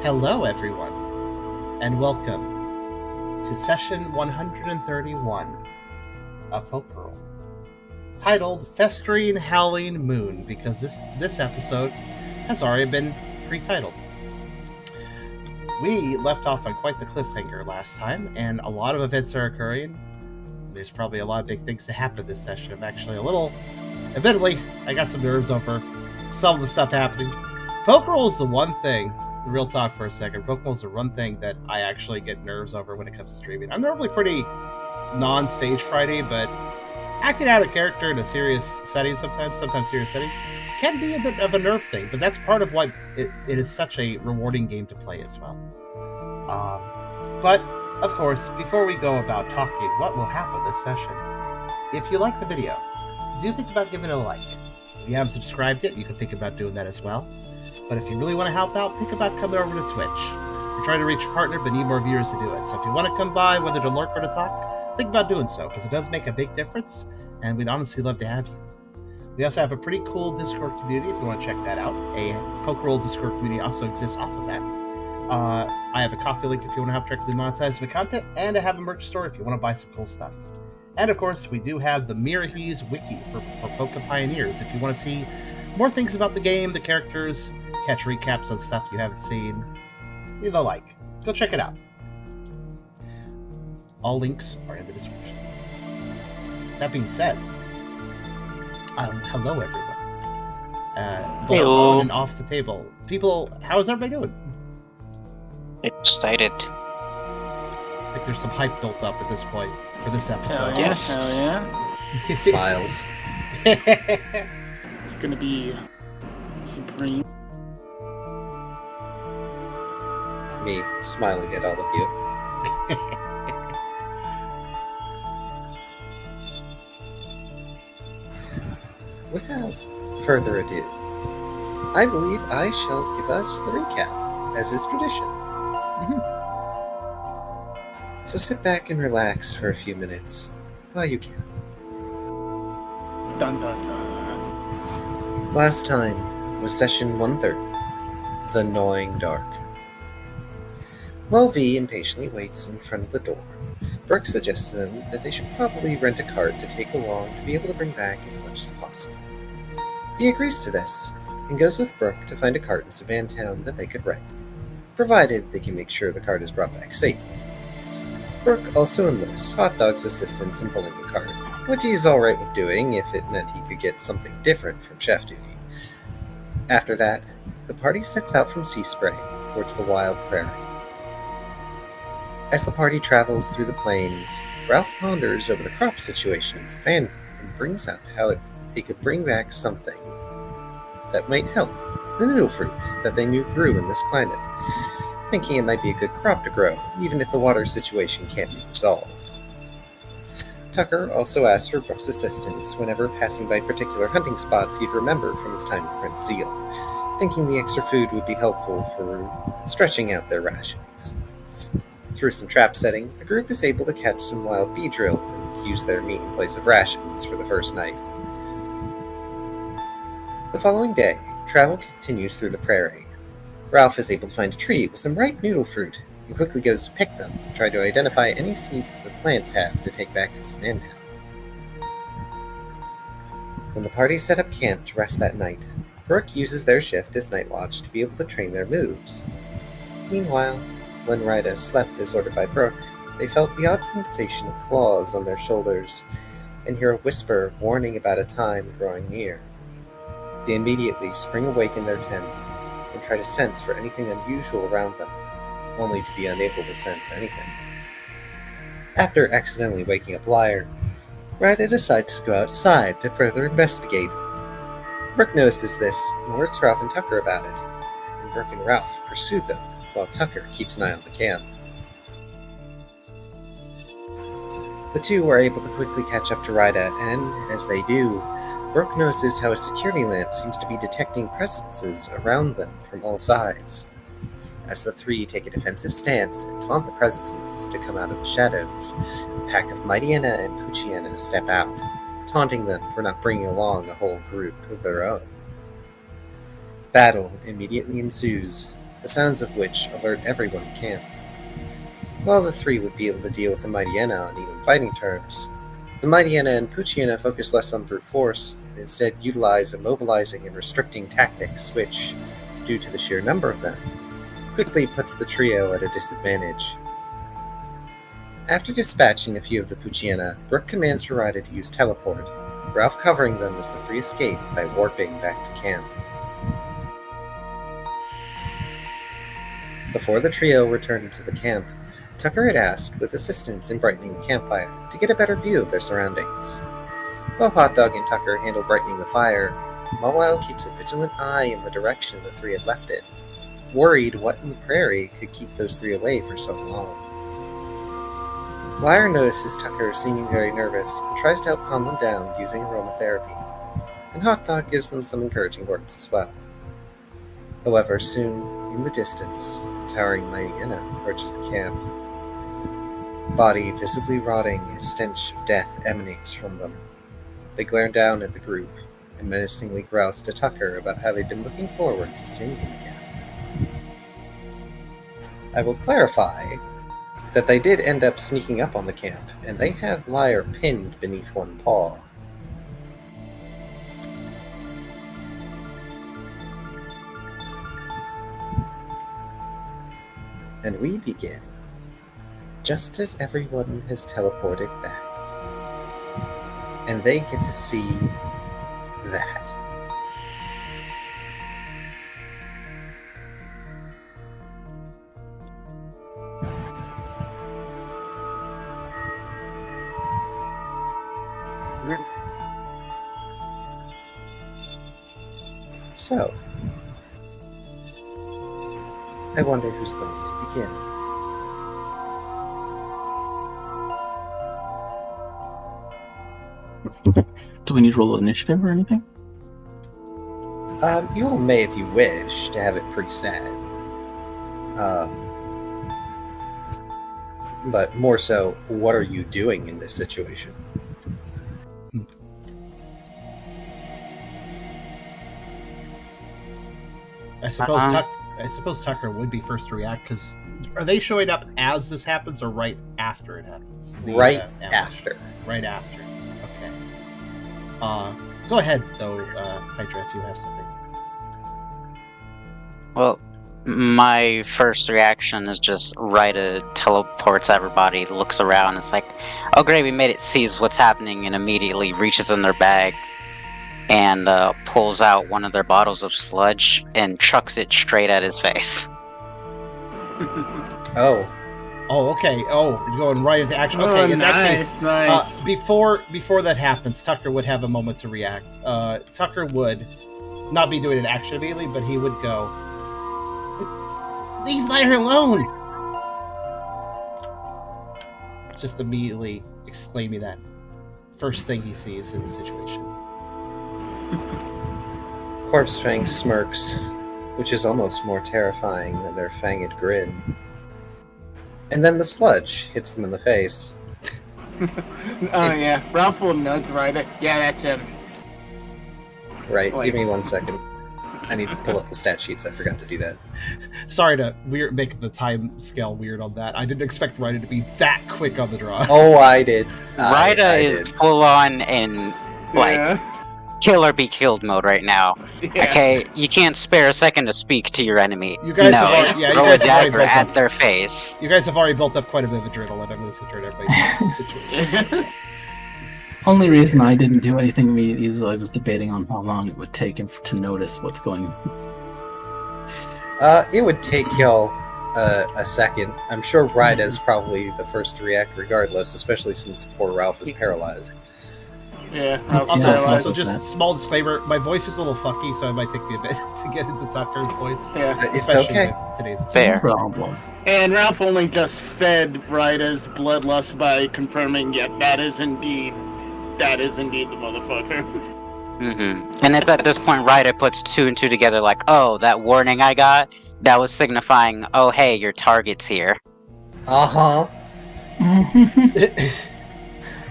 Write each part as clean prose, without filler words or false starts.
Hello, everyone, and welcome to session 131 of Pokerole, titled Festering, Howling, Moon, because this episode has already been pre-titled. We left off on quite the cliffhanger last time, and a lot of events are occurring. There's probably a lot of big things to happen this session. I'm actually admittedly, I got some nerves over some of the stuff happening. Pokerole is the one thing, real talk for a second, Pokerole is the one thing that I actually get nerves over when it comes to streaming. I'm normally pretty non-stage frighty, but acting out a character in a serious setting sometimes serious setting, can be a bit of a nerve thing, but that's part of why it is such a rewarding game to play as well. But, of course, before we go about talking what will happen this session, if you like the video, do think about giving it a like. If you haven't subscribed yet, you can think about doing that as well. But if you really want to help out, think about coming over to Twitch. We're trying to reach a partner, but need more viewers to do it. So if you want to come by, whether to lurk or to talk, think about doing so, because it does make a big difference, and we'd honestly love to have you. We also have a pretty cool Discord community if you want to check that out. A Pokerole Discord community also exists off of that. I have a coffee link if you want to help directly monetize the content, and I have a merch store if you want to buy some cool stuff. And of course, we do have the Mirahese Wiki for Poke Pioneers if you want to see more things about the game, the characters, catch recaps on stuff you haven't seen, the like. Go check it out. All links are in the description. That being said, hello everyone. Both on and off the table. People, how is everybody doing? Excited. I think there's some hype built up at this point for this episode. Yes. Hell yeah. Smiles. It's gonna be supreme. Me smiling at all of you. Without further ado, I believe I shall give us the recap, as is tradition. So sit back and relax for a few minutes, while you can. Dun dun dun. Last time was session 130, The Gnawing Dark. While V impatiently waits in front of the door, Brooke suggests to them that they should probably rent a cart to take along to be able to bring back as much as possible. V agrees to this, and goes with Brooke to find a cart in Savantown that they could rent, provided they can make sure the cart is brought back safely. Brooke also enlists Hot Dog's assistance in pulling the cart, which he is alright with doing if it meant he could get something different from chef duty. After that, the party sets out from Sea Spray towards the wild prairie. As the party travels through the plains, Ralph ponders over the crop situation in Savannah and brings up how they could bring back something that might help the noodle fruits that they knew grew in this climate, thinking it might be a good crop to grow, even if the water situation can't be resolved. Tucker also asks for Brooke's assistance whenever passing by particular hunting spots he'd remember from his time with Prince Seal, thinking the extra food would be helpful for stretching out their rations. Through some trap setting, the group is able to catch some wild bee drill and use their meat in place of rations for the first night. The following day, travel continues through the prairie. Ralph is able to find a tree with some ripe noodle fruit and quickly goes to pick them, trying to identify any seeds that the plants have to take back to Savantown. When the party set up camp to rest that night, Brooke uses their shift as night watch to be able to train their moves. Meanwhile, when Ryda slept as ordered by Brooke, they felt the odd sensation of claws on their shoulders and hear a whisper warning about a time drawing near. They immediately spring awake in their tent and try to sense for anything unusual around them, only to be unable to sense anything. After accidentally waking up Liar, Ryda decides to go outside to further investigate. Brooke notices this and alerts Ralph and Tucker about it, and Brooke and Ralph pursue them, while Tucker keeps an eye on the camp. The two are able to quickly catch up to Ryda, and, as they do, Brooke notices how a security lamp seems to be detecting presences around them from all sides. As the three take a defensive stance and taunt the presences to come out of the shadows, a pack of Mightyena and Poochiena step out, taunting them for not bringing along a whole group of their own. Battle immediately ensues, the sounds of which alert everyone in camp. While the three would be able to deal with the Mighty Enna on even fighting terms, the Mighty Enna and Pucciana focus less on brute force and instead utilize immobilizing and restricting tactics which, due to the sheer number of them, quickly puts the trio at a disadvantage. After dispatching a few of the Pucciana, Brooke commands Rida to use teleport, Ralph covering them as the three escape by warping back to camp. Before the trio returned to the camp, Tucker had asked with assistance in brightening the campfire to get a better view of their surroundings. While Hot Dog and Tucker handle brightening the fire, Mawile keeps a vigilant eye in the direction the three had left it, worried what in the prairie could keep those three away for so long. Lyre notices Tucker seeming very nervous and tries to help calm them down using aromatherapy, and Hot Dog gives them some encouraging words as well. However, soon, in the distance, towering Mighty Enna approaches the camp. Body visibly rotting, a stench of death emanates from them. They glare down at the group and menacingly grouse to Tucker about how they've been looking forward to seeing him again. I will clarify that they did end up sneaking up on the camp, and they have Lyre pinned beneath one paw. And we begin, just as everyone has teleported back. And they get to see that. So, I wonder who's going to begin. Do we need to roll initiative or anything? You all may if you wish to have it preset. But more so, what are you doing in this situation? I suppose Tucker would be first to react, because are they showing up as this happens or right after it happens? Right after. Right after. Okay. Go ahead, though, Hydra, if you have something. Well, my first reaction is just Rida teleports everybody, looks around, it's like, oh great, we made it, sees what's happening, and immediately reaches in their bag and pulls out one of their bottles of sludge and chucks it straight at his face. Oh, okay. Oh, you're going right into action. Okay, in that case, nice. before that happens, Tucker would have a moment to react. Tucker would not be doing an action immediately, but he would go, "Leave Lyre alone!" Just immediately exclaiming that. First thing he sees in the situation. Corpse Fang smirks, which is almost more terrifying than their fanged grin. And then the sludge hits them in the face. Oh yeah, Ralph will nudge Ryder. Yeah, that's him. Right, Wait. give me 1 second. I need to pull up the stat sheets, I forgot to do that. Sorry to make the time scale weird on that. I didn't expect Ryder to be that quick on the draw. Oh, I did. Rida is did. full on in, like, kill or be killed mode right now. Yeah. Okay, you can't spare a second to speak to your enemy. You guys have already- it's yeah, you throw guys a have already dagger built at up. their face. You guys have already built up quite a bit of adrenaline. I'm just going to turn everybody into the situation. Only reason I didn't do anything immediately is I was debating on how long it would take him to notice what's going on. It would take y'all a second. I'm sure Ryda's probably the first to react regardless, especially since poor Ralph is paralyzed. Yeah, Ralph's Also, Yeah, paralyzed. also, just small disclaimer: my voice is a little fucky, so it might take me a bit to get into Tucker's voice. Yeah. It's especially okay. with today's Fair. Problem. And Ralph only just fed Ryder's bloodlust by confirming, yeah, that is indeed the motherfucker. And it's at this point, Rida puts two and two together, like, oh, that warning I got, that was signifying, oh, hey, your target's here. Uh-huh.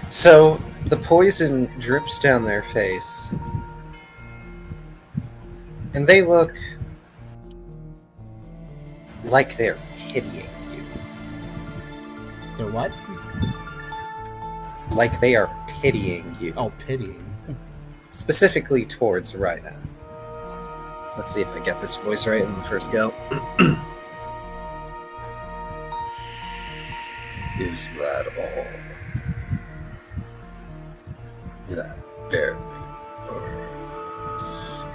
So, the poison drips down their face. And they look like they're pitying you. They're what? Like they are pitying you. Oh, pitying. Specifically towards Ryda. Let's see if I get this voice right in the first go. Is that all? That barely burns.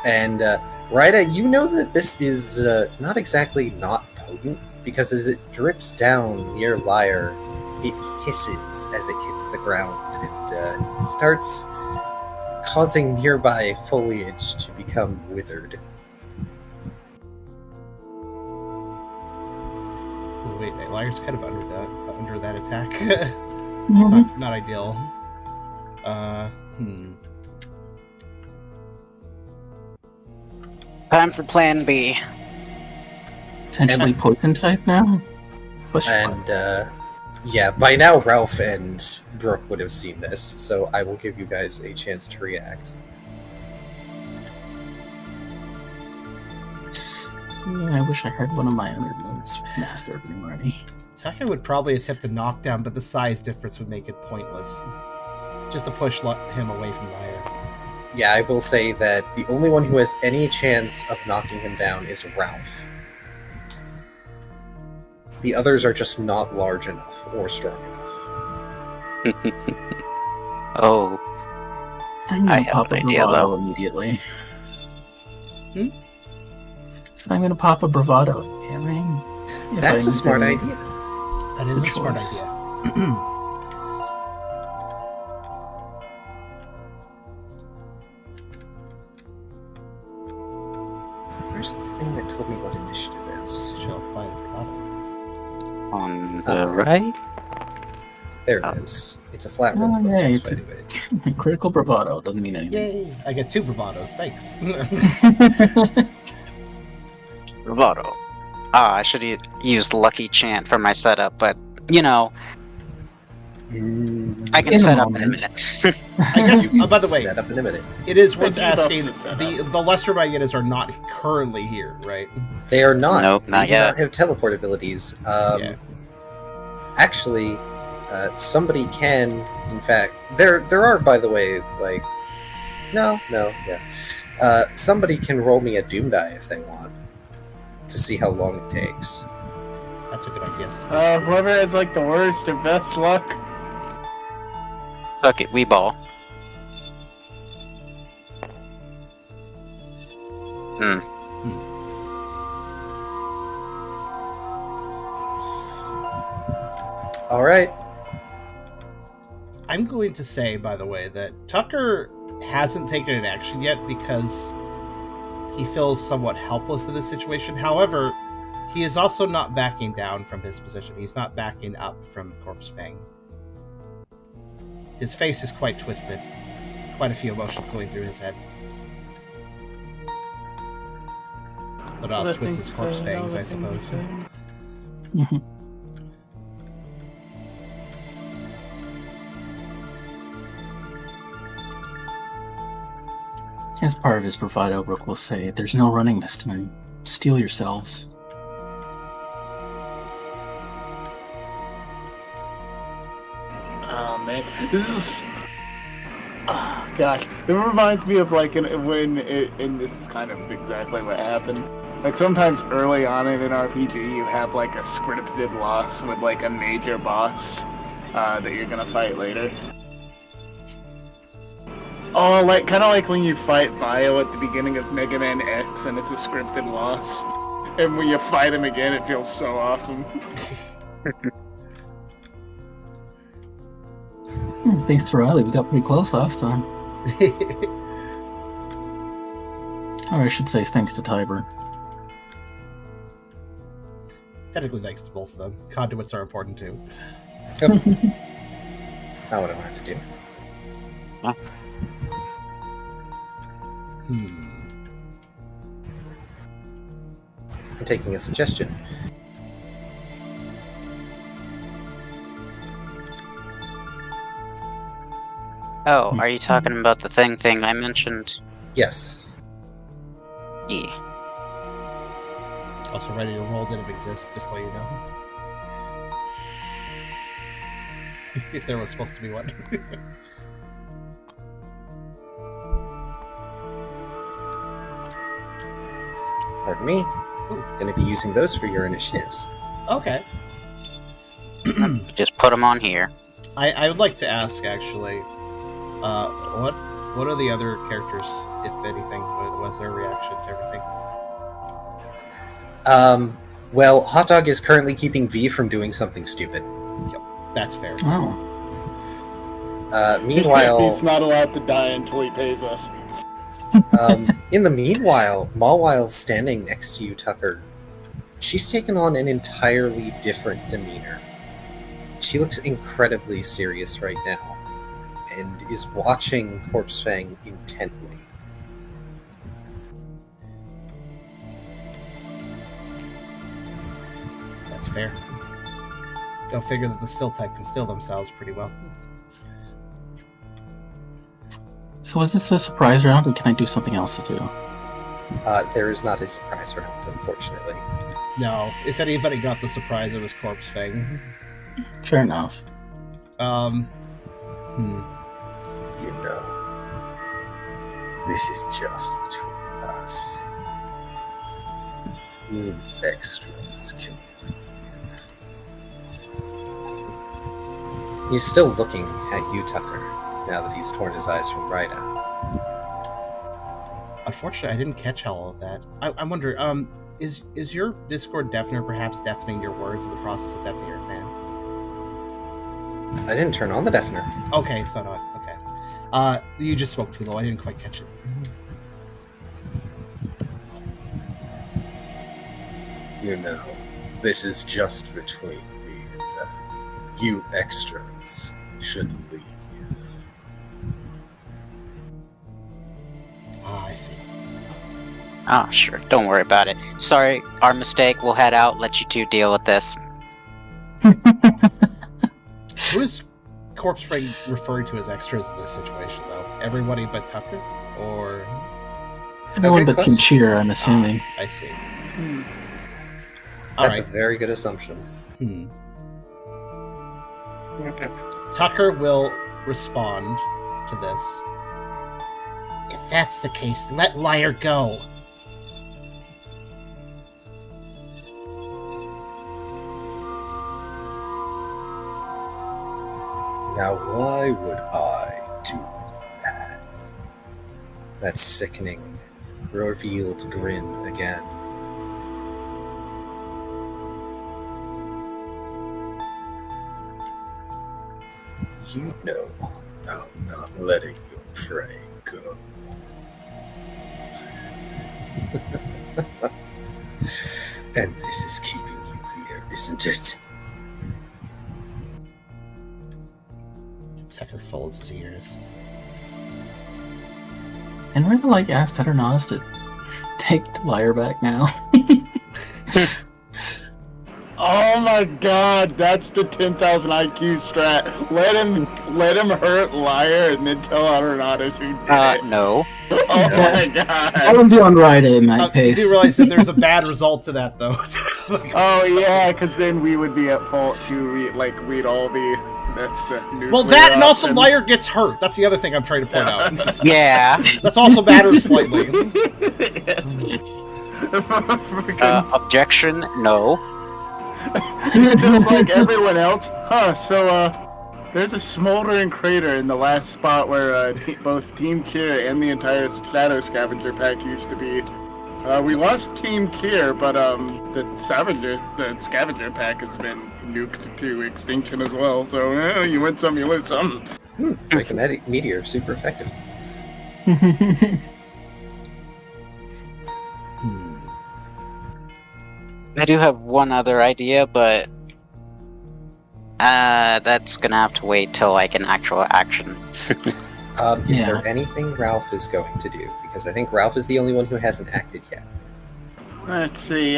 And, Ryda, you know that this is not exactly not potent, because as it drips down near Lyre, it hisses as it hits the ground and starts causing nearby foliage to become withered. Oh, wait, Lyre's kind of under that attack. It's not ideal. Time for Plan B. Potentially poison type now? And, yeah, by now Ralph and Brooke would have seen this, so I will give you guys a chance to react. I wish I had one of my other moves mastered already. Taka would probably attempt a knockdown, but the size difference would make it pointless. Just to push him away from Lyre. Yeah, I will say that the only one who has any chance of knocking him down is Ralph. The others are just not large enough or strong enough. Oh, I'm I gonna have pop an a idea, bravado though. immediately. So I'm gonna pop a bravado. I mean, if That's a I'm smart doing- idea. That is a Good smart choice. idea. Where's the thing that told me what initiative is? She'll apply the bravado. On the right? There Oh. it is. It's a flat roll Oh, plus yeah, dex it's fight away. critical bravado doesn't mean anything. Yay! I get 2 bravados, thanks. Bravado. Ah, I should have used Lucky Chant for my setup, but, you know, I can In a set up in a moment. minute. I guess, You can by the way, set up in a minute. it is worth The debuffs asking, is set the lesser Magetas are not currently here, right? They are not. Nope, They not do yet. not have teleport abilities. Yeah. Actually, somebody can, in fact, there are, by the way, like, somebody can roll me a Doom die if they want, to see how long it takes. That's a good idea. Whoever has like the worst or best luck. Suck it, we ball. All right. I'm going to say, by the way, that Tucker hasn't taken an action yet because he feels somewhat helpless in this situation. However, he is also not backing down from his position. He's not backing up from Corpse Fang. His face is quite twisted. Quite a few emotions going through his head. But else twists his Corpse Fangs, I suppose. Mhm. As part of his bravado, Rook will say, "There's no running this time. Steel yourselves." Oh man, this is. Oh gosh, it reminds me of like and this is kind of exactly what happened. Like sometimes early on in an RPG, you have like a scripted loss with like a major boss that you're gonna fight later. Oh, like kind of like when you fight Vio at the beginning of Mega Man X, and it's a scripted loss, and when you fight him again, it feels so awesome. Thanks to Riley, we got pretty close last time. Or I should say thanks to Tiber. Technically thanks to both of them. Conduits are important too. Yep. Not what I wanted to do. I'm taking a suggestion. Oh, are you talking about the thing I mentioned? Yes. Yeah. Also, ready to roll didn't exist, just so you know. If there was supposed to be one. Pardon me. Gonna be using those for your initiatives. Okay. Just put them on here. I would like to ask, actually, what are the other characters, if anything? What was their reaction to everything? Well, Hot Dog is currently keeping V from doing something stupid. Yep, that's fair. Oh. Meanwhile, he's not allowed to die until he pays us. in the meanwhile, Mawwile's standing next to you, Tucker. She's taken on an entirely different demeanor. She looks incredibly serious right now, and is watching Corpse Fang intently. That's fair. Go figure that the still type can still themselves pretty well. So is this a surprise round, or can I do something else to do? There is not a surprise round, unfortunately. No, if anybody got the surprise, it was Corpse Fang. Fair enough. You know, this is just between us. You extras can leave. He's still looking at you, Tucker, now that he's torn his eyes from Rida. Unfortunately, I didn't catch all of that. I wonder, is your Discord deafener perhaps deafening your words in the process of deafening your fan? I didn't turn on the deafener. Okay, so not okay. You just spoke too low. I didn't quite catch it. You know, this is just between me and them. You extras should leave. Ah, I see. Oh, sure. Don't worry about it. Sorry, our mistake. We'll head out. Let you two deal with this. Who is Corpse Fang referring to as extras in this situation, though? Everybody but Tucker? Or... Everyone Okay, but Team question. Cheer, I'm assuming. I see. That's Alright. a very good assumption. Okay. Tucker will respond to this. If that's the case, let Liar go. Now, why would I do that? That sickening, revealed grin again. You know about not letting your prey go. And this is keeping you here, isn't it? Tucker folds his ears. And really like asked Teternautis to take Liar back now. Oh my god, that's the 10,000 IQ strat. Let him hurt Liar and then tell Adonatus who did it. No. Oh my god. I would be on Rida in that You case. do realize that there's a bad result to that, though. Like, Oh yeah, because then we would be at fault too. We'd all be. That's the nuclear well, that and also option. Liar gets hurt. That's the other thing I'm trying to point out. Yeah. That's also matters slightly. Freaking- Objection? No. just like everyone else. Huh, so, there's a smoldering crater in the last spot where both Team Kier and the entire Shadow Scavenger pack used to be. We lost Team Kier, but the Scavenger pack has been nuked to extinction as well. So you win some, you lose some. Like a meteor, super effective. I do have one other idea, but that's gonna have to wait till like an actual action. Is there anything Ralph is going to do? Because I think Ralph is the only one who hasn't acted yet. Let's see,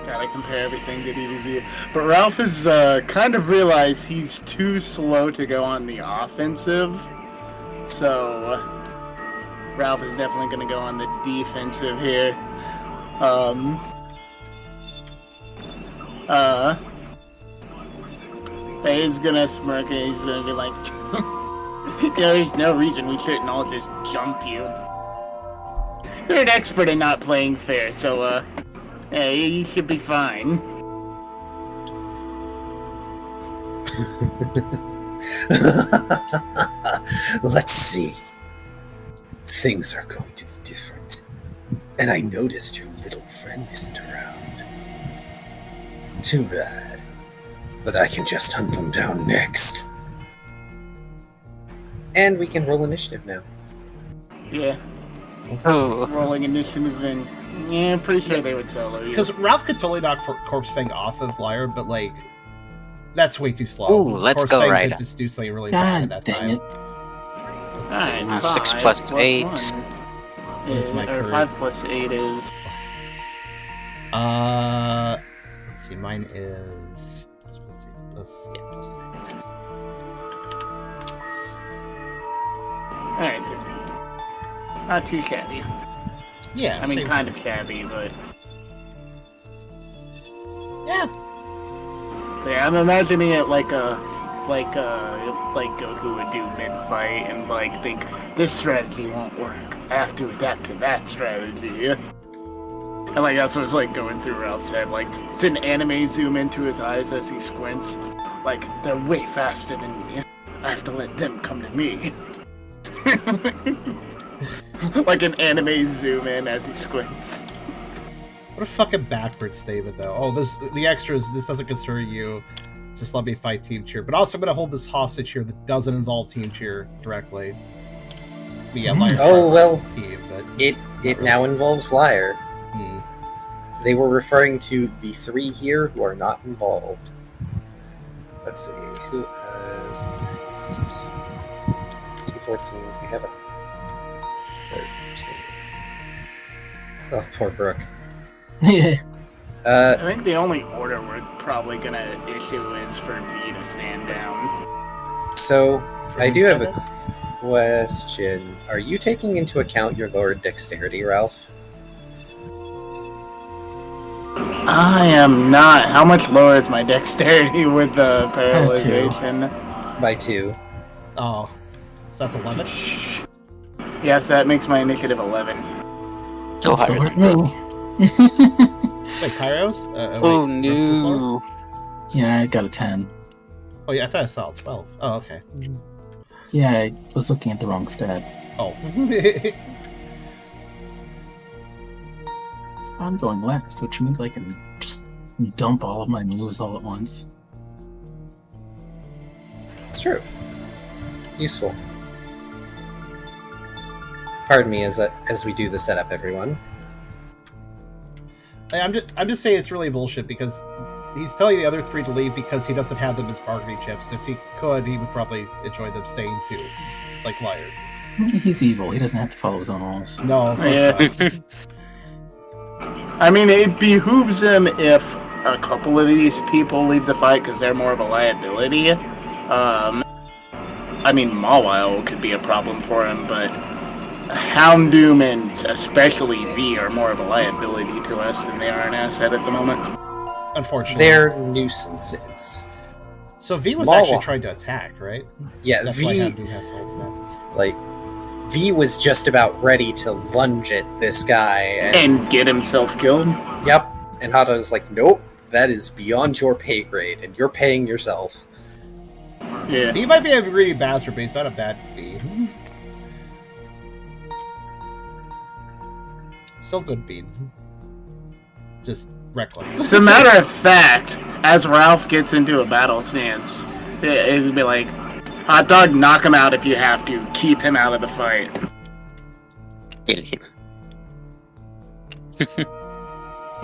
gotta compare everything to DBZ. But Ralph has kind of realized he's too slow to go on the offensive. So Ralph is definitely going to go on the defensive here. He's gonna smirk and he's gonna be like, there's no reason we shouldn't all just jump you. You're an expert in not playing fair, so, hey, you should be fine. Let's see. Things are going to be different. And I noticed your little friend isn't around. Too bad. But I can just hunt them down next. And we can roll initiative now. Yeah. Oh. Rolling initiative and... Yeah, I'm pretty sure they would solo you. Because Ralph could totally knock Corpse Fang off of Liar, but, like, that's way too slow. Ooh, let's Corpse go Fang right. could just do something really bad at God that dang time. it. Let's see. Alright, 6 5 plus 8. 1. What is my Or current? 5 plus 8 is... Let's see, mine is... Let's see, plus 3. Alright. Not too shabby. Yeah, I mean, same. kind of shabby, but... Yeah. Yeah, I'm imagining it like Goku would do mid-fight and, like, think, this strategy won't work. I have to adapt to that strategy. And, like, that's what it's like going through Ralph's head. Like, it's an anime zoom into his eyes as he squints. Like, they're way faster than me. I have to let them come to me. Like an anime zoom in as he squints. What a fucking backwards statement, though. Oh, the extras, this doesn't concern you. Just let me fight Team Cheer. But also, I'm going to hold this hostage here that doesn't involve Team Cheer directly. Yeah, Liar's Oh, well, team, but... It now involves Liar. Hmm. They were referring to the 3 here who are not involved. Let's see, who has 2 14s? We have a 13. Oh, poor Brooke. Yeah. I think the only order we're probably gonna issue is for V to stand down. So, I do have a Seven? question. Are you taking into account your lowered dexterity, Ralph? I am not. How much lower is my dexterity with the paralyzation? By 2. Oh. So that's 11? Yes, that makes my initiative 11. Still Still higher hurt than me. Wait, Kairos? Oh wait, Brooks is lower? no. Yeah, I got a 10. Oh, yeah, I thought I saw 12. Oh, okay. Yeah, I was looking at the wrong stat. Oh. I'm going last, which means I can just dump all of my moves all at once. It's true. Useful. Pardon me as we do the setup, everyone. I'm just saying it's really bullshit because he's telling the other 3 to leave because he doesn't have them as bargaining chips. If he could, he would probably enjoy them staying too, like Liar. He's evil. He doesn't have to follow his own rules. No, of course Yeah. not. I mean, it behooves him if a couple of these people leave the fight because they're more of a liability. I mean, Mawile could be a problem for him, but Houndoom and especially V are more of a liability to us than they are an asset at the moment. Unfortunately. They're nuisances. So V was Mawa. actually trying to attack, right? Yeah, That's why V, Houndoom has to hold that. like, V was just about ready to lunge at this guy, And get himself killed. Yep, and Hata's like, nope, that is beyond your pay grade, and you're paying yourself. Yeah. V might be a greedy bastard, but he's not a bad V. Still good bean. Just reckless. As a matter of fact, as Ralph gets into a battle stance, it'd be like, hot dog, knock him out if you have to. Keep him out of the fight.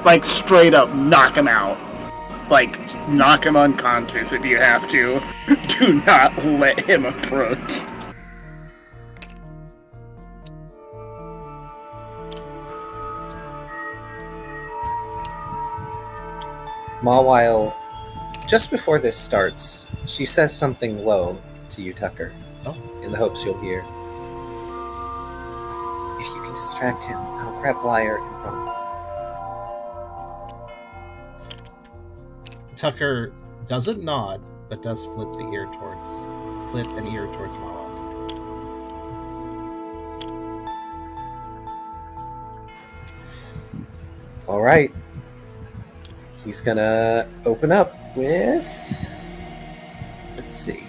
Like, straight up, knock him out. Like, knock him unconscious if you have to. Do not let him approach. Mawile, just before this starts, she says something low to you, Tucker, Oh. in the hopes you'll hear. If you can distract him, I'll grab Liar and run. Tucker doesn't nod, but does flip an ear towards Mara. Alright. He's gonna open up with... Let's see here.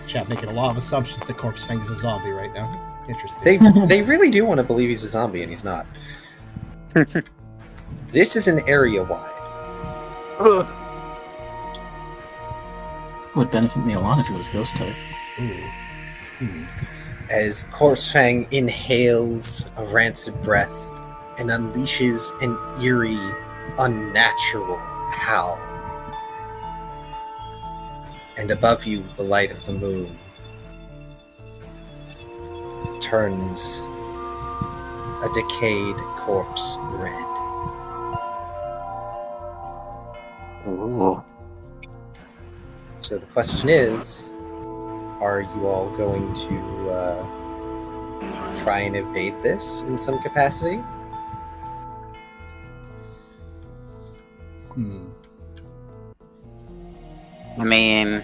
Chat making a lot of assumptions that Corpse Fang is a zombie right now. Interesting. They really do want to believe he's a zombie, and he's not. This is an area-wide. It would benefit me a lot if it was ghost type. Ooh. As Corpse Fang inhales a rancid breath and unleashes an eerie, unnatural howl. And above you, the light of the moon turns a decayed corpse red. Ooh. So the question is, are you all going to try and evade this in some capacity? I mean,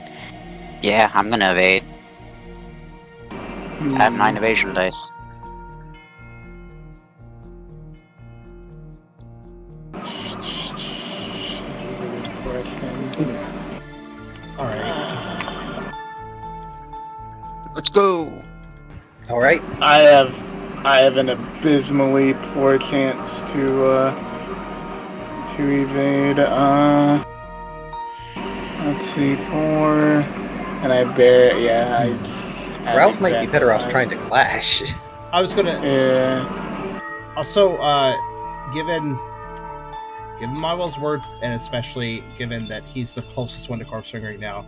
yeah, I'm gonna evade. I have 9 evasion dice. This is a good question. Alright. Let's go! Alright, I have an abysmally poor chance to evade. Let's see, 4, and I bear. Yeah, I. Ralph might be better off trying to clash. I was gonna... Yeah. Also, given Mywell's words, and especially given that he's the closest one to Corpse Fang right now,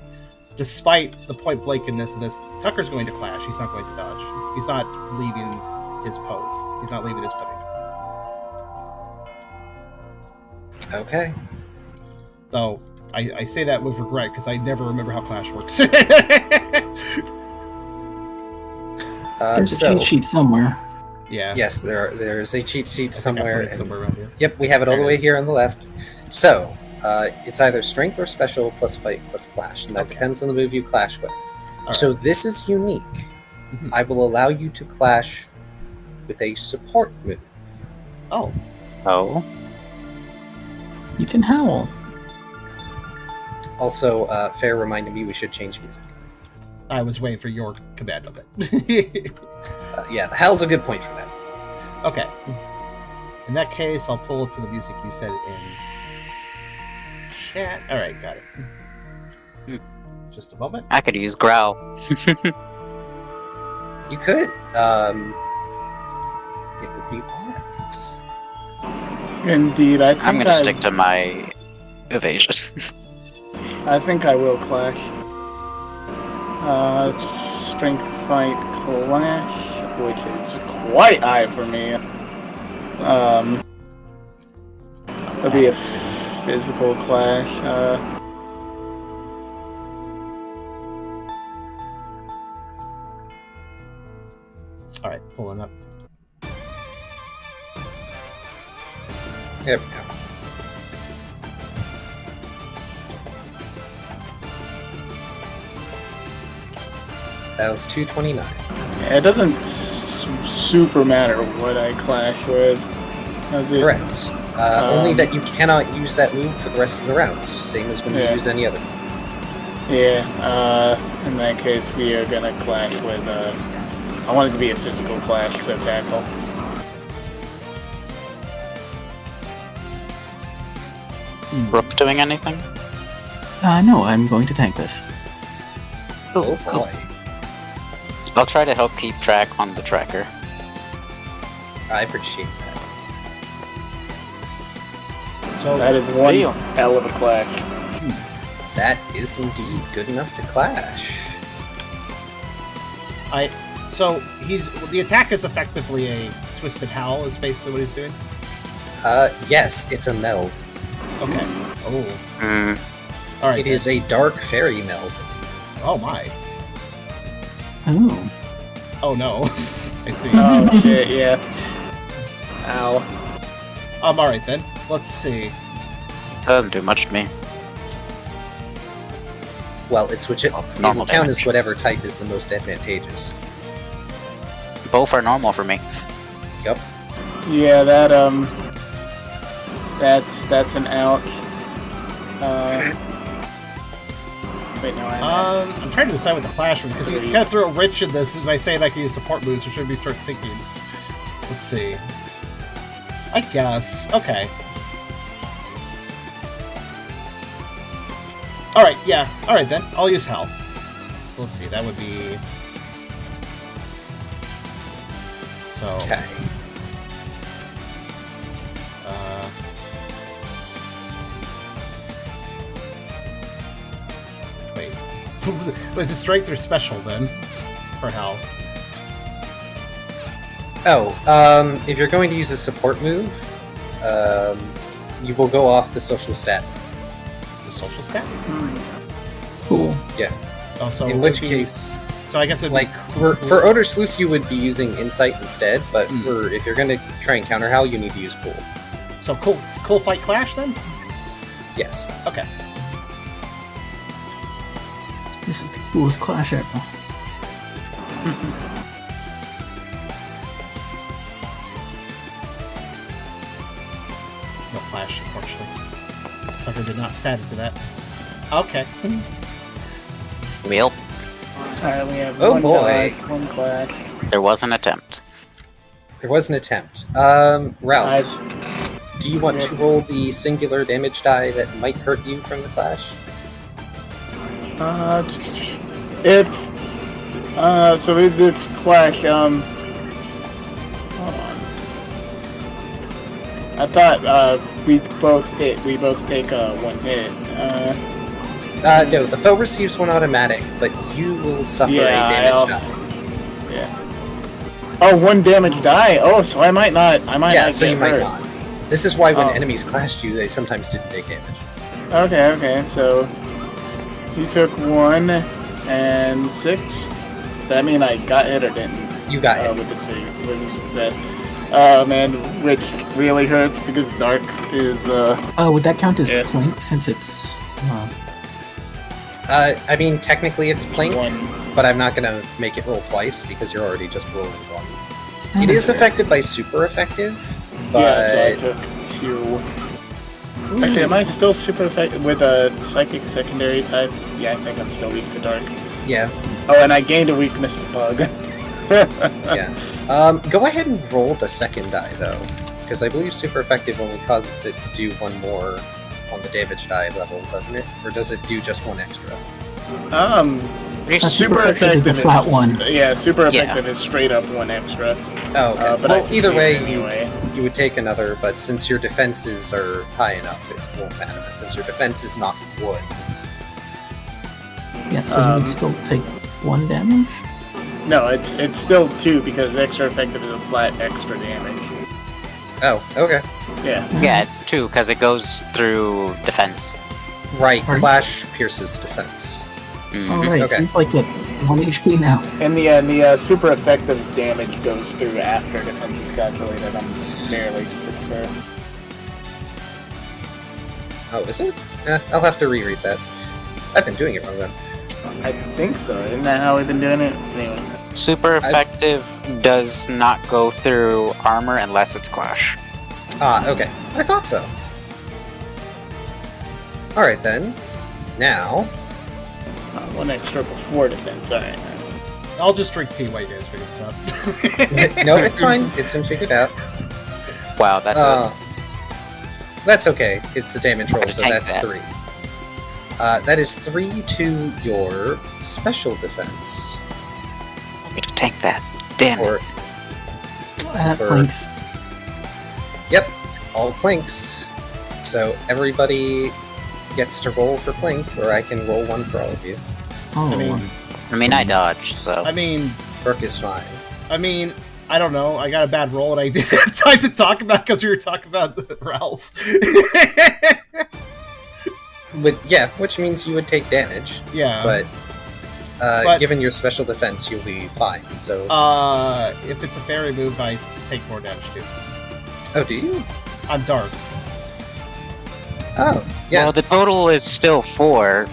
despite the point blankness of this, Tucker's going to clash. He's not going to dodge. He's not leaving his pose. He's not leaving his footing. Okay. Though, I say that with regret, because I never remember how clash works. There's a cheat sheet somewhere. Yeah. Yes, there's a cheat sheet somewhere. Somewhere around here. Yep, we have it all There the it way is. here on the left. So, it's either strength or special plus fight plus clash, and that Okay. depends on the move you clash with. All So right. this is unique. Mhm. I will allow you to clash with a support move. Oh. Oh? You can howl. Also, Fair reminded me we should change music. I was waiting for your command of it. Yeah, the hell's a good point for that. Okay. In that case, I'll pull it to the music you said in chat. Alright, got it. Hmm. Just a moment. I could use Growl. You could. It would be wise. Indeed, I think I'm gonna stick to my evasion. I think I will clash. Strength fight clash, which is quite high for me. It'll be a physical clash. Alright, pulling up. There we go. That was 229. Yeah, it doesn't super matter what I clash with, does it? Correct. Only that you cannot use that move for the rest of the round, same as when you Yeah. use any other. Yeah, in that case, we are gonna clash with, I want it to be a physical clash, so tackle. Rook doing anything? No, I'm going to tank this. Oh boy. I'll try to help keep track on the tracker. I appreciate that. So, That is one Damn. hell of a clash. That is indeed good enough to clash. so the attack is effectively a twisted howl, is basically what he's doing. Yes, it's a meld. Okay. Oh. Mm. All right. It is a dark fairy meld. Oh my. Oh. Oh no. I see. Oh shit, yeah. Ow. All right then. Let's see. Doesn't do much to me. Well, it will Normal count as damage. whatever type is the most advantageous. Both are normal for me. Yep. Yeah, that's an ouch. Wait, no, I'm trying to decide what the flash one because you can't throw rich in this by saying I can use support moves, or should we start thinking? Let's see. I guess. Okay. All right. Yeah. All right then. I'll use hell. So let's see. That would be. So. Okay. Wait. Was it strength or special then? For hell. Oh, if you're going to use a support move, you will go off the social stat. The social stat? Cool. Yeah. Oh, so In it which would be- case, So I guess it'd like be for Odor Sleuth, you would be using Insight instead. But Hmm. if you're going to try and counter Howl, you need to use Cool. So cool fight clash then? Yes. Okay. This is the coolest clash ever. No flash, unfortunately. Sucker did not stat into that. Okay. Well, Alright, we have Oh, one boy. dodge, one clash. there was an attempt. There was an attempt. Ralph, do you want to roll the singular damage die that might hurt you from the clash? So it's clash, hold on. I thought, we both take, one hit. No, the foe receives one automatic, but you will suffer Yeah, a I damage also- die. Yeah. Oh, one damage die? Oh, so I might not Yeah, not so get you might hurt. not. This is why when Oh. enemies clashed you, they sometimes didn't take damage. Okay, so he took 1 and 6. Does that mean I got hit or didn't? You got hit. With the success. Oh man, which really hurts because dark is Would that count as Yeah. plink since it's I mean, technically it's Plink, 1. but I'm not gonna make it roll twice because you're already just rolling 1. It that's is fair. affected by super effective, but Yeah, so I took 2. Actually, am I still super effective with a psychic secondary type? Yeah, I think I'm still weak to dark. yeah. Oh, and I gained a weakness to bug. Yeah. Go ahead and roll the second die though, because I believe super effective only causes it to do 1 more on the damage die level, doesn't it? Or does it do just 1 extra? Super effective is the flat one. Yeah, super Yeah. effective is straight up 1 extra. Oh, okay. But I Well, either succeeded way, anyway. you would take another, but since your defenses are high enough, it won't matter, because your defense is not wood. Yeah, so you would still take 1 damage? No, it's still 2 because extra effective is a flat extra damage. Oh, okay. Yeah. Yeah, 2, because it goes through defense. Right, Pardon? Clash pierces defense. Mhm. Alright, Okay. he's like at 1 HP now. And the super effective damage goes through after defense is calculated. I'm barely just sure. Oh, is it? I'll have to reread that. I've been doing it wrong then. I think so. Isn't that how we've been doing it? Anyway. Super effective does not go through armor unless it's clash. Ah, okay. I thought so. Alright then. Now, 1 extra before defense. Alright. I'll just drink tea while you guys figure this out. no, it's fine. It's been figured out. Wow, that's That's okay. It's a damage roll, I can so take that's that. 3. That is 3 to your special defense. I'm gonna tank that. Damn it. Or, That For- blinks. yep, all plinks. So everybody gets to roll for plink, or I can roll 1 for all of you. Oh, I mean- I mean, I dodged, so. I mean, Brooke is fine. I don't know. I got a bad roll and I didn't have time to talk about because we were talking about Ralph. Which means you would take damage. Yeah. But given your special defense, you'll be fine. So. If it's a fairy move, I take more damage too. Oh, do you? I'm dark. Oh, yeah. Well, the total is still 4,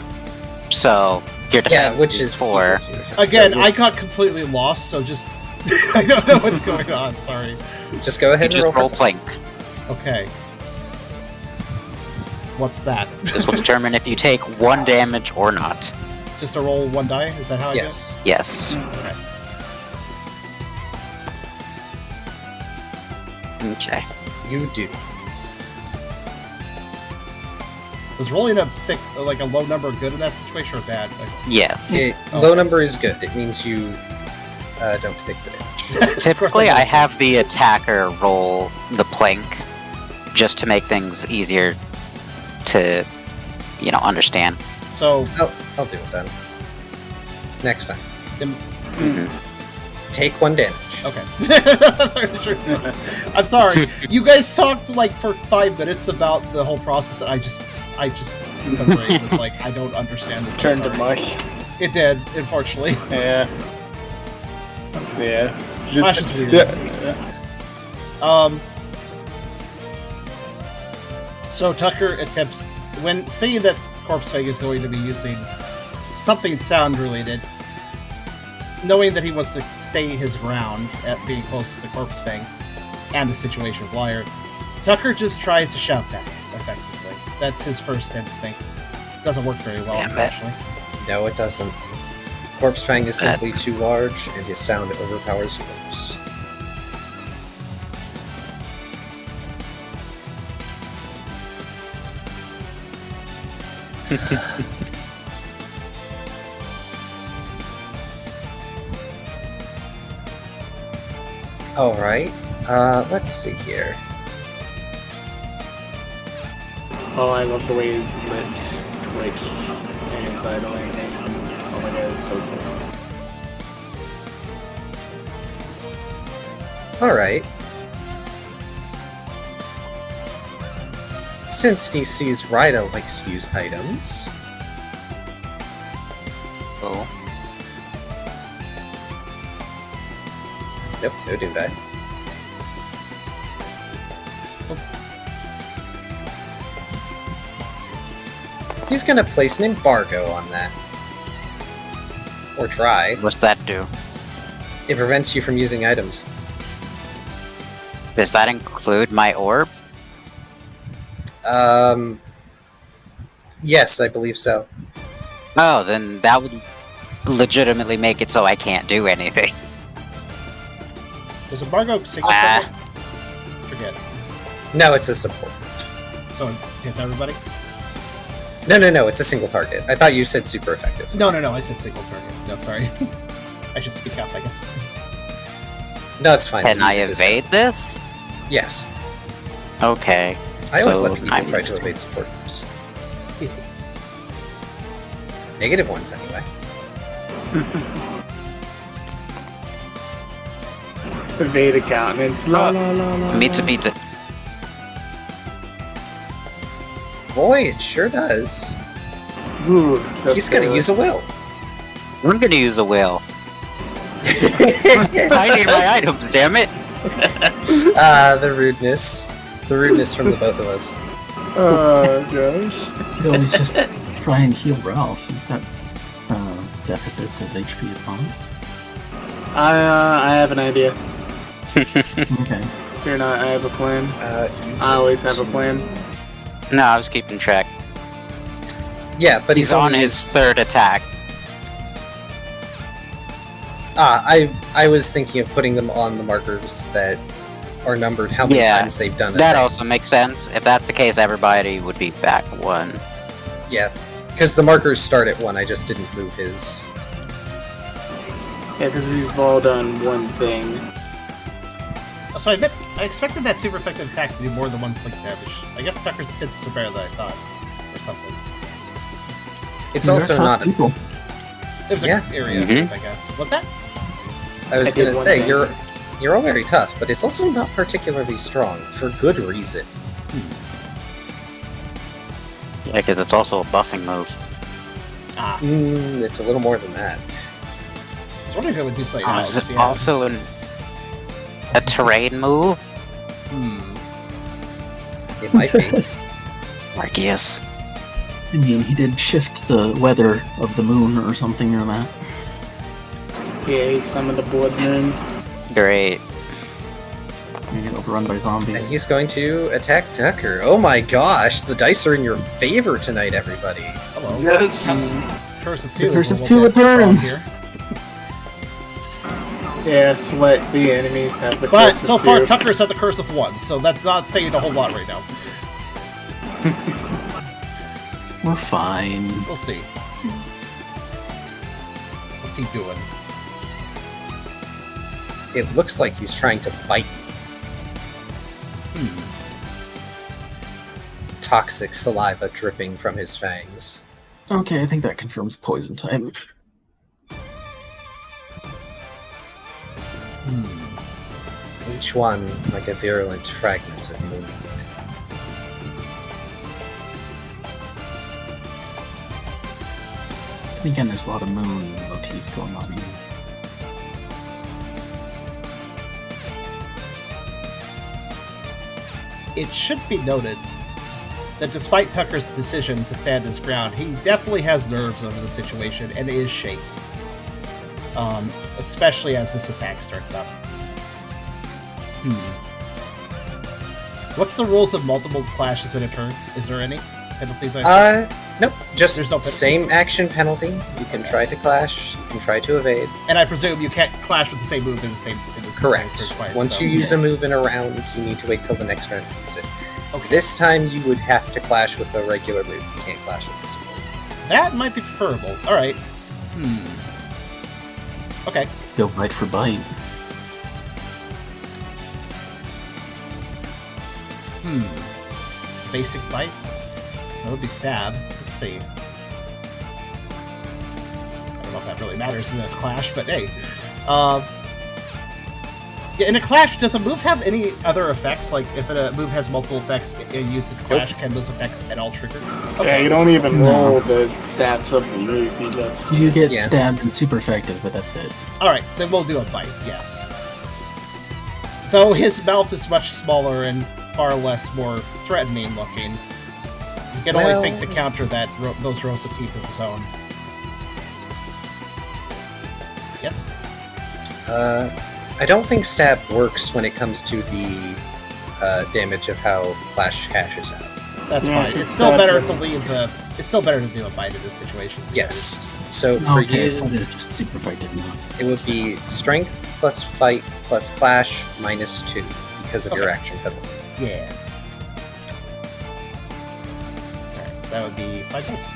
so your defense which is is 4. Again, So I got completely lost, so just I don't know what's going on. Sorry. just go ahead You and just roll plank. Okay. What's that? This will determine if you take 1 damage or not. Just a roll 1 die? Is that how I Yes. Yes. do it? Okay. Okay. You do. Was rolling a low number good in that situation or bad? Yes. Low number is good. It means you don't take the damage. Typically, I have the attacker roll the plank just to make things easier to, understand. So I'll do it then. Next time. Mhm. Take 1 damage. okay. I'm sorry. You guys talked for 5 minutes about the whole process, and I just my brain was like, I don't understand this. I'm Turned to sorry. mush. It did, unfortunately. Yeah. Yeah. Flashes Just, weird. yeah. So Tucker attempts when saying that Corpse Fang is going to be using something sound related, knowing that he wants to stay his ground at being closest to Corpse Fang and the situation with Liar, Tucker just tries to shout back effectively. That's his first instinct. Doesn't work very well, Damn it. unfortunately. No, it doesn't. Corpse Fang is simply too large, and his sound overpowers yours. Alright, let's see here. Oh, I love the way his lips twitch and his idle animation. Oh my god, it's so cool. Alright. Since he sees Ryda likes to use items, Oh. nope, no Doom die. He's gonna place an embargo on that. Or try. What's that do? It prevents you from using items. Does that include my orb? Yes, I believe so. Oh, then that would legitimately make it so I can't do anything. Does embargo single Ah. target? Forget. No, it's a support. So it hits everybody? No, it's a single target. I thought you said super effective. No, I said single target. No, sorry. I should speak up, I guess. No, it's fine. Can I Use it as- evade this? Yes. Okay. I always So let people I'm try to just- evade support moves. Negative ones, anyway. Evade a countenance. La la la la. Pizza pizza. Boy, it sure does. Ooh, that's He's gonna good. use a will. I'm gonna use a will. I need my items, damn it! The rudeness. The rudeness from the both of us. Oh gosh. You could always just try and heal Ralph. He's got deficit of HP upon him. I have an idea. Okay. Fear not, I have a plan. He's I always have a plan. No, I was keeping track. Yeah, but He's on his 3rd attack. I was thinking of putting them on the markers that are numbered how many Yeah, times they've done it. That also makes sense. If that's the case, everybody would be back 1. Yeah, because the markers start at 1, I just didn't move his. Yeah, because we've all done one thing. So I expected that super effective attack to do more than 1 click damage. I guess Tucker's defenses are better than I thought, or something. It's They're also tough not. people. It was Yeah. an area, Mhm. I guess. What's that? I was I did gonna one say thing. You're all very tough, but it's also not particularly strong, for good reason. Yeah, because it's also a buffing move. Ah, It's a little more than that. I was wondering if it would do something Oh, else. is it Yeah. also a terrain move? It might be. Arceus. I mean, he did shift the weather of the moon or something or that. Yeah, he summoned the blood moon. Great. You get overrun by And zombies. he's going to attack Tucker. Oh my gosh, the dice are in your favor tonight, everybody. Hello. Yes. Curse of 2 The Curse is a of little 2 bit strong returns. here. Yes, let the enemies have the But curse so of far, two. Tucker's had the Curse of 1, so that's not saying a whole lot right now. We're fine. We'll see. What's he doing? It looks like he's trying to bite you. Toxic saliva dripping from his fangs. Okay, I think that confirms poison type. Each one like a virulent fragment of moonlight. Again, there's a lot of moon motif going on here. It should be noted that despite Tucker's decision to stand his ground, he definitely has nerves over the situation and is shaken. Especially as this attack starts up. What's the rules of multiple clashes in a turn? Is there any penalties? Nope. Just There's no penalties? same action penalty. You can try to clash, you can try to evade. And I presume you can't clash with the same move in the same turn Correct. twice. Once so- you use a move in a round, you need to wait till the next round to use it. Okay. This time you would have to clash with a regular move. You can't clash with a support. That might be preferable. Alright. Okay. Go bite for bite. Basic bite? That would be stab. Let's see. I don't know if that really matters in this clash, but hey. Yeah, in a clash, does a move have any other effects? Like, if a move has multiple effects and used in clash, can those effects at all trigger? Yeah, you don't even No. roll the stats of the move. You just You get Yeah. stabbed and super effective, but that's it. Alright, then we'll do a bite, yes. Though his mouth is much smaller and far less more threatening looking, you can only think to counter that those rows of teeth of his own. Yes? I don't think stab works when it comes to the damage of how clash hashes out. That's Yeah, fine. It's because still that's better a- to leave the. It's still better to do a bite in this situation. Yes. So for Okay, you, so it is just super effective now. it would be strength plus fight plus clash minus 2 because of your Okay. action penalty. Yeah. Alright, so that would be 5 dice.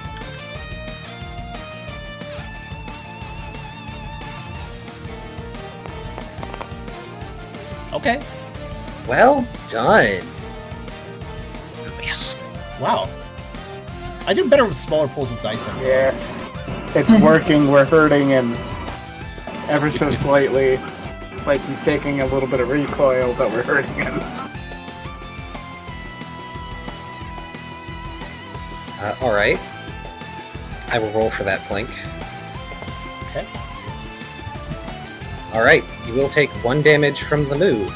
Okay. Well done. Nice. Wow. I do better with smaller pools of dice. I feel like. yes, it's working. We're hurting him ever so slightly. Like he's taking a little bit of recoil, but we're hurting him. All right. I will roll for that blink. Okay. All right. You will take 1 damage from the move.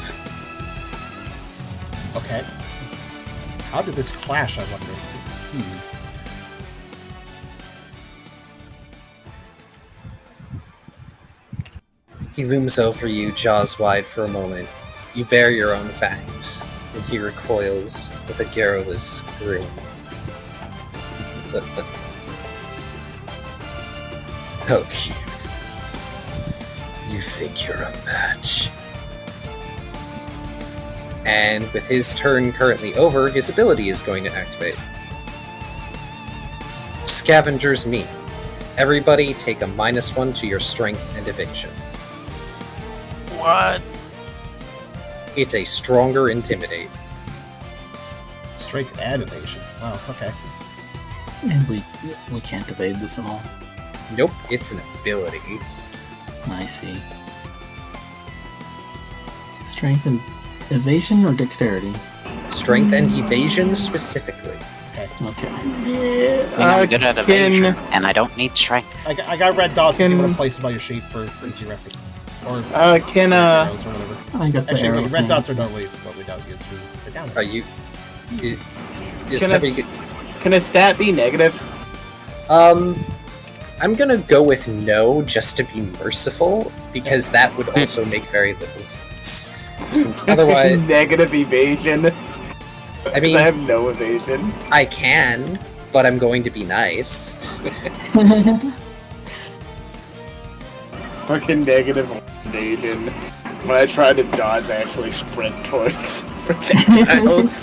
Okay. How did this clash, I wonder? He looms over you, jaws wide for a moment. You bare your own fangs, and he recoils with a garrulous grin. How cute. You think you're a match. And with his turn currently over, his ability is going to activate. Scavenger's Meat. Everybody take a -1 to your strength and evasion. What? It's a stronger intimidate. Strength and evasion. Wow, okay. And we can't evade this at all. Nope, it's an ability. I see. Strength and evasion or dexterity? Strength and evasion specifically. Okay. I'm good at evasion, and I don't need strength. I got red dots if you want to place them on your sheet for easy reference. Or can arrows or whatever. I got the Actually, arrow red thing. dots are normally what we don't use. We use the down. Are you? Is can, can a stat be negative? I'm gonna go with no, just to be merciful, because that would also make very little sense. Since otherwise, negative evasion. I mean, I have no evasion. I can, but I'm going to be nice. Fucking negative evasion. When I try to dodge, I actually sprint towards projectiles.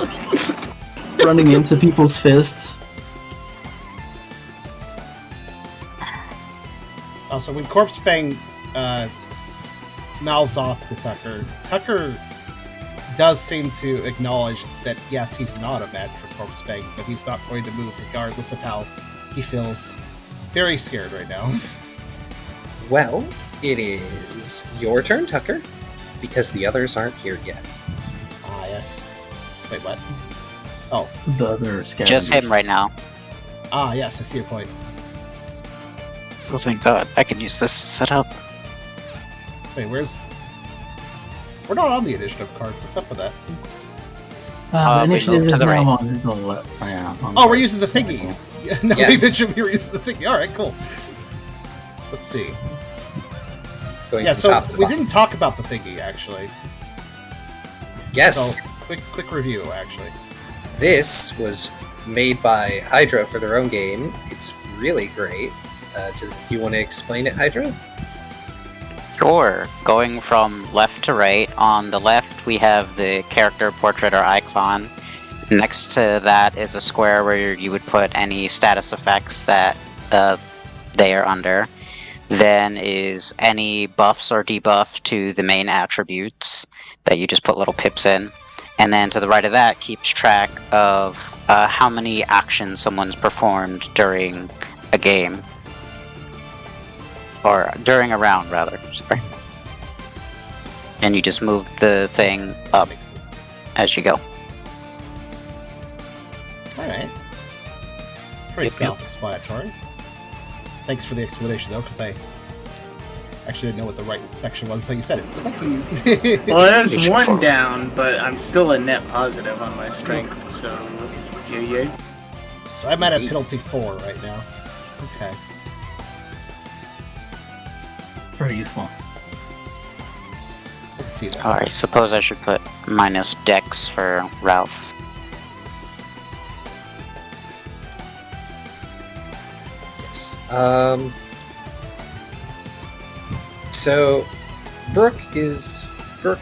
Running into people's fists. Also, when Corpse Fang mouths off to Tucker, Tucker does seem to acknowledge that, yes, he's not a match for Corpse Fang, but he's not going to move regardless of how he feels. Very scared right now. Well, it is your turn, Tucker, because the others aren't here yet. Ah, yes. Wait, what? Oh. The other scavengers. Just him right now. Ah, yes, I see your point. Oh, thank God. I can use this to set up. Wait, where's... We're not on the initiative card. What's up with that? We Initiative moved to is the now right. on the left. Yeah, on Oh, we're the using the side. thingy. Yeah, no, Yes. we mentioned we were using the thingy. Alright, cool. Let's see. Going Yeah, from so top to we bottom. didn't talk about the thingy, actually. Yes, So, quick review, actually. this was made by Hydra for their own game. It's really great. Do you want to explain it, Hydra? Sure. Going from left to right. On the left, we have the character portrait or icon. Next to that is a square where you would put any status effects that they are under. Then is any buffs or debuff to the main attributes that you just put little pips in. And then to the right of that keeps track of how many actions someone's performed during a game. Or during a round, rather. Sorry. And you just move the thing up Makes sense. as you go. Alright. Pretty Yep. self-explanatory. Thanks for the explanation, though, because I actually didn't know what the right section was until you said it, so thank you. Well, there's Mission one forward. down, but I'm still a net positive on my strength, so yay. So I'm at a penalty 4 right now. Okay. Very useful. Let's see that. Alright, suppose I should put minus dex for Ralph. Yes. So, Brooke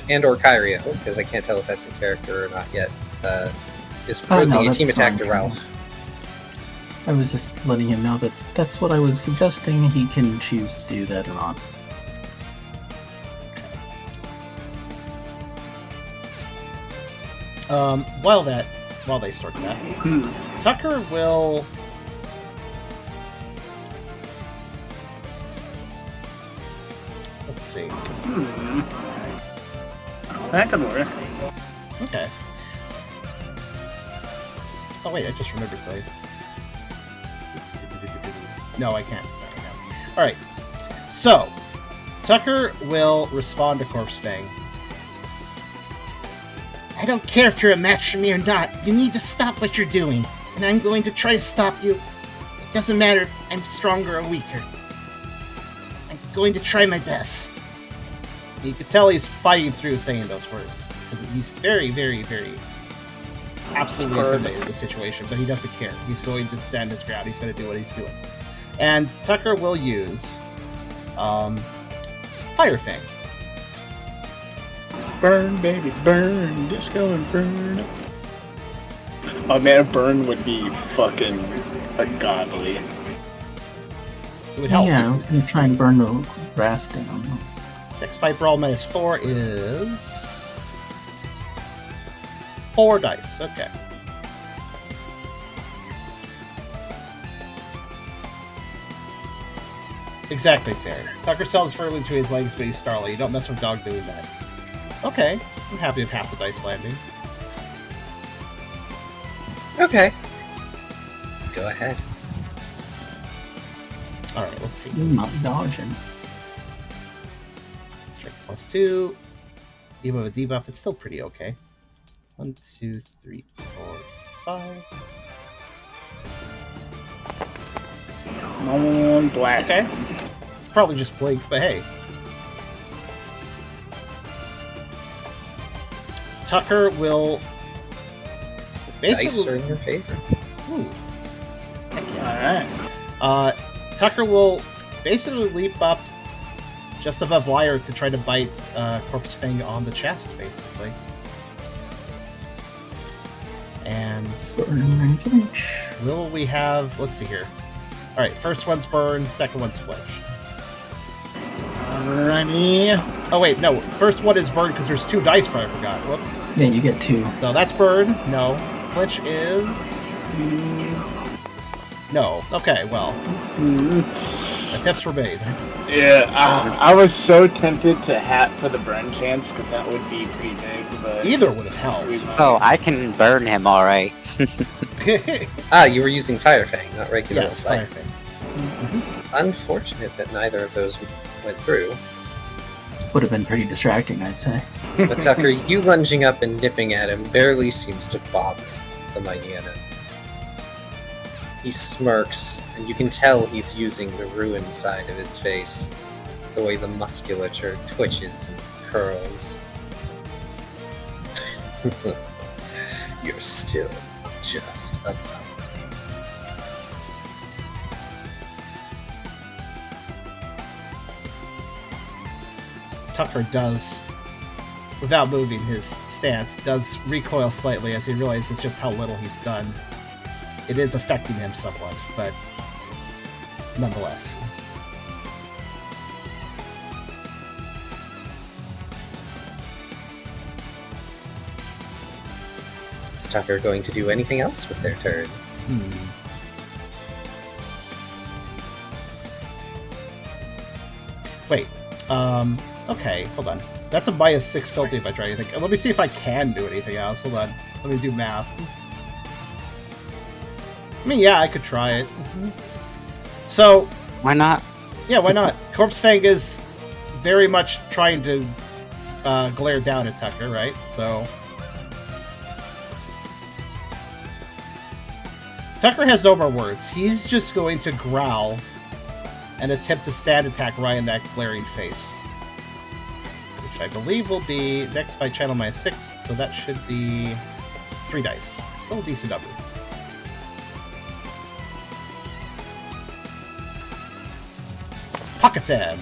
and or Kyrio, because I can't tell if that's a character or not yet, is proposing no, a team that's attack to fine. Ralph. I was just letting him know that that's what I was suggesting. He can choose to do that or not. While they sort that, Tucker will. Let's see. That could work. Okay. Oh wait, I just remembered something. No, I can't. All right. So, Tucker will respond to Corpse Fang. I don't care if you're a match for me or not. You need to stop what you're doing, and I'm going to try to stop you. It doesn't matter if I'm stronger or weaker. I'm going to try my best. You can tell he's fighting through saying those words because he's very, very, very absolutely intimidated in the situation, but he doesn't care. He's going to stand his ground. He's going to do what he's doing. And Tucker will use Fire Fang. Burn, baby, burn, disco and burn. Oh man, a burn would be fucking godly. It would help. Yeah, I was gonna try and burn the grass down. Dex Fight Brawl minus 4 is 4 dice. Okay. Exactly fair. Tucker sells firmly to his legs, but he's Starlight. You don't mess with dog doing that. Okay. I'm happy with half the dice landing. Okay. Go ahead. Alright, let's see. You're not dodging. Strength +2. Even with a debuff, it's still pretty okay. 1, 2, 3, 4, 5. Come on, blast. Okay. It's probably just blink, but hey. Tucker will Dice are basically. in your favor. Ooh. Alright. Tucker will basically leap up just above Liar to try to bite Corpse Fang on the chest, basically. And will we have... Let's see here. Alright, first one's burn, second one's flinch. Alrighty. Oh wait, no. First one is burn because there's 2 dice for I forgot. Whoops. Yeah, you get 2. So that's burn. No. Flinch is... No. Okay, well. Attempts were made. Yeah, I was so tempted to hat for the burn chance because that would be pretty big, but Either would have helped. Oh, I can burn him, alright. Ah, you were using Fire Fang, not regular Yes, Fire. Fire Fang. Unfortunate that neither of those went through. Would have been pretty distracting, I'd say. But Tucker, you lunging up and nipping at him barely seems to bother the mighty Anna. He smirks, and you can tell he's using the ruined side of his face, the way the musculature twitches and curls. You're still just a puppy. Tucker does, without moving his stance, does recoil slightly as he realizes just how little he's done. It is affecting him somewhat, but nonetheless. Is Tucker going to do anything else with their turn? Wait, okay, hold on. That's a -6 penalty if I try anything. Let me see if I can do anything else. Hold on. Let me do math. I mean, yeah, I could try it. So, Why not? yeah, why not? Corpse Fang is very much trying to glare down at Tucker, right? So... Tucker has no more words. He's just going to growl and attempt to sand attack Ryan in that glaring face. Which I believe will be Dex if I channel my 6, so that should be 3 dice. Still a decent number. Pocket sand!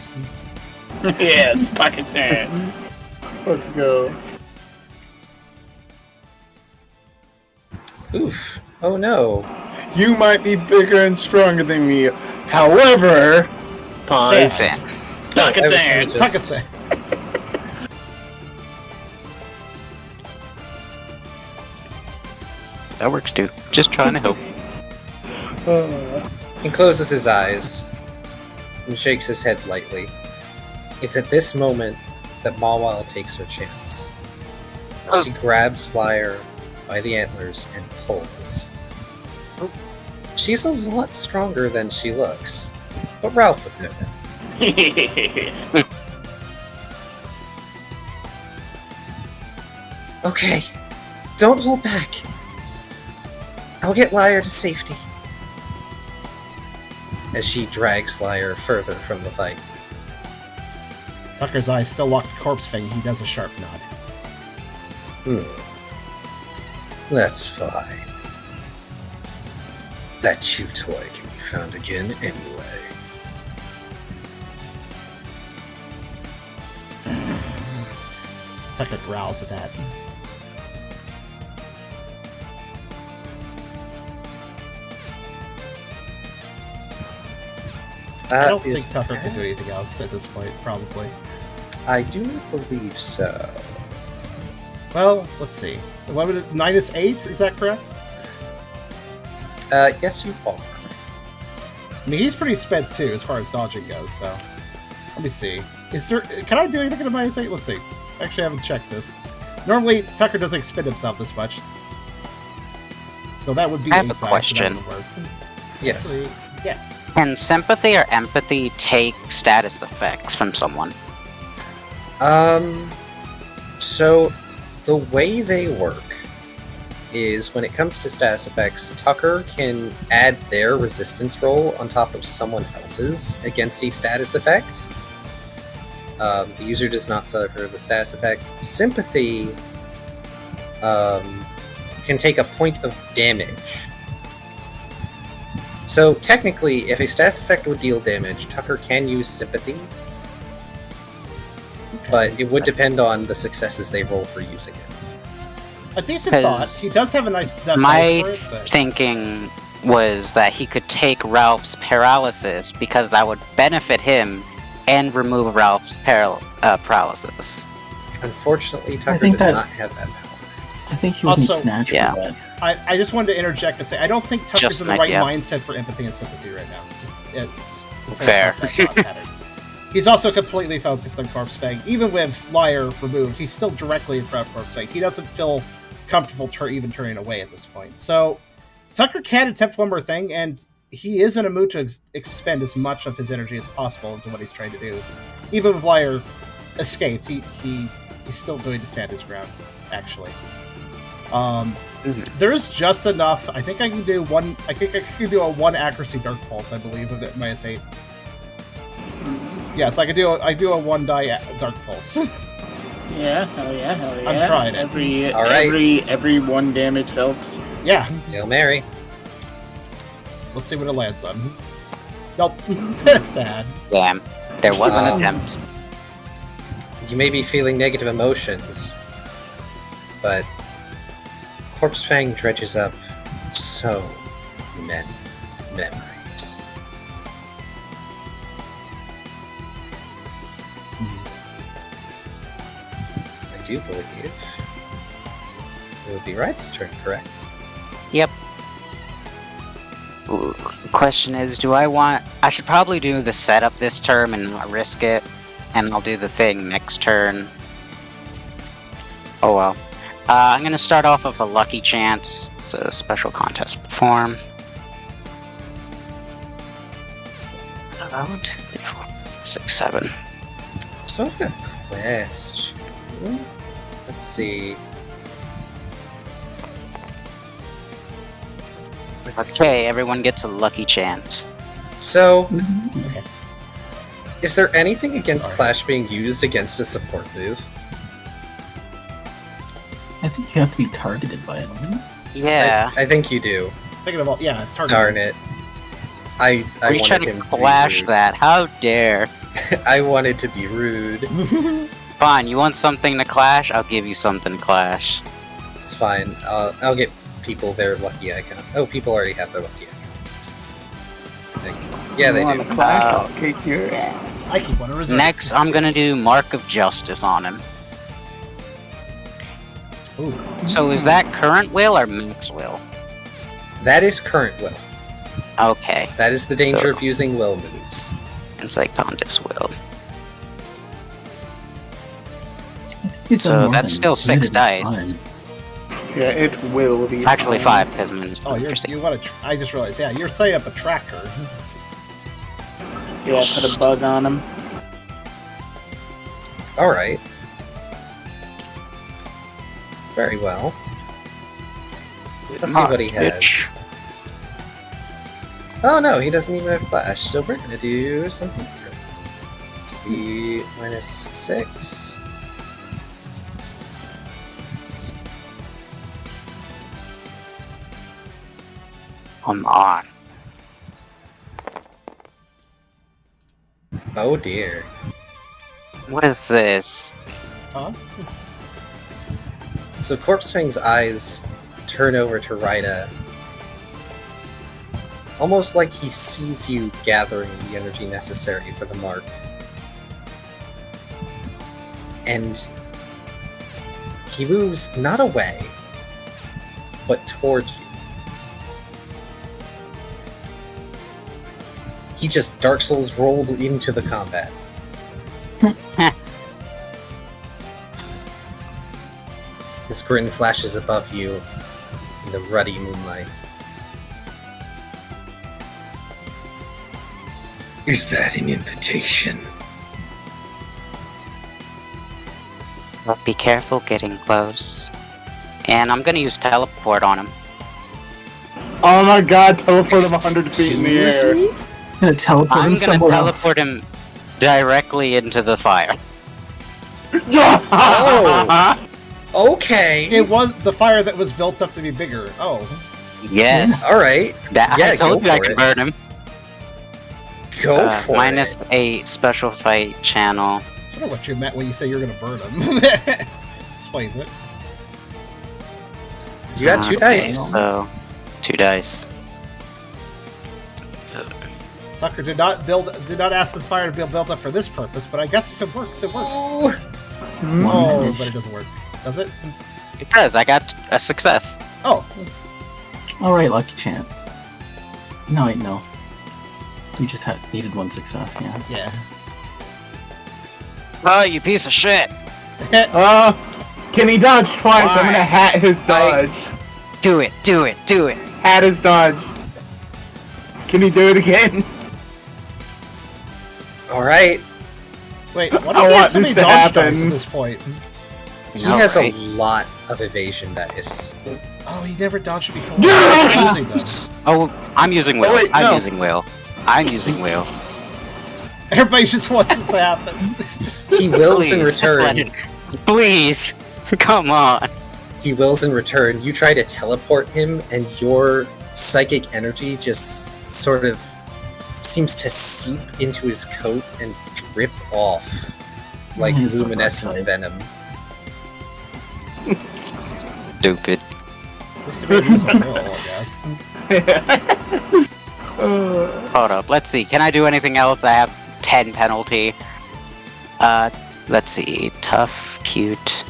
yes, pocket sand. Let's go. Oof. Oh no. You might be bigger and stronger than me. However, pause. Sand. Pocket I was sand. gonna just- Pocket sand! That works too. Just trying to help. He closes his eyes and shakes his head lightly. It's at this moment that Mawile takes her chance. She grabs Liar by the antlers and pulls. She's a lot stronger than she looks, but Ralph would know that. Okay, don't hold back. I'll get Liar to safety. As she drags Liar further from the fight. Tucker's eyes still locked at Corpse Fang. He does a sharp nod. That's fine. That chew toy can be found again anyway. Tucker growls at that. I don't think Tucker can do anything else at this point, probably. I do not believe so. Well, let's see. -8, is that correct? Yes, you are. I mean, he's pretty spent too, as far as dodging goes, so... Let me see. Is there... Can I do anything at a -8? Let's see. Actually, I haven't checked this. Normally, Tucker doesn't expend himself this much. So that would be I have 8 a dice, so that question. would work. Yes. Actually, yeah. Can sympathy or empathy take status effects from someone? So the way they work is when it comes to status effects, Tucker can add their resistance roll on top of someone else's against a status effect. The user does not suffer the status effect. Sympathy can take a point of damage. So technically, if a status effect would deal damage, Tucker can use sympathy, but it would depend on the successes they roll for using it. A decent thought. He does have a nice death My dice for it, but... thinking was that he could take Ralph's paralysis because that would benefit him and remove Ralph's paralysis. Unfortunately, Tucker think does that- not have that power. I think he would need Also- snatch Yeah. for that. I just wanted to interject and say I don't think Tucker's Just in the an right idea. mindset for empathy and sympathy right now. Just to finish Fair. up that thought pattern. He's also completely focused on Corpse Fang. Even with Liar removed, he's still directly in front of Corpse Fang. He doesn't feel comfortable even turning away at this point. So Tucker can attempt one more thing, and he is in a mood to expend as much of his energy as possible into what he's trying to do. Even with Liar escaped, he's still going to stand his ground, actually. There's just enough. I think I can do one. I think I can do a 1 accuracy Dark Pulse. I believe with it -8. Yes, I do a 1 die Dark Pulse. Yeah, hell yeah, hell yeah. I'm trying it. All right. Every 1 damage helps. Yeah, Hail Mary. let's see what it lands on. Nope, sad. Damn. There was an Um, attempt. You may be feeling negative emotions, but Corpse Fang dredges up so many memories. I do believe it would be Ryder's turn, correct? Yep. Ooh, question is, do I want... I should probably do the setup this turn and not risk it, and I'll do the thing next turn. Oh well. I'm gonna start off with a lucky chance, so special contest perform. 1, 2, 3, 4, 5, 6, 7. So I've got a question. Let's see. Okay, everyone gets a lucky chance. So, Okay. is there anything against Sorry. Clash being used against a support move? I think you have to be targeted by it. Right? Yeah. I think you do. Thinking about target. Darn it. I Are you wanted trying to him to be clash rude. that? How dare! I wanted to be rude. Fine, you want something to clash? I'll give you something to clash. It's fine. I'll get people their lucky icon. Oh, people already have their lucky icons. I think. Yeah, they You do. wanna clash? I'll kick your ass. I keep one in reserve. Next, I'm gonna do Mark of Justice on him. Ooh. So is that current will or max will? That is current will. Okay, That is the danger So- of using will moves. Insight Contest will. It's So a more that's than still 6 limited dice. time. Yeah, it will be. Actually fine. 5 because minus Oh, you want to? I just realized. Yeah, you're setting up a tractor. Yeah, put a bug on him. Alright. Very well. Let's see what he has. Bitch. Oh no, he doesn't even have Clash, so we're gonna do something different. Let's be -6. Come on. Oh dear. What is this? Huh? So Corpse Fang's eyes turn over to Rida, almost like he sees you gathering the energy necessary for the mark. And he moves not away, but toward you. He just Dark Souls rolled into the combat. grin flashes above you in the ruddy moonlight. Is that an invitation? Well, be careful getting close. And I'm gonna use teleport on him. Oh my god, teleport him 100 feet in the air. I'm gonna teleport him I'm gonna somewhere else. teleport him directly into the fire. Oh! Okay! It was the fire that was built up to be bigger. Oh. Yes. Alright. That, Yeah, I told go you I for could it. burn him. Go for minus it. a special fight channel. Sort of what you meant when you say you're gonna burn him. Explains it. You got 2 Okay, dice. So, 2 dice. Sucker did not ask the fire to be built up for this purpose, but I guess if it works, it works. Ooh. Oh, but it doesn't work. Does it? It does. I got a success. Oh. Alright, Lucky Champ. No, wait, no. You just needed 1 success, yeah. Yeah. Oh, you piece of shit! Can he dodge twice? Why? I'm gonna hat his dodge. Do it! Do it! Do it! Hat his dodge. Can he do it again? Alright. Wait, what I is want so this many to dodge dice happen. at this point? He No, has right? a lot of evasion dice. Oh, he never dodged before. I'm using them. Oh, I'm using Will. wait, I'm no. using Will. I'm using Will. Everybody just wants this to happen. He wills in Please, just let return. it- Please! Come on! He wills in return. You try to teleport him, and your psychic energy just sort of seems to seep into his coat and drip off like He's so luminescent bright. venom. Stupid. This is use a will, I guess. Hold up, let's see. Can I do anything else? I have 10 penalty. Let's see. Tough, cute.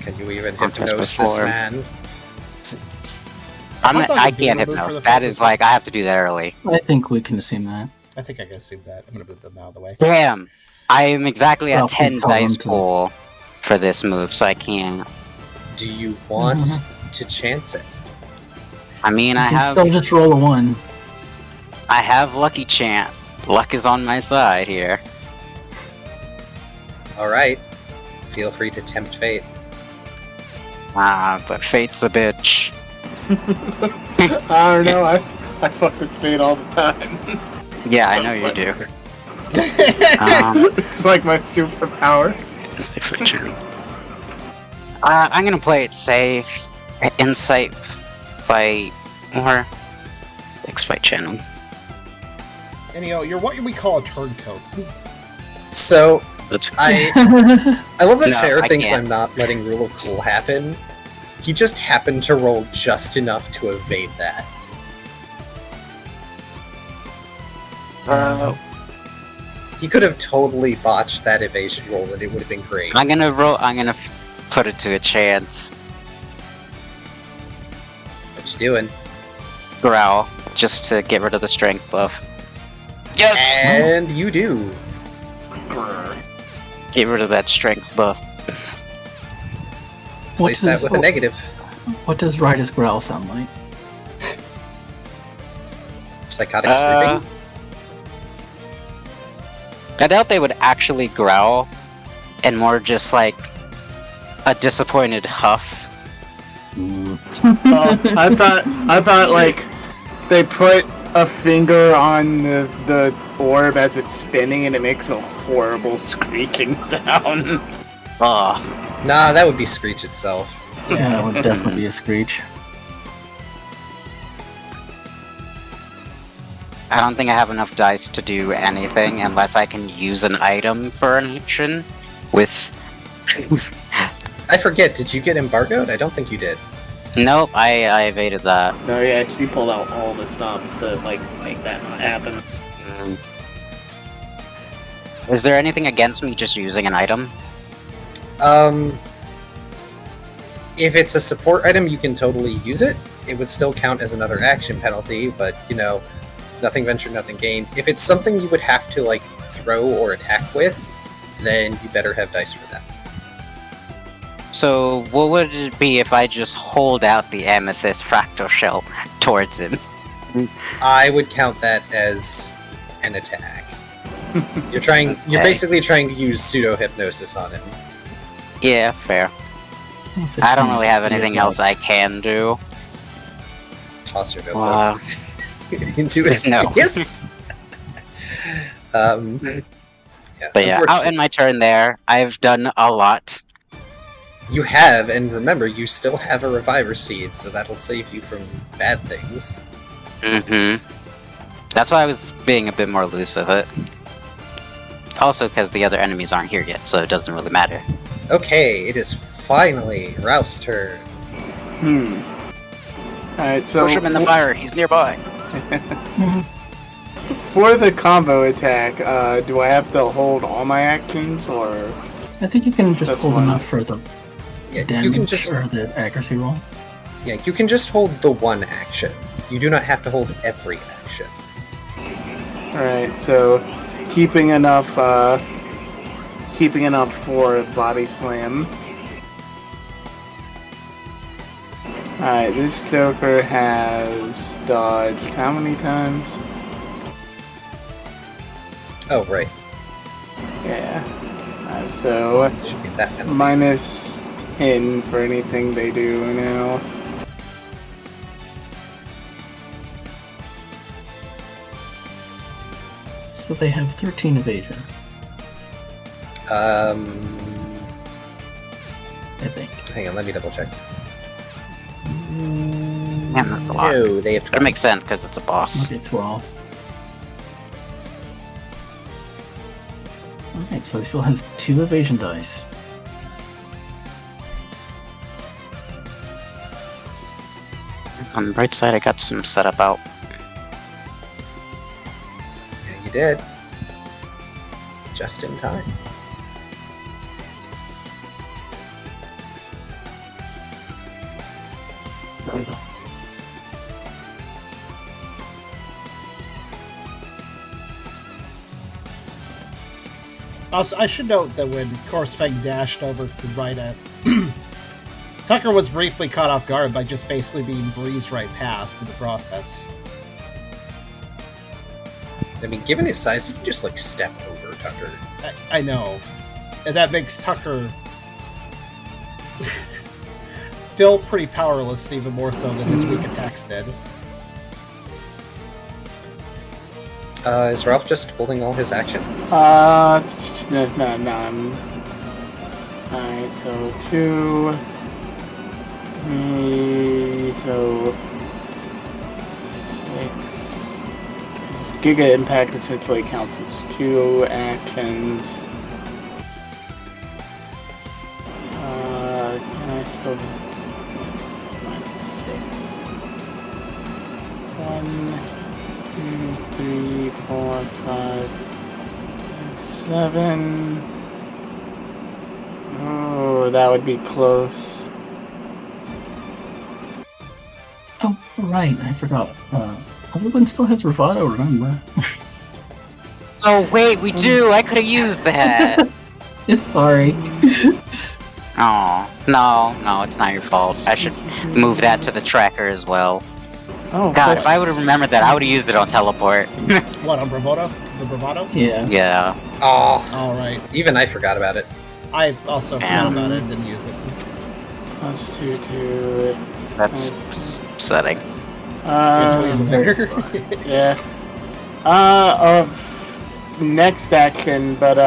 Can you even Conquest hypnose this before. man? I thought I you'd be can't able to move for hypnose. the That purpose is of- like, I have to do that early. I think we can assume that. I think I can assume that. I'm gonna move them out of the way. Damn! I am exactly at Well, 10 we call them dice to- pool for this move, so I can't. Do you want to chance it? I mean, You I can have still just roll a 1. Lucky Chant. Luck is on my side here. Alright. Feel free to tempt fate. But fate's a bitch. I don't know, I fuck with fate all the time. Yeah, I know you do. It's like my superpower. Insight fight channel. I'm gonna play it safe. Insight fight or fight channel. And you know, you're what we call a turncoat. So, That's I love that No, Fair I thinks can't. I'm not letting Rule of Cool happen. He just happened to roll just enough to evade that. He could have totally botched that evasion roll and it would have been great. I'm gonna roll. I'm gonna put it to a chance. What you doing? Growl, just to get rid of the strength buff. Yes. And you do. Get rid of that strength buff. Place that with a negative. What does Ridus Growl sound like? Psychotic sweeping. I doubt they would actually growl, and more just like a disappointed huff. I thought like they put a finger on the orb as it's spinning and it makes a horrible squeaking sound. Oh, Nah, that would be Screech itself. Yeah, it would definitely be a Screech. I don't think I have enough dice to do anything unless I can use an item for an action with... I forget, did you get embargoed? I don't think you did. Nope, I evaded that. No, yeah, she pulled out all the stops to like make that not happen. Is there anything against me just using an item? If it's a support item, you can totally use it. It would still count as another action penalty, but, you know, nothing ventured, nothing gained. If it's something you would have to, like, throw or attack with, then you better have dice for that. So, what would it be if I just hold out the amethyst fractal shell towards him? I would count that as an attack. You're basically trying to use pseudo hypnosis on him. Yeah, fair. I don't really have anything else I can do. Toss your notebook into his No. face. Yeah. But yeah, I'll end my turn there. I've done a lot. You have, and remember, you still have a reviver seed, so that'll save you from bad things. Mm-hmm. That's why I was being a bit more loose with it. Also, because the other enemies aren't here yet, so it doesn't really matter. Okay, it is finally Ralph's turn. Alright, so... Push him in the fire, he's nearby. For the combo attack, do I have to hold all my actions, or...? I think you can just That's hold fine. enough for the Yeah, damage you can just or the accuracy roll. Yeah, you can just hold the one action. You do not have to hold every action. Alright, so keeping enough for body slam. Alright, this Joker has dodged how many times? Oh, right. Yeah. So Should be that penalty. minus 10 for anything they do now. So they have 13 evasion, I think. Hang on, let me double check. Man, that's a lot. No, they have But it 12. makes sense, because it's a boss. Okay, 12. Alright, so he still has 2 evasion dice. On the right side, I got some setup out. Yeah, you did. Just in time. Also, I should note that when Korsfeng dashed over to Rydad, Tucker was briefly caught off guard by just basically being breezed right past in the process. I mean, given his size, you can just, like, step over Tucker. I know. And that makes Tucker feel pretty powerless, even more so than his weak attacks did. Is Ralph just holding all his actions? No. Alright, so 2, 3, so 6. Giga Impact essentially counts as 2 actions. Can I still minus 6? 1, 2, 3, 4, 5, 7. Oh, that would be close. Oh, right, I forgot. Everyone still has bravado, remember? Oh, wait, we do! I could have used that! Yes, sorry. Oh, no, it's not your fault. I should move that to the tracker as well. Oh, God, if I would have remembered that, I would have used it on teleport. What, on Bravado? The Bravado? Yeah. Yeah. Oh, Alright. even I forgot about it. I also forgot Damn. about it and didn't use it. plus 2, 2. That's upsetting. Here's what he's a better. Yeah. Next action, but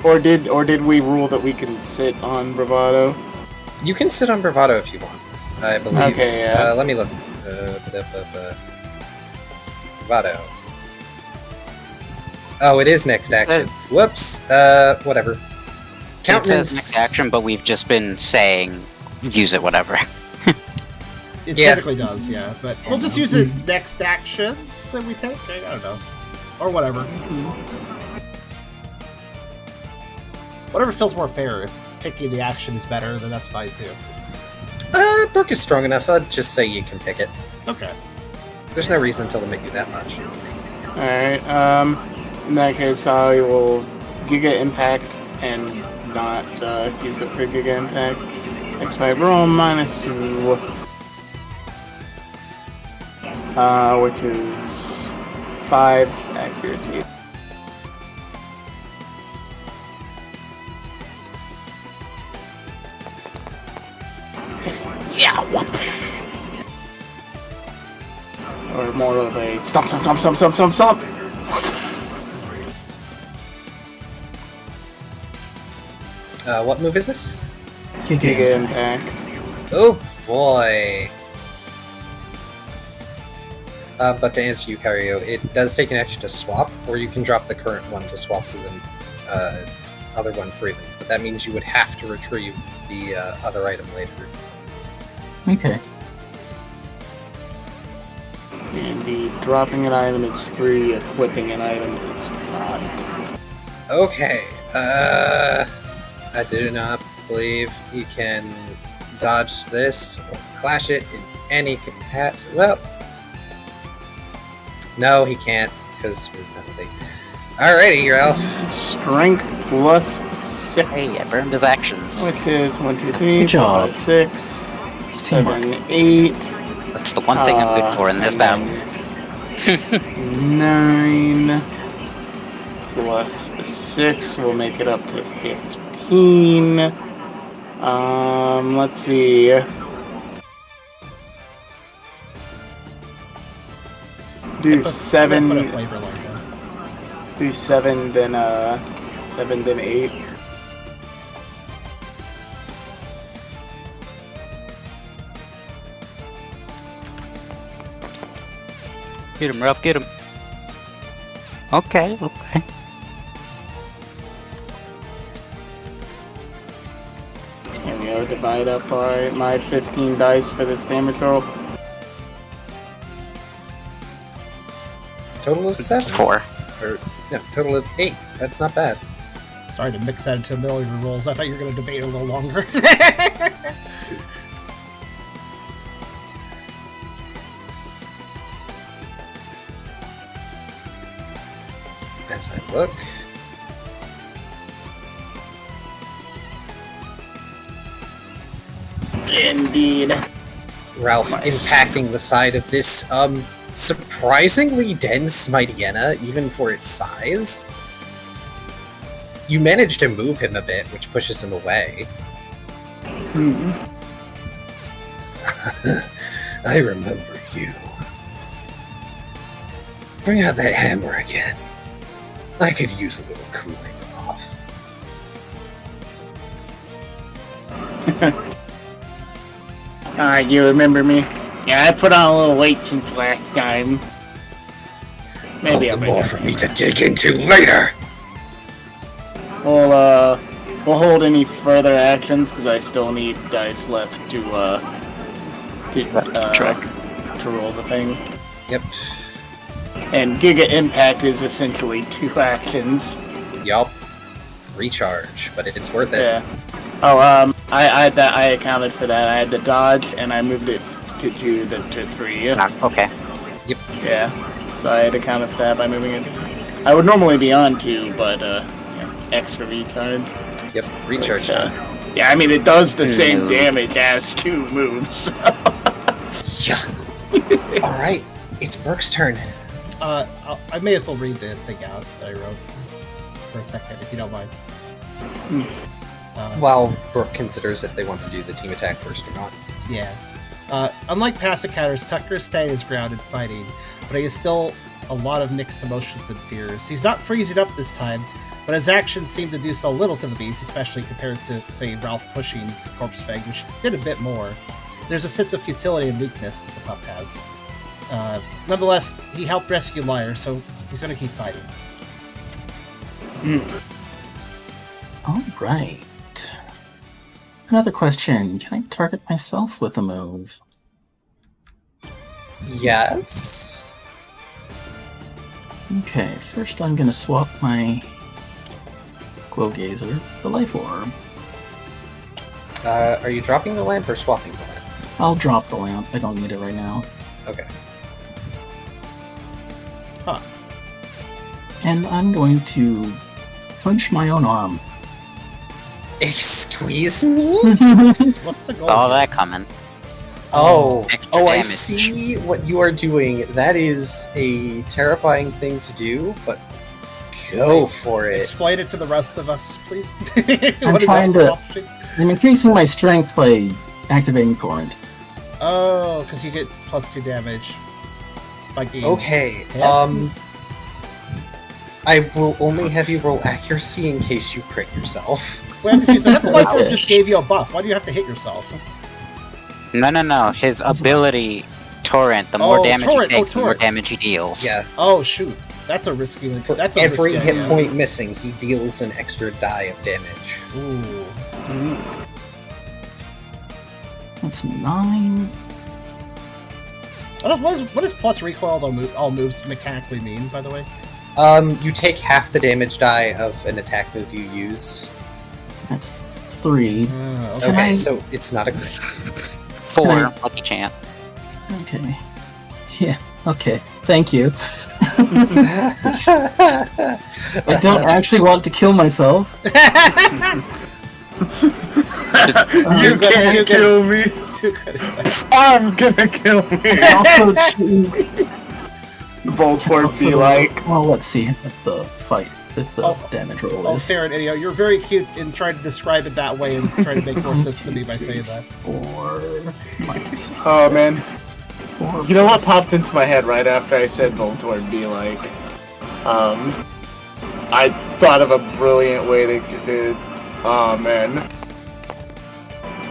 or did we rule that we can sit on bravado? You can sit on Bravado if you want, I believe. Okay, yeah. Let me look. Bravado. Oh, it is next action. says- Whoops. Whatever. It says Countenance. next action, but we've just been saying, use it, whatever. It Yeah. typically does, yeah. But we'll just use it next actions that we take. I don't know. Or whatever. Whatever feels more fair. If picking the action is better, then that's fine too. Brooke is strong enough. I'd just say you can pick it. Okay. There's no reason to limit you that much. Alright, in that case I will Giga Impact and not use it for Giga Impact. X5 roll -2, which is 5 accuracy. Yeah, whoop. Or more of a stomp. What move is this? Giga Impact. Oh boy! But to answer you, Kyrio, it does take an action to swap, or you can drop the current one to swap to the other one freely. But that means you would have to retrieve the other item later. Okay. And the dropping an item is free, equipping an item is not. Okay, I do not believe he can dodge this or clash it in any capacity. Well, no, he can't, because we're penalty. Alrighty, your elf. Strength +6. Hey, I burned his actions. Which is 1, 2, 3, Good job. 4, 5, 6, It's teamwork. 7, 8, That's the one thing I'm good for in this battle. 9 +6 will make it up to 15. Let's see. Do Put a 7. flavor like that. Do 7, then 7, then 8. Get him, Ralph, get him. Okay. Here we go, divide up my 15 dice for this damage roll. Total of 7. 4. Or, no, total of 8. That's not bad. Sorry to mix that into a million of your rolls. I thought you were going to debate a little longer. As I look. Indeed. Ralph Nice. impacting the side of this, surprisingly dense Mightyena, even for its size. You manage to move him a bit, which pushes him away. I remember you. Bring out that hammer again. I could use a little cooling off. Alright, you remember me? Yeah, I put on a little weight since last time. Maybe All I'll the make more it. for me to dig into later! We'll hold any further actions because I still need dice left to roll the thing. Yep. And Giga Impact is essentially 2 actions. Yup. Recharge, but it's worth it. Yeah. Oh, I accounted for that. I had the dodge and I moved it to 3. Okay. Yeah. So I had accounted for that by moving it. I would normally be on 2, but extra recharge. Yep, recharge Which, time. Yeah, I mean it does the same No. damage as 2 moves. Yeah. Alright, it's Brooke's turn. I may as well read the thing out that I wrote for a second, if you don't mind. While Brooke considers if they want to do the team attack first or not. Yeah. Unlike past encounters, Tucker is staying his ground and fighting, but he has still a lot of mixed emotions and fears. He's not freezing up this time, but his actions seem to do so little to the beast, especially compared to, say, Ralph pushing the corpse fang, which did a bit more. There's a sense of futility and weakness that the pup has. Nonetheless, he helped rescue Lyre, so he's going to keep fighting. Alright. Another question. Can I target myself with a move? Yes. Okay, first I'm gonna swap my Glow Gazer with the Life Orb. Are you dropping the lamp or swapping the lamp? I'll drop the lamp. I don't need it right now. Okay. And I'm going to punch my own arm. Excuse me? What's the goal? Saw that coming. Oh, Extra I damage. see what you are doing. That is a terrifying thing to do, but go for it. Explain it to the rest of us, please. I'm What is trying this to- option? I'm increasing my strength by activating Torrent. Oh, because you get +2 damage by game. Okay, Hit? I will only have you roll accuracy in case you crit yourself. Wait, I'm confused. I thought the life orb Okay. just gave you a buff. Why do you have to hit yourself? No. His ability, Torrent, the more Oh, damage Torrent. he Oh, takes, the more Torrent. damage he deals. Yeah, Oh shoot, that's a risky. for That's a every risky hit idea. point missing, he deals an extra die of damage. Ooh. That's 9. What does plus recoil on all moves mechanically mean, by the way? You take half the damage die of an attack move you used. That's 3. Okay. Can Okay, I- so it's not a crit. 4, Right. lucky chant. Okay. Yeah, okay. Thank you. I don't actually want to kill myself. You Too good, can't too good. kill me. Too good. I'm gonna kill me. I also choose... Voltorb be like. Well, let's see what the fight with the Oh. damage roll Oh, is. Farron, Idio, you're very cute in trying to describe it that way and trying to make more sense to me by saying that. 4 minus Oh man. 4. You know what plus- popped into my head right after I said Voltorb be like? I thought of a brilliant way to oh man.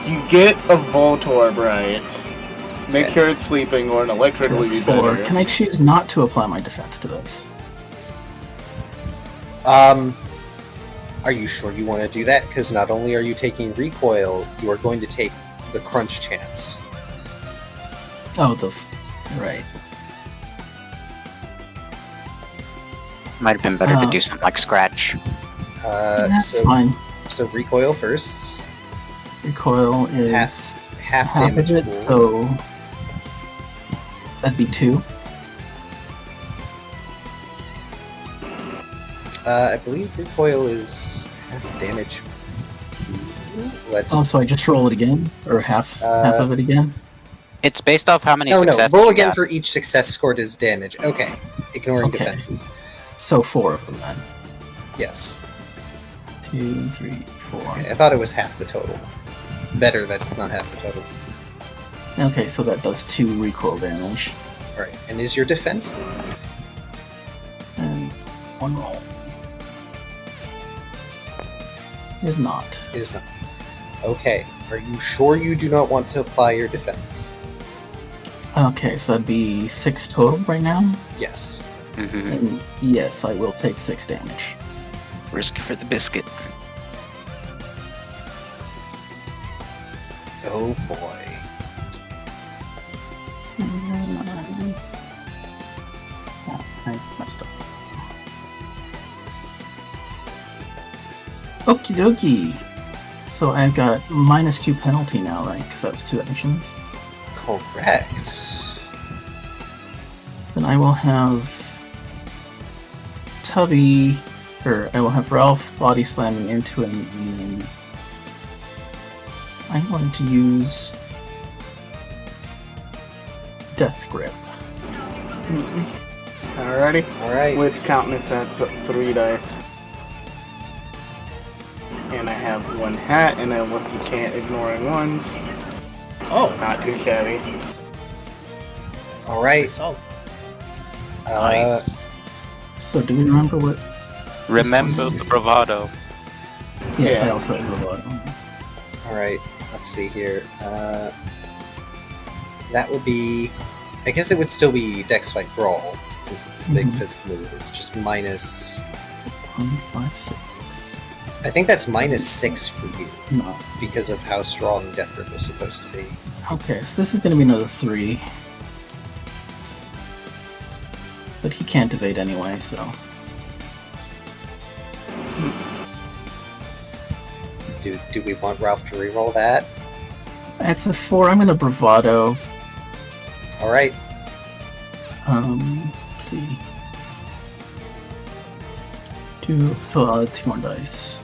You get a Voltorb right. Make Okay. sure it's sleeping or an electric would That's be 4. better. Can I choose not to apply my defense to this? Are you sure you want to do that? Because not only are you taking recoil, you are going to take the crunch chance. Oh, right. Might have been better to Uh, do something like Scratch. That's So fine. recoil first, Recoil is half half damage of it, pool. so that'd be 2. I believe recoil is half damage. Let's Oh, so I just roll it again, or half of it again. It's based off how many no successes roll you again got. for each success scored as damage. Okay, ignoring Okay. defenses. So 4 of them then. Yes, 2, 3, 4. okay, I thought it was half the total. Better that it's not half the total. Okay, so that does 2 recoil damage All right, and is your defense? and 1 roll. Is not. It is not. Okay, are you sure you do not want to apply your defense? Okay, so that'd be 6 total right now. Yes. Mhm. And yes, I will take 6 damage. Risk for the biscuit. Oh boy. Oh, I messed up. Okie dokie. So I got -2 penalty now, right? Because that was 2 actions. Correct. Then I will have Tubby, or I will have Ralph body slamming into him, and then I'm going to use Death Grip. Alrighty. All right. With countless, that's 3 dice. And I have 1 hat and a lucky chant ignoring ones. Oh, Not too shabby. All right. so Nice. So do we remember what? Remember the bravado. Yes, Yeah. I also have Bravado. All right. Let's see here. That would be. I guess it would still be Dex Fight Brawl since it's a big Mhm. physical move. It's just minus. 1, 5, 6. I think that's -6 for you No. because of how strong Death Grip was supposed to be. Okay, so this is going to be another 3. But he can't evade anyway, so. Do we want Ralph to reroll that? That's a 4. I'm going to Bravado. All right. Let's see. 2, so I'll add 2 more dice.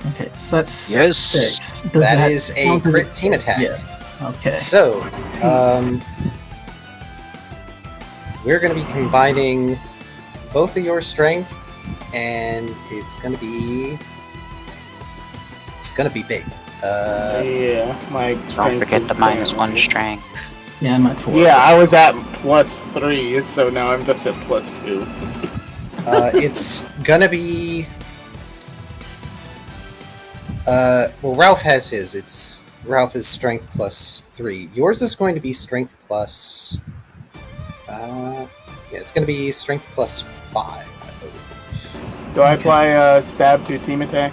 Okay, so that's Yes. 6. Does That is a count as crit team attack. Yeah. Okay. So, we're going to be combining both of your strength, and it's going to be big. Yeah, my Don't strength forget is the -1 down. strength. Yeah, I'm at 4. Yeah, I was at +3, so now I'm just at +2. It's going to be. Well, Ralph has his. Ralph is strength +3. Yours is going to be strength plus. Yeah, it's going to be strength +5, I believe. Do I apply stab to team attack?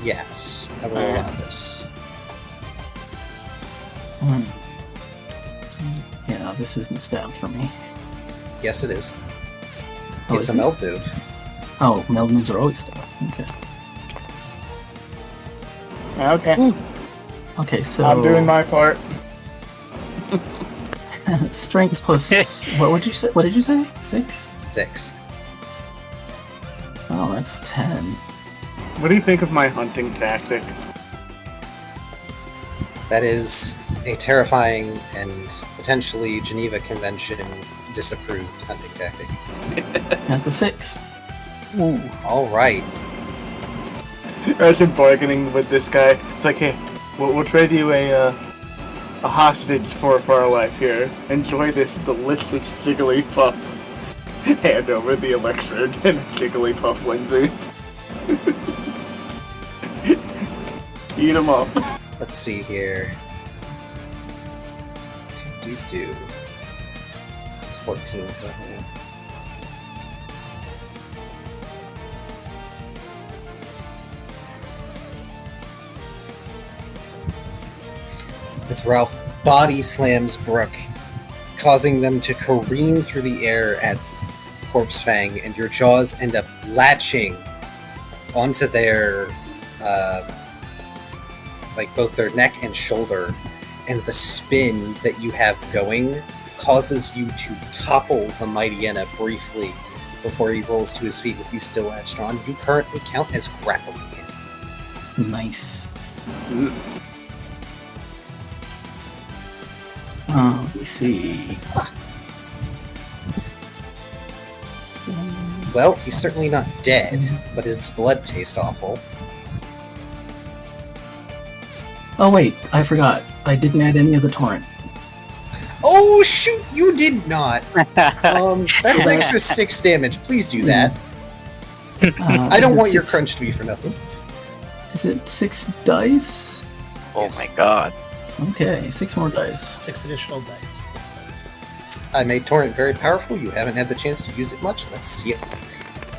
Yes, I will allow this. Yeah, this isn't stab for me. Yes, it is. Oh, It's is a it? meld move. Oh, meld moves are always stab. Okay. Okay, Okay, so I'm doing my part. strength plus. What would you say? What did you say? 6? 6. Oh, that's 10. What do you think of my hunting tactic? That is a terrifying and potentially Geneva Convention disapproved hunting tactic. That's a 6. All right. Imagine bargaining with this guy. It's like, hey, we'll trade you a hostage for our life here. Enjoy this delicious Jigglypuff. Hand over the electrode and Jigglypuff Lindsay. Eat him up. Let's see here. It's 14 total. As Ralph body slams Brooke, causing them to careen through the air at Corpse Fang, and your jaws end up latching onto their, like both their neck and shoulder, and the spin that you have going causes you to topple the Mighty Enna briefly before he rolls to his feet with you still latched on. You currently count as grappling him. Nice. Let me see. Well, he's certainly not dead, but his blood tastes awful. Oh wait, I forgot. I didn't add any of the torrent. Oh shoot, you did not! That's an extra 6 damage. Please do that. I don't want your crunch to be for nothing. Is it 6 dice? Oh Yes. my god. Okay, 6 more dice. 6 additional dice. I made Torrent very powerful. You haven't had the chance to use it much. Let's see it.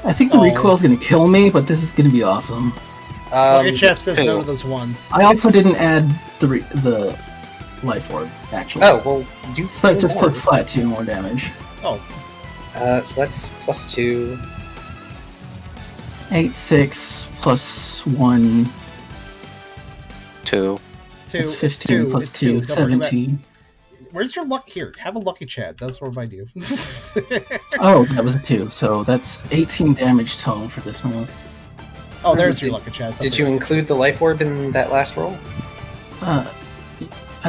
I think the recoil's gonna kill me, but this is gonna be awesome. Your chat says no to those ones. I also didn't add the life orb, actually. Oh, well, do So that just more. puts flat 2 more damage. Oh, So that's +2. 8, 6, plus 1. 2. That's 15, plus 2, 17. Where's your luck here? Have a lucky chat. That's what I do. Oh, that was a 2, so that's 18 damage total for this move. Oh, there's your lucky chat. It's up Did there. you include the life orb in that last roll? I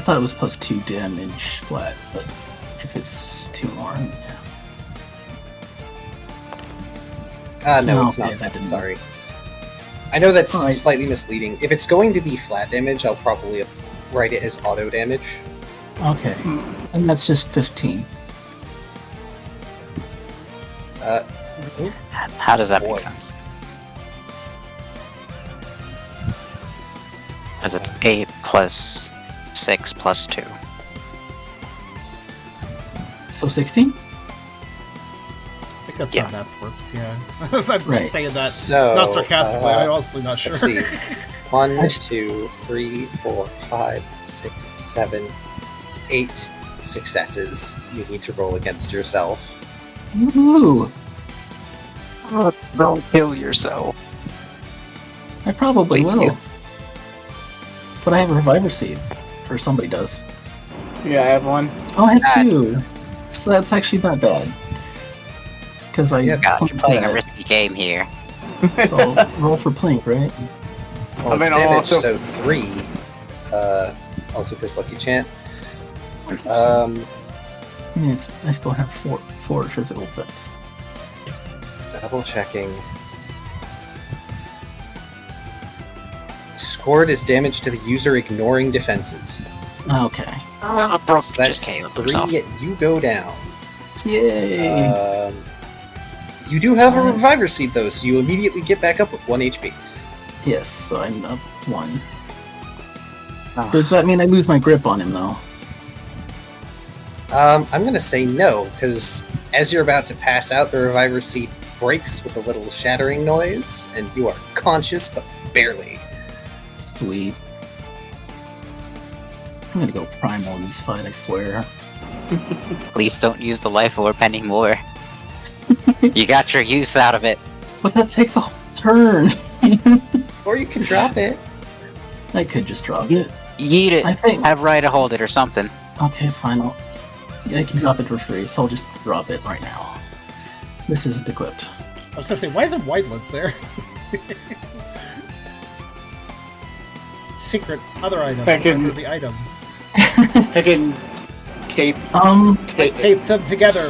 thought it was plus 2 damage flat, but if it's 2 more, yeah. No, Oh, it's not okay, that that. didn't- Sorry. I know that's Alright. slightly misleading. If it's going to be flat damage, I'll probably write it as auto damage. Okay, and that's just 15. How does that Boy. make sense? Because it's 8 plus 6 plus 2. So 16? I think that's Yeah. how math works, yeah. I'm just Right. saying that So, not sarcastically. I'm honestly not sure. Let's see. 1, I just- 2, 3, 4, 5, 6, 7, 8 successes you need to roll against yourself. Ooh, Don't kill yourself. I probably Thank will. you. But I have a reviver seed. Or somebody does. Yeah, I have one. Oh, I have 2. So that's actually not bad. Because I Yeah, God, you're playing a that. risky game here. So roll for Plink, right? Well, I mean, it's damage, also- so 3. Also because Lucky Chant. I mean, I still have four physical effects. Double checking. Scored is damage to the user ignoring defenses. Okay. Brooke So that's just KO'd 3, himself. you go down. Yay! You do have a reviver seed though, so you immediately get back up with 1 HP. Yes, so I'm up with 1. Does that mean I lose my grip on him, though? I'm gonna say no, because as you're about to pass out, the reviver seed breaks with a little shattering noise, and you are conscious, but barely. Sweet. I'm gonna go primal in this fight, I swear. Please don't use the life orb anymore. You got your use out of it. But that takes a whole turn! Or you can drop it. I could just drop it. Eat it. I think... Have Rye to hold it or something. Okay, fine. I can drop it for free, so I'll just drop it right now. This isn't equipped. I was gonna say, why isn't Wildlands there? Secret other item. I can- Remember the item. I can tape. Tape them together.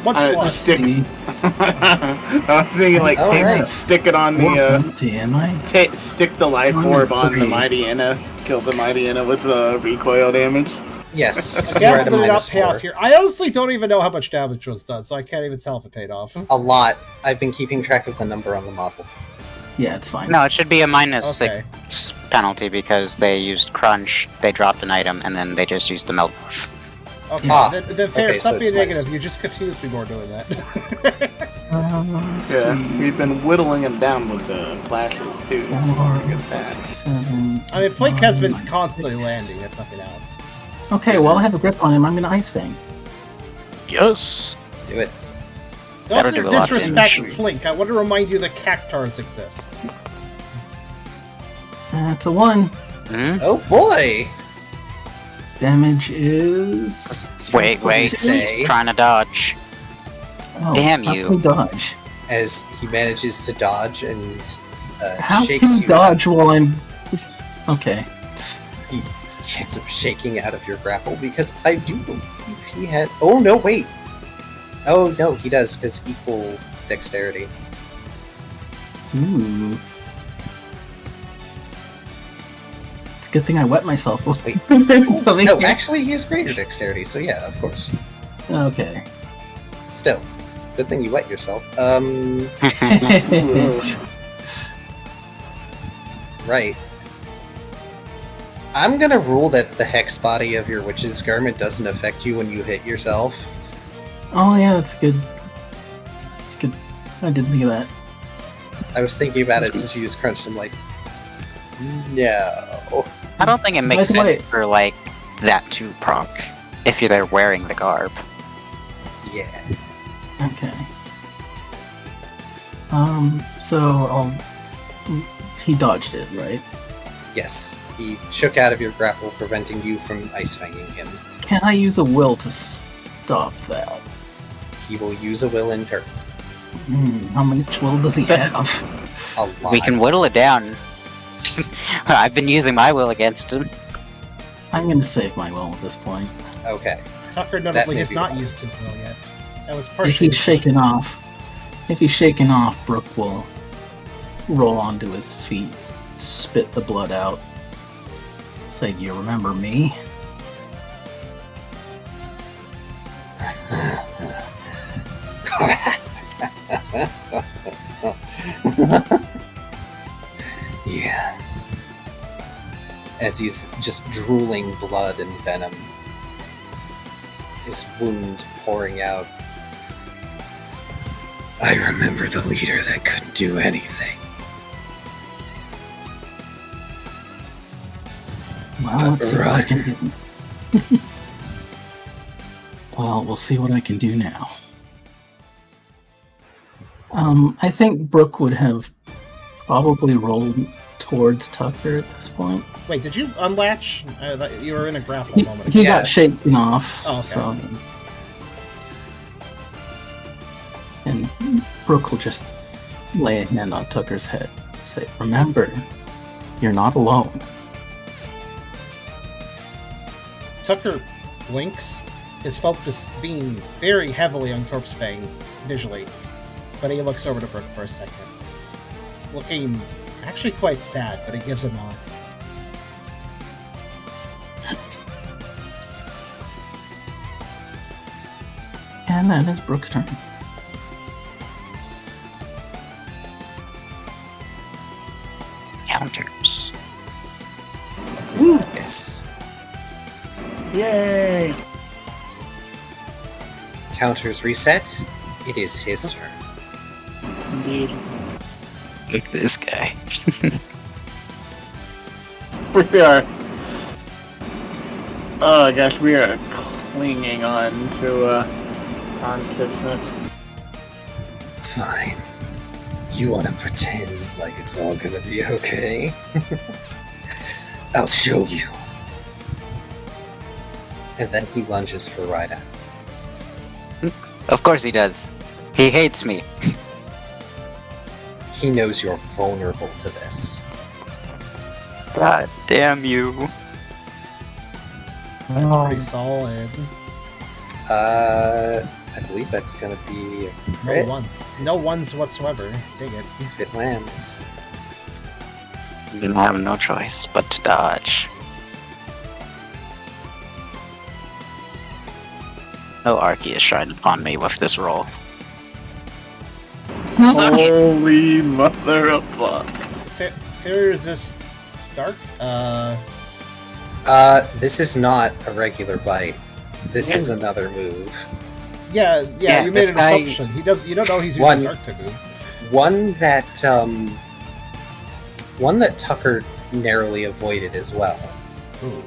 One slot. stick. See. I was thinking like All tape right. and stick it on What the penalty am I? stick the life orb on the Mighty Inna. Kill the Mighty Inna with the recoil damage. Yes, Okay, you're at a did it not -4. pay off here? I honestly don't even know how much damage was done, so I can't even tell if it paid off. A lot. I've been keeping track of the number on the model. Yeah, it's fine. No, it should be a minus Okay. 6 penalty because they used Crunch, they dropped an item, and then they just used the Melt Buff. Okay, Ah, then fair, okay, stop so being it's negative. minus You just confused me more doing that. Let's Yeah, see. we've been whittling him down with the flashes too. 4, Look at that. 6, 7. I mean, Plink has been 9, constantly 6. landing, if nothing else. Okay, well, I have a grip on him. I'm gonna Ice Fang. Yes! Do it. That'll Don't do a lot of disrespect damage. Plink. I want to remind you that cactars exist. That's a 1. Hmm? Oh boy! Damage is... Wait, wait. Say, Trying to dodge. Oh, Damn how you. can dodge? as he manages to dodge and How shakes can you. dodge while I'm... Okay. He ends up shaking out of your grapple because I do believe he had. Oh no! Wait. Oh no, he does because equal dexterity. Ooh. It's a good thing I wet myself. Wait. Coming No, here. actually, he has greater dexterity. So yeah, of course. Okay. Still, good thing you wet yourself. Right. I'm gonna rule that the hex body of your witch's garment doesn't affect you when you hit yourself. Oh yeah, that's good. That's good. I didn't think of that. I was thinking about it since you just crunched him. Like, no. I don't think it makes By the way- sense for, like, that to proc if you're there wearing the garb. Yeah. Okay. So he dodged it, right? Yes. He shook out of your grapple, preventing you from ice fanging him. Can I use a will to stop that? He will use a will in turn. How much will does he have? A lot. We can whittle it down. I've been using my will against him. I'm gonna save my will at this point. Okay. Tucker That notably may has be not wise. used his will yet. That was If partially. he's shaken off, Brooke will roll onto his feet, spit the blood out, say, "Do you remember me?" Yeah. As he's just drooling blood and venom, his wound pouring out. I remember the leader that couldn't do anything. Well, let's see what I Right. can do. Well, we'll see what I can do now. I think Brooke would have probably rolled towards Tucker at this point. Wait, did you unlatch? I thought you were in a grapple a moment ago. He Yeah. got shaken off. Oh, okay. So, and Brooke will just lay a hand on Tucker's head. Say, remember, you're not alone. Tucker blinks, his focus being very heavily on Corpse Fang visually, but he looks over to Brooke for a second, looking actually quite sad, but he gives a nod. And then it's Brooke's turn. Counters. Yes. Yay! Counters reset. It is his turn. Indeed. Look at this guy. We are. Oh gosh, we are clinging on to consciousness. Fine. You want to pretend like it's all gonna be okay? I'll show you. And then he lunges for Ryda. Of course he does. He hates me. He knows you're vulnerable to this. God damn you. That's pretty solid. I believe that's gonna be a No crit ones. No ones whatsoever. Dig it. if it lands. You didn't have no choice but to dodge. No Arceus shined upon me with this roll. Suck it. Holy mother of fuck. Fair resist start? This is not a regular bite. This is another move. Yeah, Yeah, you made this an guy- assumption. You don't know he's using One- Dark to move. One that Tucker narrowly avoided as well. Ooh.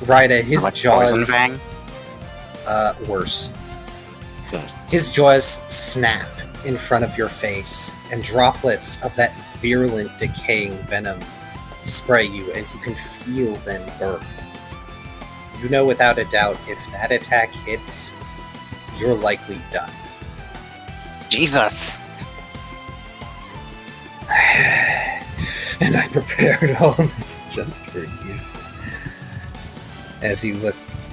Ryda, How his much poison jaws fang? worse. Good. His jaws snap in front of your face, and droplets of that virulent, decaying venom spray you, and you can feel them burn. You know without a doubt, if that attack hits, you're likely done. Jesus! And I prepared all this just for you. As he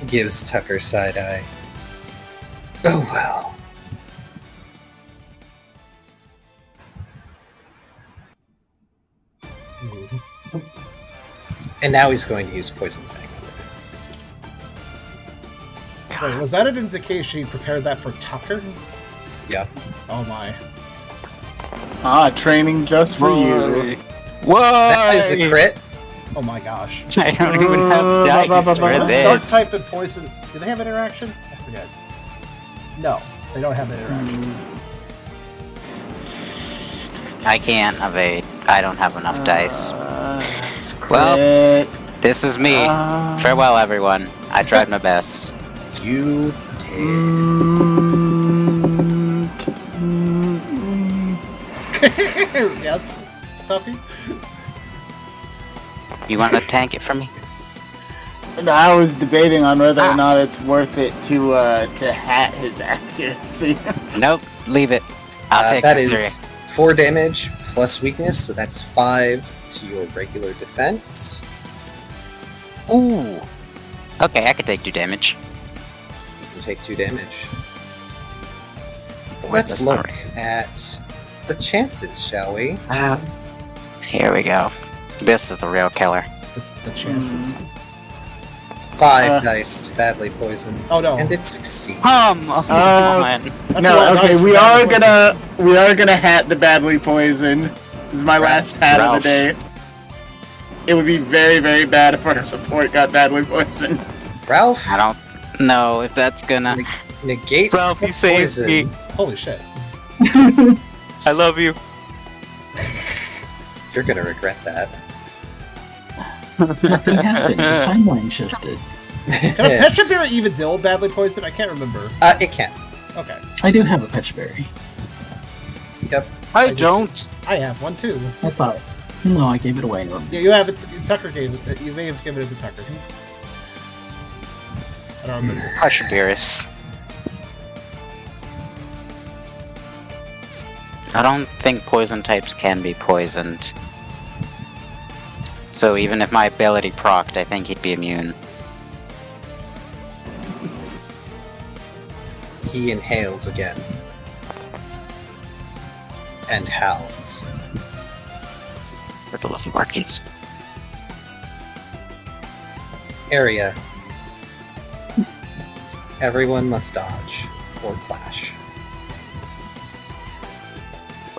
gives Tucker side eye. Oh well. Ooh. And now he's going to use Poison Fang. Wait, was that an indication he prepared that for Tucker? Yep. Oh my. Ah, training just for you. Whoa! That is a crit. Oh my gosh. I don't even have dice for Does Dark this. type and Poison, do they have interaction? I forget. No, they don't have interaction. I can't evade. I don't have enough dice. Well, This is me. Farewell, everyone. I tried my best. You did. Yes, Tuffy? You want to tank it for me? I was debating on whether or not it's worth it to hat his accuracy. Nope. Leave it. I'll take that the is 4 damage plus weakness, so that's 5 to your regular defense. 3. Ooh. Okay, I could take 2 damage. You can take 2 damage. Wait, Let's that's not look at the chances, shall we? Here we go. This is the real killer. The chances. 5 dice to badly poison, Oh no. and it succeeds. Oh, man. That's a lot No, of okay, dice we for are badly gonna hat the badly poison. This is my last hat of the day. It would be very, very bad if our support got badly poisoned. Ralph I don't know if that's gonna... negates Ralph, the you saved poison. me. Holy shit. I love you. You're gonna regret that. Nothing happened. The timeline shifted. Can a Petraberry even deal badly poisoned? I can't remember. It can. Okay. I do have a Petraberry. Yep. I don't. I have one too. I thought. No, I gave it away. Yeah, you have it. Tucker gave it. You may have given it to Tucker. I don't remember. Perseverance. I don't think poison types can be poisoned. So even if my ability procced, I think he'd be immune. He inhales again. And howls. Riddle of Markings. Area. Everyone must dodge or clash.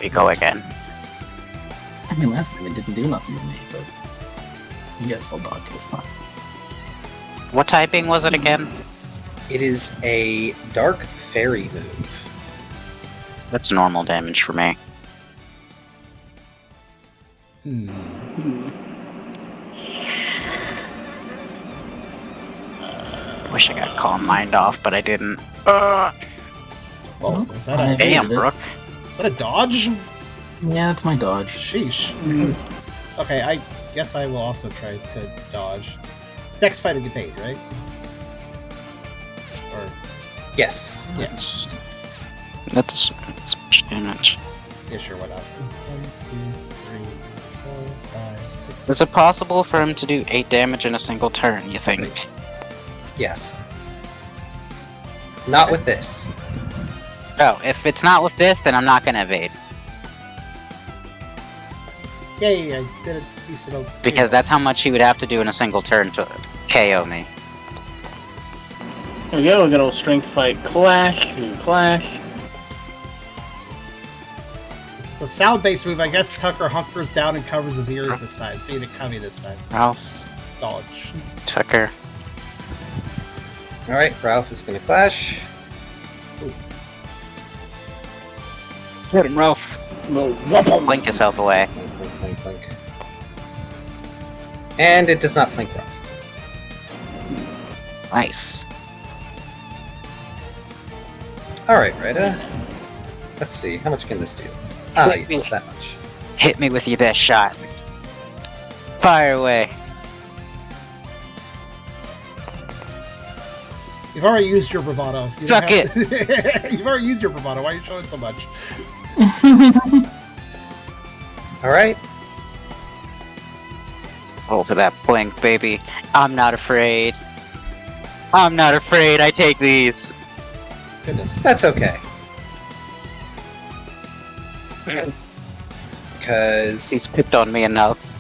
We go again. I mean, last time it didn't do nothing to me, but I guess I'll dodge this time. What typing was it again? It is a dark fairy move. That's normal damage for me. Wish I got Calm Mind off, but I didn't. Oh, is that a Damn, Brooke. is that a dodge? Yeah, it's my dodge. Sheesh. Okay, I guess I will also try to dodge. It's next fighting evade, right? Or Yes. Yes. That's so much damage. yeah, sure, why not? 1, 2, 3, 4, 5, 6. Is it possible for him to do 8 damage in a single turn, you think? Yes. Not with this. Oh, if it's not with this, then I'm not gonna evade. Yay, I did a decent old Because that's how much he would have to do in a single turn to KO me. There we go, we're gonna strength fight clash to clash. Since it's a sound-based move, I guess Tucker hunkers down and covers his ears this time, so you didn't come this time. Ralph, Dodge. Tucker. Alright, Ralph is gonna clash. Hit him, Ralph. Blink yourself away. Blink, blink, blink, blink. And it does not blink Ralph. Nice. Alright, Rita. Let's see, how much can this do? Ah, Hit me. yes, that much. Hit me with your best shot. Fire away. You've already used your bravado. You Suck it! You've already used your bravado. Why are you showing so much? Alright. Roll for that blink, baby. I'm not afraid. I'm not afraid. I take these. Goodness. That's okay. He's Because picked on me enough.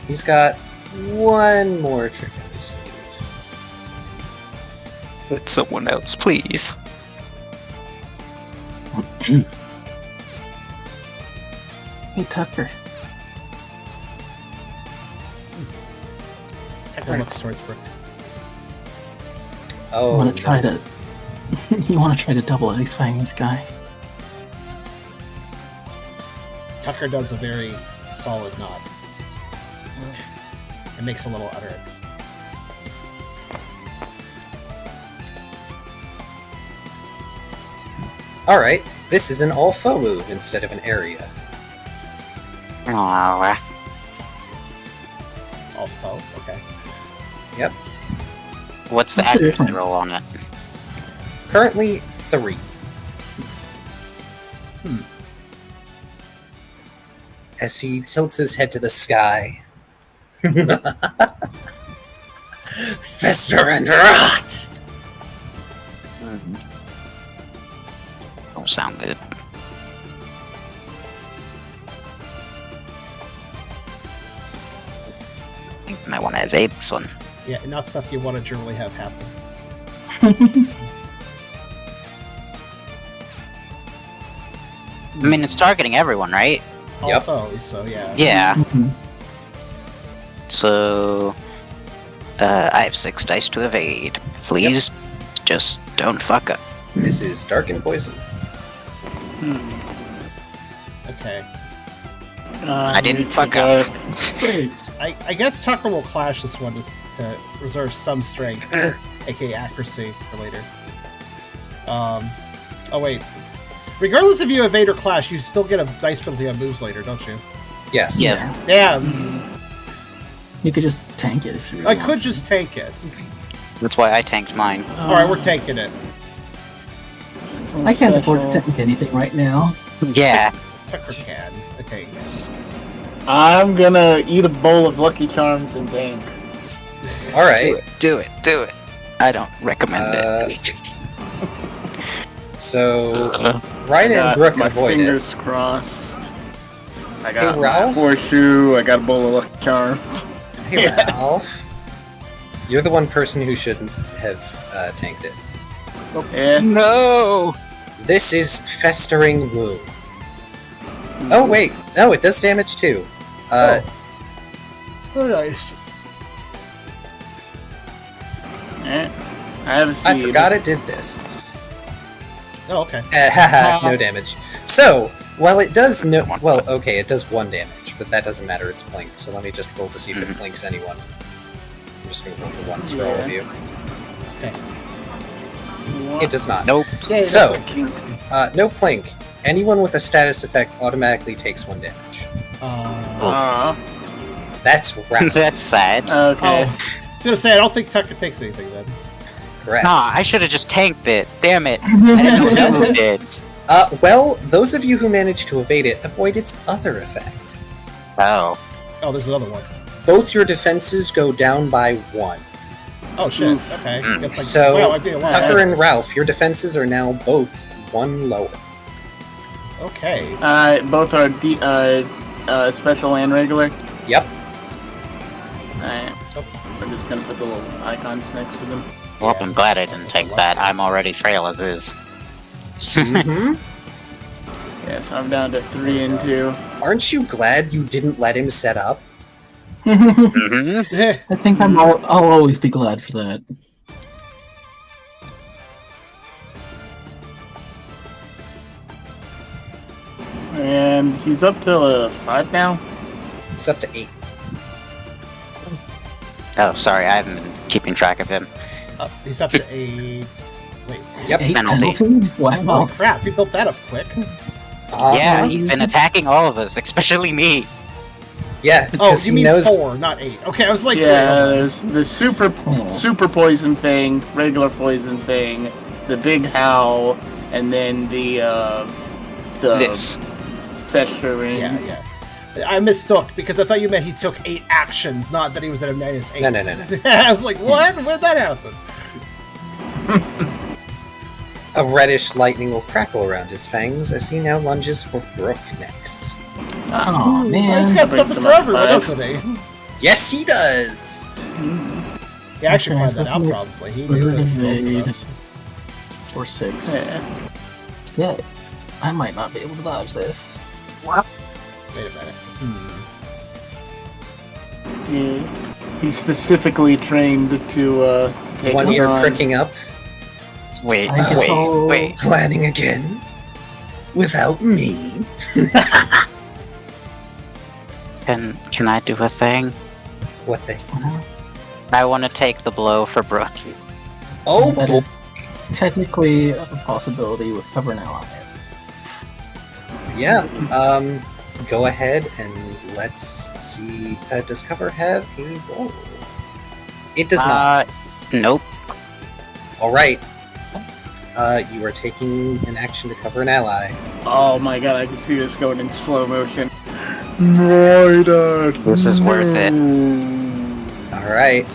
he's got one more trick up his sleeve. Let someone else, please. Hey, Tucker. Tucker looks towards Brooke. Oh, You want no. to try to? You want to try to double ice fang this guy? Tucker does a very solid nod. It makes a little utterance. Alright, this is an all-foe move instead of an area. Aww. All foe. Okay. Yep. What's the What's the accuracy difference? roll on it? Currently 3. As he tilts his head to the sky. Fester and rot! Don't sound good. I think I might want to evade this one. Yeah, not stuff you want to generally have happen. I mean, it's targeting everyone, right? All Yep. foes, so yeah. Yeah. Mhm. So, I have 6 dice to evade. Please, just don't fuck up. This is dark and poison. Okay. I didn't fuck up. I guess Tucker will clash this one to reserve some strength, aka accuracy, for later. Oh wait. Regardless if you evade or clash, you still get a dice penalty on moves later, don't you? Yes. Yeah. Damn! You could just tank it if you really I want could to. just tank it. That's why I tanked mine. Alright, we're tanking it. I can't afford to tank anything right now. Yeah. Tucker can, I think. I'm gonna eat a bowl of Lucky Charms and tank. Alright. Do it. I don't recommend it. So, Ryda and Brooke my avoid fingers crossed. I got Hey, my Ralph? horseshoe. I got a bowl of Lucky Charms. it. Hey, Ralph. You're the one person who shouldn't have tanked it. Yeah. No. This is Festering Wound. Oh, wait. No, it does damage too. Oh, nice. I have a seed. I forgot it did this. Oh, okay. No damage. So, while it does no... Well, okay, it does 1 damage, but that doesn't matter, it's Plink, so let me just roll to see if it plinks anyone. I'm just gonna roll to once for all of you. It does not. Nope. So, no Plink. Anyone with a status effect automatically takes 1 damage. That's Ralph. That's sad. Okay. I was gonna say, I don't think Tucker takes anything then. Correct. Nah, I should have just tanked it. Damn it. I didn't know who did. Well, those of you who managed to evade it avoid its other effect. Oh. Oh, there's another one. Both your defenses go down by 1. Oh shit. Okay. Guess like, So, wow, I'd be a lot Tucker and better. Ralph, your defenses are now both 1 lower. Okay. Both are special and regular. Yep. Alright. I'm just gonna put the little icons next to them. Well, I'm glad I didn't take that. I'm already frail as is. Mm-hmm. Yeah, so I'm down to 3 and 2. Aren't you glad you didn't let him set up? Mhm. I think I'll always be glad for that. And he's up to 5 now. It's up to 8. Oh, sorry, I haven't been keeping track of him. He's up to 8. Wait. Yep. 8 Penalty. penalty? Wow. Oh crap! You built that up quick. Yeah, he's been attacking all of us, especially me. Yeah, Oh, because you he mean knows. 4, not 8. Okay, I was like, Yeah, wait, there's the super poison thing, regular poison thing, the big howl, and then the This. festering. yeah. I mistook because I thought you meant he took 8 actions, not that he was at a -8. No. I was like, what? Where'd that happen? A reddish lightning will crackle around his fangs as he now lunges for Brooke next. Oh He's man. got Brings something him for up everyone, 5. doesn't he? Yes, he does! Yeah, I should Okay, find so that out we're- probably. He knew this most of us. Or 6. Yeah. Yeah. I might not be able to dodge this. Wait a minute. Yeah. He's specifically trained to take One us ear on. pricking up, Wait, I know. wait. planning again. Without me. Can I do a thing? What the? I want to take the blow for Brooke. Oh, That boy. is technically a possibility with cover now on it. Yeah, go ahead and let's see. Does cover have a roll? It does not. Nope. Alright. You are taking an action to cover an ally. Oh my god, I can see this going in slow motion. Right. This is worth it. Alright.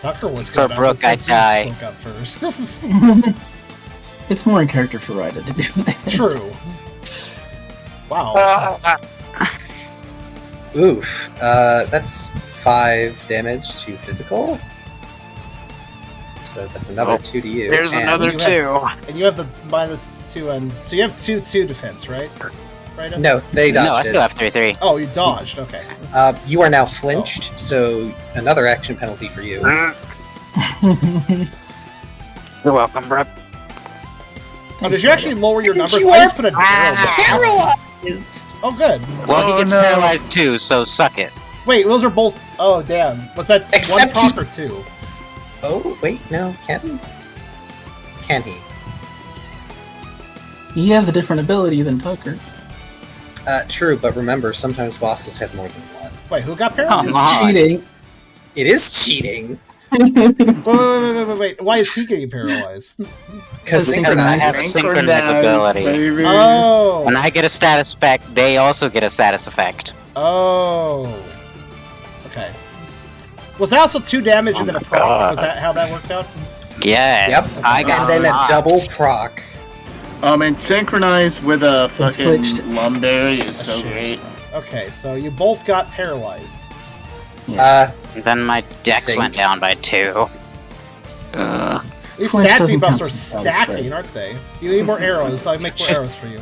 Tucker was So, good, Brooke, but since I you spoke up first. It's more in character for Ryder to do that. True. Wow. Oof. That's 5 damage to physical. So that's another 2 to you. There's And another you 2. And you have the -2 and so you have 2/2 defense, right? Right. No, they No, I dodged still it. have 3/3. Oh, you dodged. Okay. You are now flinched, so another action penalty for you. You're welcome, Brooke. Oh, did you actually lower your numbers? You I are just put a 0 down. Paralyzed! Oh, good. Well, he Oh, gets no. paralyzed too, so suck it. Wait, those are both. Oh, damn. Was that Except one talk or 2? Oh, wait, no, can he? Can he? He has a different ability than Tucker. True, but remember, sometimes bosses have more than one. Wait, who got Come paralyzed? on. Cheating. It is cheating. Wait. Why is he getting paralyzed? Because I have synchronized ability. baby. Oh. When I get a status effect, they also get a status effect. Oh. Okay. Was that also 2 damage and then a my proc? God. Was that how that worked out? Yes, Yep. I got And then a rocked. double proc. And synchronized with a fucking Inflicted. lumberry is so Shit. great. Okay, so you both got paralyzed. Then my dex Think. went down by 2. These Flinch stat doesn't debuffs count are as a stacking, strike. aren't they? You need more arrows, so I make more arrows for you.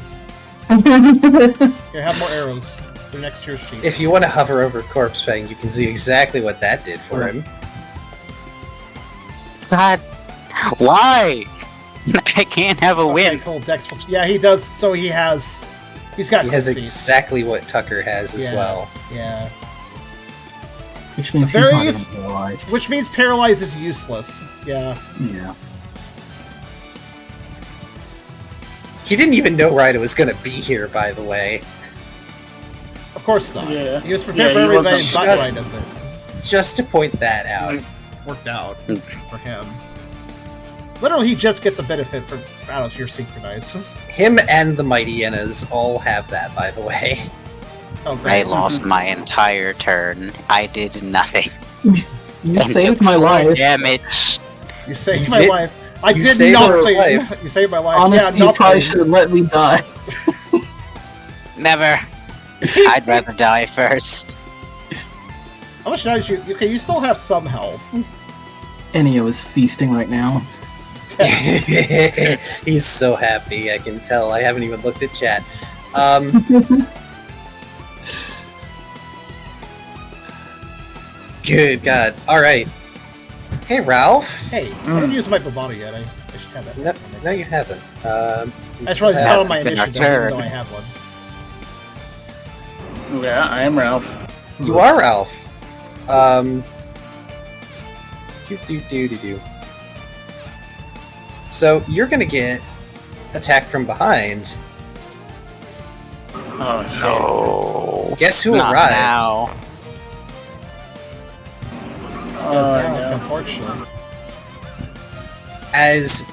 Here, have more arrows. They're next to your sheet. If you want to hover over Corpse Fang, you can see exactly what that did for him. God, why? I can't have a Okay, win. cool. Dex plus. Yeah, he does. So he's got. He has quick feet. exactly what Tucker has as Yeah. well. Yeah. Which means The he's not very even paralyzed. Which means paralyze is useless. Yeah. Yeah. He didn't even know Ryder was going to be here, by the way. Of course not. Yeah. He was prepared Yeah, for he everybody wasn't but just- right of Just to point that out. it. Worked out for him. Literally, he just gets a benefit out of your synchronize. Him and the Mighty Hyenas all have that, by the way. Oh, I great. lost my entire turn. I did nothing. You And saved took my 4 life. Damage. You saved You my did- life. I you did saved her nothing. life. You saved my life. Honestly, yeah, you probably nothing. should have let me die. Never. I'd rather die first. How much damage you? Okay, you still have some health. Ennio is feasting right now. He's so happy, I can tell. I haven't even looked at chat. Good God. Alright. Hey, Ralph. Hey, I haven't used my bravado yet. I should have that. No, you haven't. I just realized it's not on my Been our initiative, even turn. though I have one. Yeah, I am Ralph. You are Ralph. Do. So you're gonna get attacked from behind. Oh shit. No. Guess who Not arrived? now. It's I out, know. unfortunately. As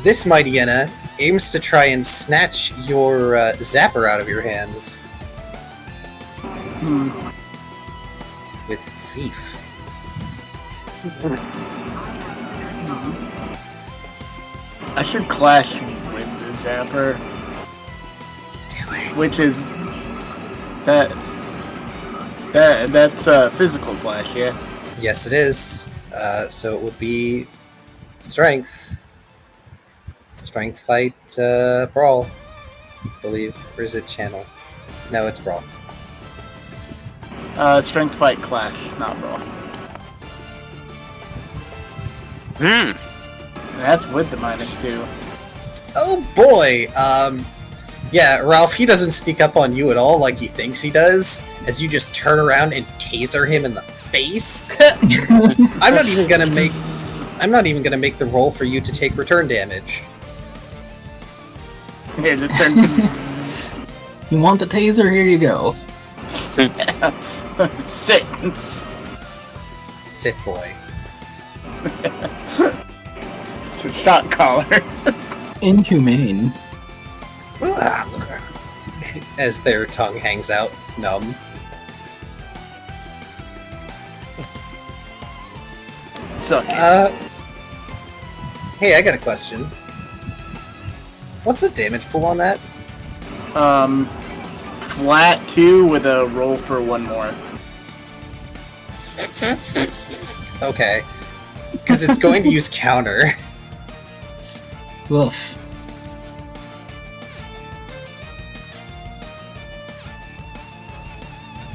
this mighty hyena aims to try and snatch your zapper out of your hands Hmm. with Thief. I should clash with the Zapper, Do it. which is that's physical clash, yeah. Yes, it is. So it would be strength. Strength fight, brawl, I believe. Or is it channel? No, it's brawl. Strength fight clash, not brawl. Hmm. And that's with the -2. Oh boy! Yeah, Ralph, he doesn't sneak up on you at all like he thinks he does, as you just turn around and taser him in the face. I'm not even gonna make the roll for you to take return damage. Here, just turn. You want the taser? Here you go. Sit. Sit, boy. It's a shot collar. Inhumane. As their tongue hangs out, numb. Suck. Hey, I got a question. What's the damage pool on that? Flat 2 with a roll for 1 more. Okay. Because it's going to use counter. Woof.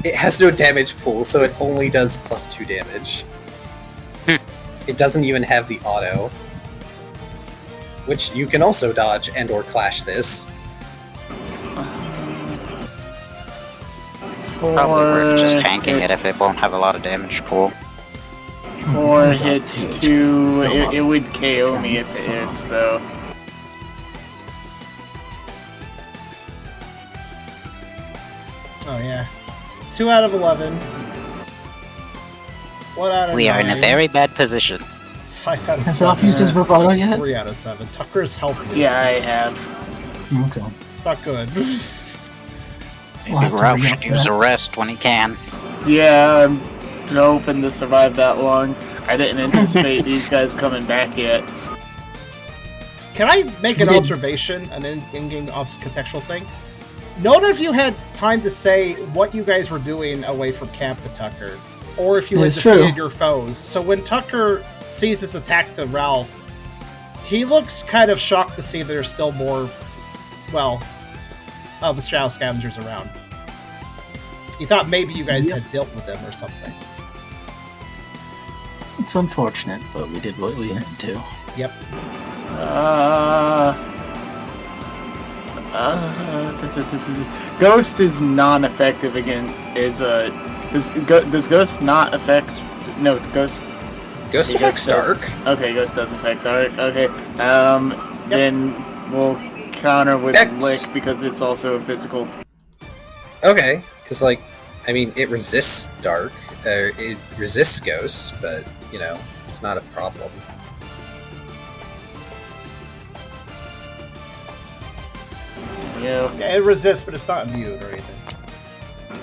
It has no damage pool, so it only does +2 damage. It doesn't even have the auto. Which you can also dodge and or clash this. Probably worth just tanking it if it won't have a lot of damage pool. 4 hits 2. It would KO me if it hits, though. Oh yeah, 2 out of 11. 1 out of We 9. are in a very bad position. 5 out of Has 7. Ralph used his bravado yet? 3 out of 7. Tucker's healthiest. Yeah, I have. Okay. It's not good. We'll have to Ralph re-up should use that. a rest when he can. Yeah, I'm hoping to survive that long. I didn't anticipate these guys coming back yet. Can I make an We did- observation, an in-game contextual thing? None of you had time to say what you guys were doing away from camp to Tucker, or if you had It's defeated true. your foes. So when Tucker sees his attack to Ralph, he looks kind of shocked to see there's still more, well, of the Shadow Scavengers around. He thought maybe you guys Yep. had dealt with them or something. It's unfortunate, but we did what we had to. Yep. Ghost is non-effective again. Does Ghost not affect? No, Ghost. Ghost It affects does. dark. Okay, Ghost does affect dark. Okay. Then we'll counter with X. Lick because it's also physical. Okay, because like, I mean, it resists dark, it resists ghosts, but you know, it's not a problem. Yeah. Yeah, it resists, but it's not immune or anything.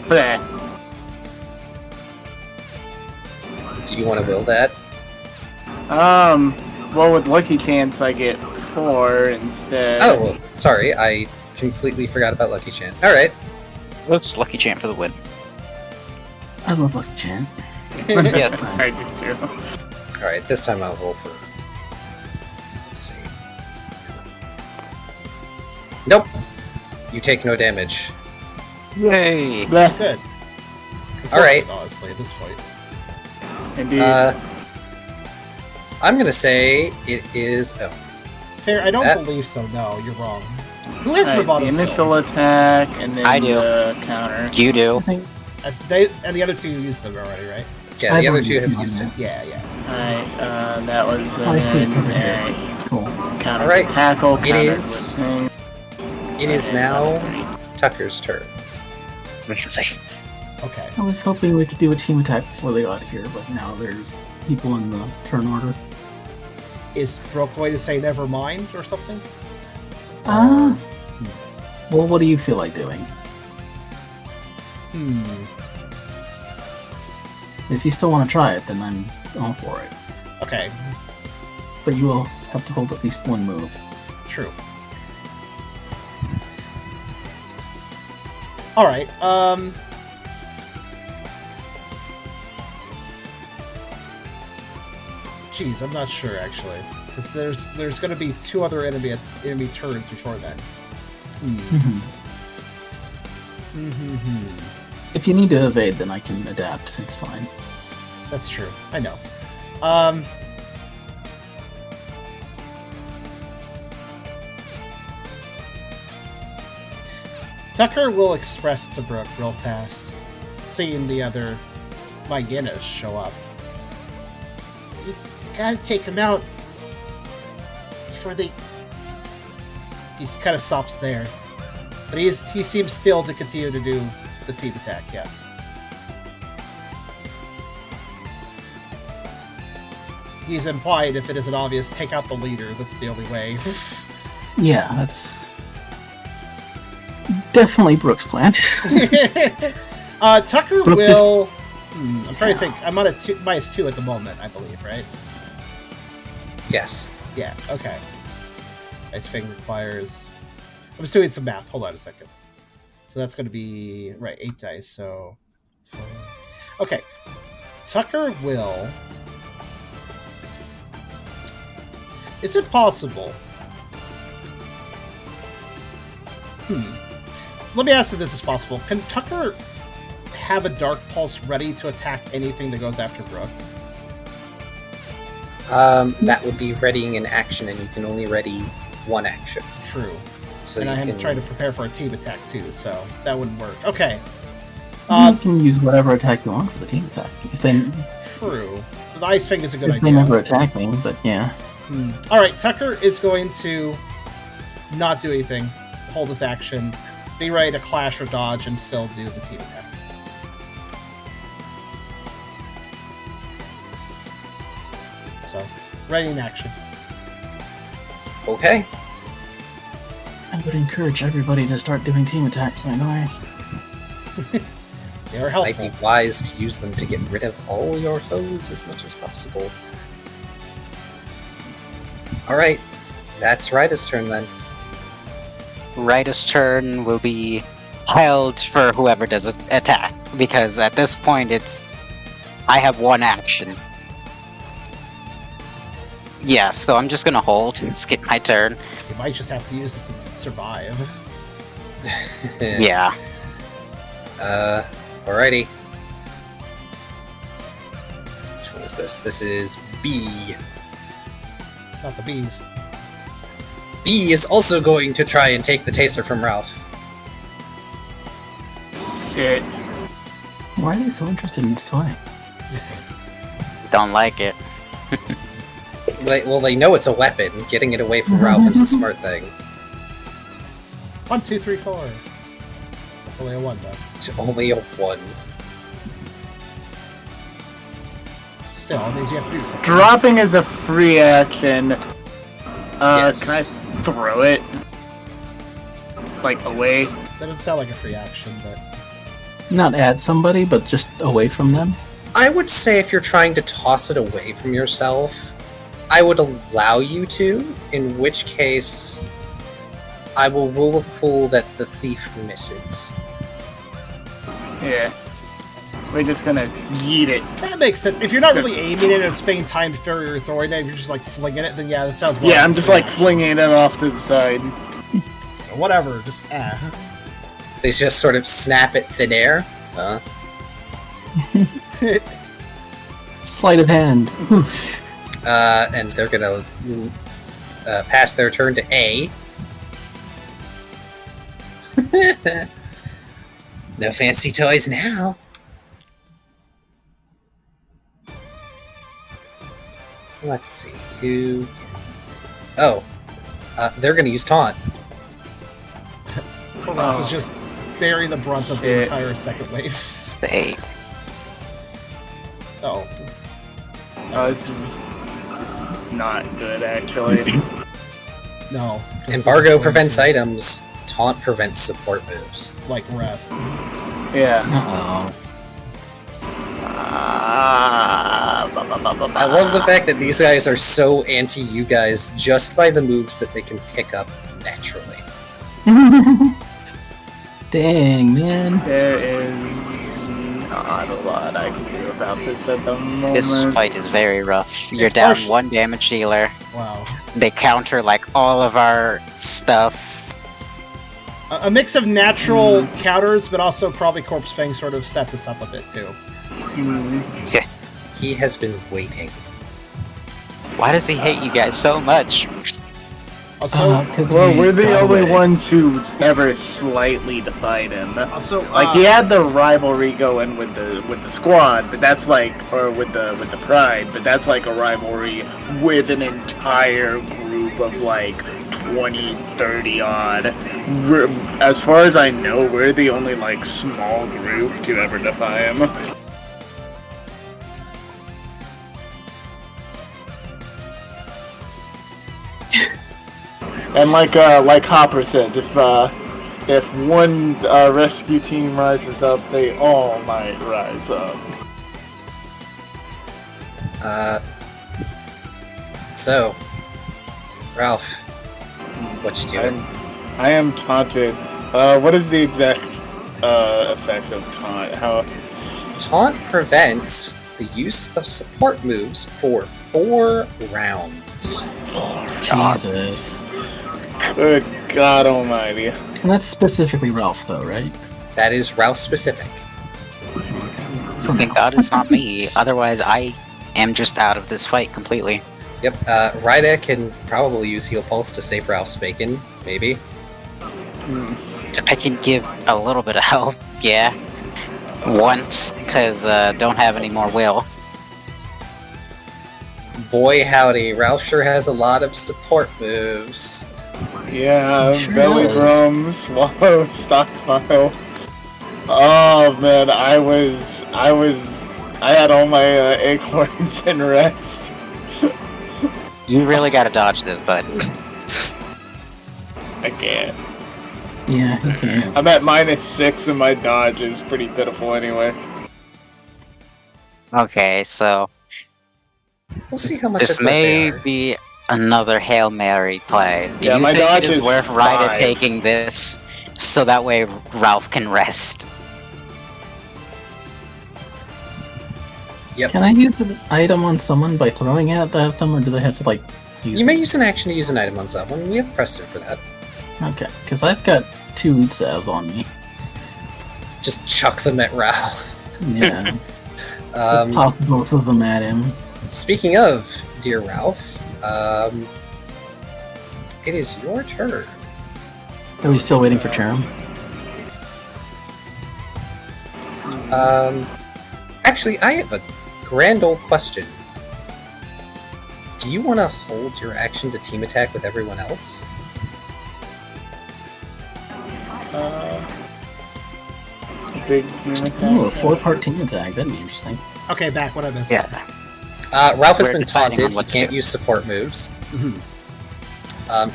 Bleh. Do you want to will that? Well, with Lucky Chance, I get 4 instead. Oh, well, sorry, I completely forgot about Lucky Chant. All right, Let's Lucky Chant for the win. I love Lucky Chan. Yes. I do too. all right. This time I'll roll for. Let's see. Nope. You take no damage. Yay! Bleh. Good. All right. Honestly, at this point. Indeed. I'm gonna say it is. Oh, Fair, I don't That- believe so. No, you're wrong. Who has Alright, bravado the still? initial attack and then I do. the counter. You do. I think And the other two used them already, right? yeah. I've The other already two have done used it. that. Yeah, yeah. Alright, that was I see it's over here. alright, Cool. counter Alright, tackle. it Counter is- with It is and now level 3. Tucker's turn. Okay. I was hoping we could do a team attack before they got here, but now there's people in the turn order. Is Brooke going to say never mind or something? Ah. Well, what do you feel like doing? Hmm. If you still want to try it, then I'm all for it. Okay. But you will have to hold at least one move. True. Alright, Geez, I'm not sure actually. Because there's gonna be 2 other enemy turns before then. Mm-hmm. If you need to evade, then I can adapt. It's fine. That's true. I know. Tucker will express to Brooke real fast, seeing the other Menace show up. You gotta take him out before they. He kind of stops there, but he seems still to continue to do the team attack. Yes. He's implied, if it isn't obvious, take out the leader. That's the only way. Yeah, that's definitely Brooke's plan. Tucker Brooke will. I'm trying to think. I'm on a -2 at the moment, I believe, right? Yes. Yeah. Okay. Ice Fang requires. I'm just doing some math. Hold on a second. So that's going to be right 8 dice. So. Okay. Tucker will. Is it possible? Let me ask if this is possible. Can Tucker have a Dark Pulse ready to attack anything that goes after Brooke? That would be readying an action, and you can only ready one action. True. So And you I had can to try to prepare for a team attack too, so that wouldn't work. Okay. You can use whatever attack you want for the team attack. If they True. The Ice Fang is a good if idea. they never attack me, but yeah. Alright, Tucker is going to not do anything, hold his action, be ready to clash or dodge, and still do the team attack. Ready in action. Okay. I would encourage everybody to start doing team attacks, by the way. They are Might helpful. be wise to use them to get rid of all your foes as much as possible. Alright, that's Ryda's turn then. Ryda's turn will be held for whoever does an attack, because at this point I have one action. Yeah, so I'm just gonna hold and skip my turn. You might just have to use it to survive. Yeah. Alrighty. Which one is this? This is B. Not the bees. B is also going to try and take the taser from Ralph. Shit. Why are they so interested in this toy? Don't like it. Well, they know it's a weapon. Getting it away from Ralph is the smart thing. 1, 2, 3, 4. It's only a 1 though. It's only a 1. Still, it means you have to do something. Dropping is a free action. Yes. Can I throw it? Like, away? That doesn't sound like a free action, but Not at somebody, but just away from them. I would say if you're trying to toss it away from yourself, I would allow you to, in which case I will rule of cool that the thief misses. Yeah. We're just gonna yeet it. that makes sense. If you're not really aiming it and spending time to figure your throwing it, if you're just like flinging it, then yeah, that sounds more Yeah, like I'm a just free like action. flinging it off to the side. Whatever, just They just sort of snap at thin air. Huh? Sleight of hand. And they're gonna pass their turn to A. No fancy toys now. Let's see who. Oh, they're gonna use taunt. Ralph is just bearing the brunt of the Shit. entire second wave. They Oh. This is not good, actually. No. this is Embargo going prevents to, items. Taunt prevents support moves. like rest. Yeah. Uh-oh. I love the fact that these guys are so anti you guys just by the moves that they can pick up naturally. Dang, man. There is not a lot I can do about this at the moment. This fight is very rough. You're It's down partial- one damage dealer. Wow. They counter like all of our stuff. A mix of natural counters, but also probably Corpse Fang sort of set this up a bit too. He has been waiting. Why does he hate you guys so much? Also, 'Cause Well, we we're the got only away. ones who ever slightly defied him. also, Like he had the rivalry going with the squad, but that's like, or with the pride, but that's like a rivalry with an entire group of like 20, 30 odd. As far as I know, we're the only like small group to ever defy him. And like Hopper says, if one rescue team rises up, they all might rise up. So, Ralph, what you doing? I am taunted. What is the exact effect of taunt? How? Taunt prevents the use of support moves for 4 rounds. Jesus. Good God Almighty! And that's specifically Ralph, though, right? That is Ralph specific. Thank God it's not me. Otherwise, I am just out of this fight completely. Yep, Ryda can probably use Heal Pulse to save Ralph's bacon, maybe. I can give a little bit of help, yeah. Once, because don't have any more will. Boy howdy, Ralph sure has a lot of support moves. Yeah, Sure belly does. drum, swallow, stockpile. Oh man, I had all my acorns in rest. You really gotta dodge this, bud. I can't. Yeah, you can. I'm at -6 and my dodge is pretty pitiful anyway. Okay, so We'll see how much this effort they may are. be another Hail Mary play. Do Yeah, you my think dodge it is is worth Ryder 5. taking this so that way Ralph can rest? Yep. Can I use an item on someone by throwing it at them, or do they have to, like, use You may it? use an action to use an item on someone. We have precedent for that. Okay, because I've got 2 root salves on me. Just chuck them at Ralph. Yeah. Let's toss both of them at him. Speaking of, dear Ralph, it is your turn. Are we still waiting for Cherim? Actually, I have a grand old question. Do you want to hold your action to team attack with everyone else? Big team attack. Oh, a 4-part team attack. That'd be interesting. Okay, back. What I missed? Yeah. Ralph has We're been deciding taunted. on He what to can't do. use support moves. Mhm.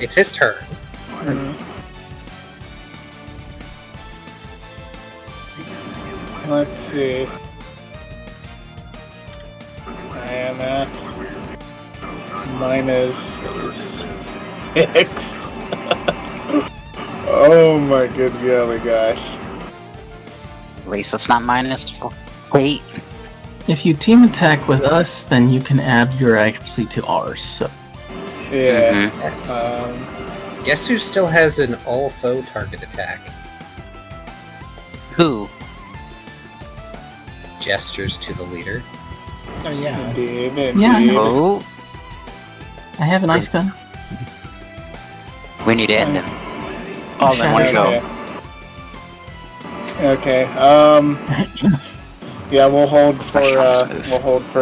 It's his turn. Let's see. I am at -6. Oh my good golly gosh. At least it's not -8. If you team attack with us, then you can add your accuracy to ours. So Yeah. Mhm. Yes. Guess who still has an all foe target attack? Who? Gestures to the leader. Oh yeah. Indeed, Yeah, I indeed. Who? I have an ice gun. We need to end him. Oh, then one go. Okay. Yeah, we'll hold for Professional move.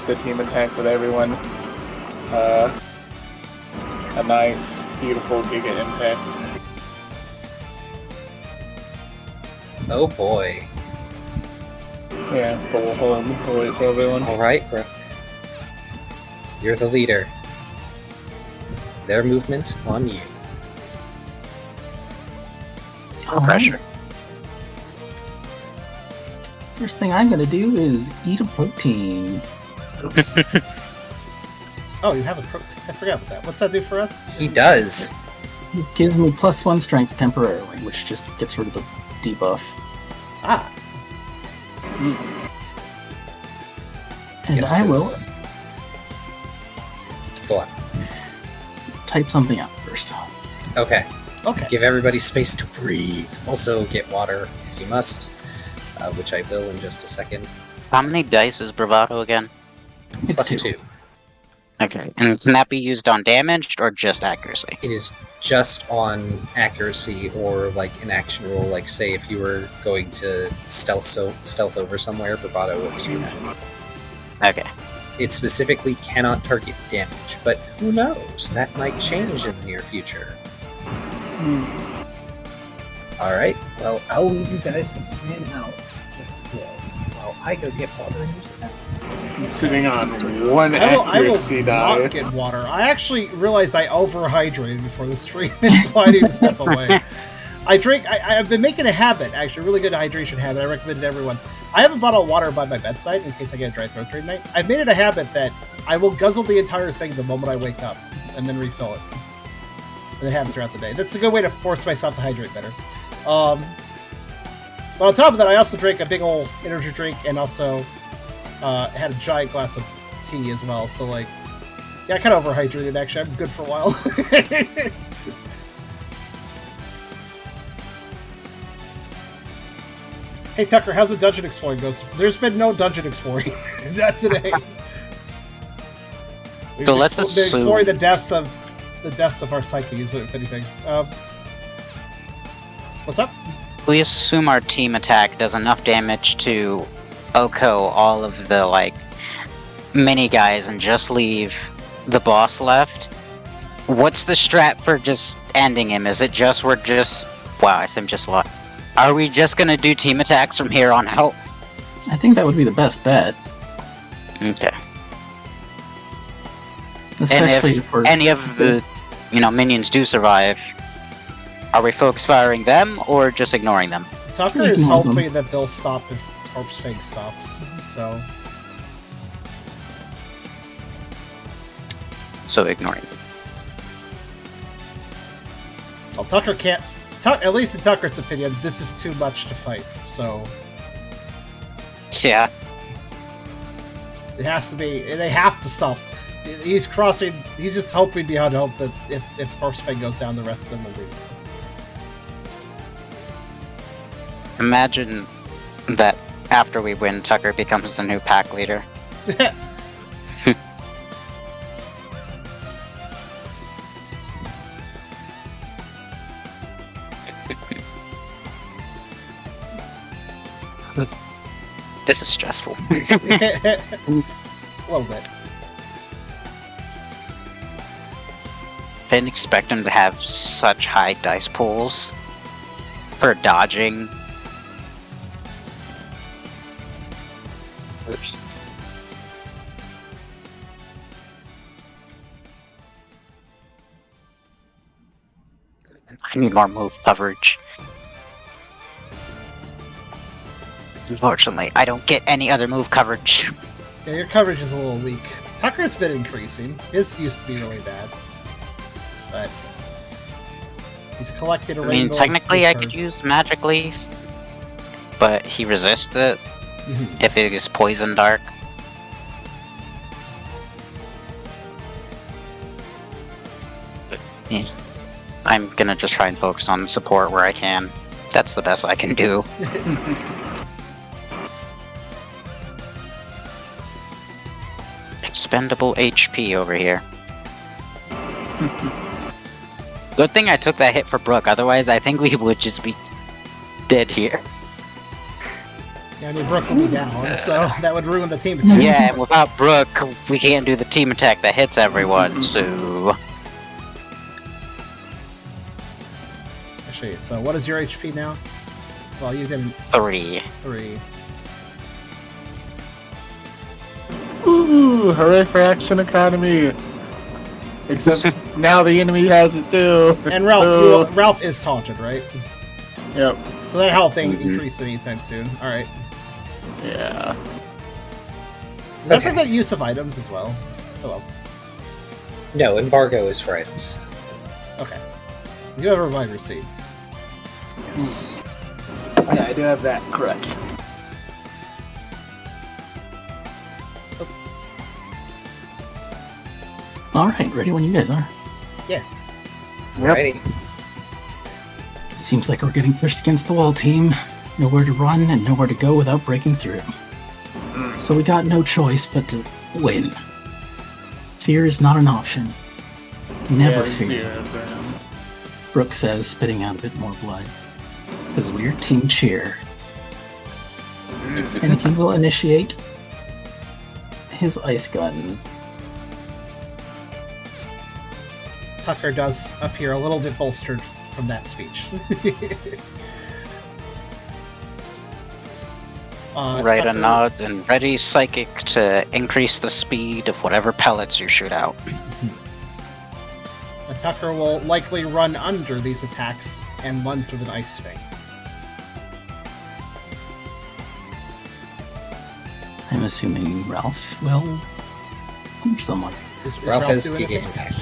the team attack with everyone. A nice, beautiful Giga Impact. Oh boy. Yeah, but we'll wait for everyone. Alright, Brooke. You're the leader. Their movement on you. All Pressure. right. First thing I'm gonna do is eat a protein. Oh, you have a pro. I forgot about that. What's that do for us? He does. It gives me +1 strength temporarily, which just gets rid of the debuff. Ah, And Yes, I will please. Go on. type something out first. Okay. okay. Give everybody space to breathe. Also, get water if you must, which I will in just a second. How many dice is Bravado again? It's Plus 2. 2. Okay, and can that be used on damage or just accuracy? It is just on accuracy or like an action roll. Like, say, if you were going to stealth over somewhere, bravado works for that. Okay. It specifically cannot target damage, but who knows? That might change in the near future. Alright, well, I'll leave you guys to plan out just a bit while I go get water and use that. I'm sitting on one I will accuracy die. not get water. I actually realized I overhydrated before the stream, so I need to step away. I've been making a habit, actually, a really good hydration habit. I recommend it to everyone. I have a bottle of water by my bedside in case I get a dry throat during the night. I've made it a habit that I will guzzle the entire thing the moment I wake up and then refill it. And then have it throughout the day. That's a good way to force myself to hydrate better. But on top of that, I also drank a big old energy drink and also had a giant glass of tea as well. So, like, yeah, I kind of overhydrated, actually. I'm good for a while. Hey, Tucker, how's the dungeon exploring goes? There's been no dungeon exploring. Not today. We've So let's been assume- exploring the deaths of our psyches, if anything. What's up? We assume our team attack does enough damage to Oko all of the, like, mini guys and just leave the boss left. What's the strat for just ending him? Is it just wow, I said just a lot. Are we just gonna do team attacks from here on out? I think that would be the best bet. Okay. Especially if for any of the minions do survive, are we focus firing them or just ignoring them? Tucker is Ignore them. hoping that they'll stop if Corpse Fang stops. So ignoring. Well, Tucker can't. At least in Tucker's opinion, this is too much to fight. So Yeah. it has to be. They have to stop. He's crossing. He's just hoping beyond hope that if Corpse Fang goes down, the rest of them will leave. Imagine that after we win, Tucker becomes the new pack leader. This is stressful. A little bit. Didn't expect him to have such high dice pools for dodging. I need more move coverage. Unfortunately, I don't get any other move coverage. Yeah, your coverage is a little weak. Tucker's been increasing. His used to be really bad, but he's collected a I mean, rainbow of technically, I could cards. use Magic Leaf, but he resists it Mhm. if it is Poison Dark. Yeah. I'm gonna just try and focus on support where I can. That's the best I can do. Expendable HP over here. Good thing I took that hit for Brooke, otherwise I think we would just be dead here. Yeah, I mean, Brooke will be down, so that would ruin the team attack. Yeah, and without Brooke, we can't do the team attack that hits everyone, so... Actually, so what is your HP now? Well, you did 3. 3. Ooh, hooray for Action Economy! Except now the enemy has it too. And Ralph, Ooh. Ralph is taunted, right? Yep. So that health ain't increased anytime soon. Alright. Yeah. Does that Okay. prevent use of items as well? Hello. No, embargo is for items. Okay. You have a reviver seed. Yes. Yeah, I do have that correct. Alright, ready when you guys are. Yep. Alrighty. Seems like we're getting pushed against the wall, team. Nowhere to run and nowhere to go without breaking through. So we got no choice but to win. Fear is not an option. Never Yeah, fear. 0 for him. Brooke says, spitting out a bit more blood. Because we're Team Cheer. And he will initiate his ice gun. Tucker does appear a little bit bolstered from that speech. Right, a Tucker- nod and ready psychic to increase the speed of whatever pellets you shoot out. Tucker will likely run under these attacks and lunge with an ice fang. I'm assuming Ralph will punch someone. Is Ralph has doing Giga it? Impact.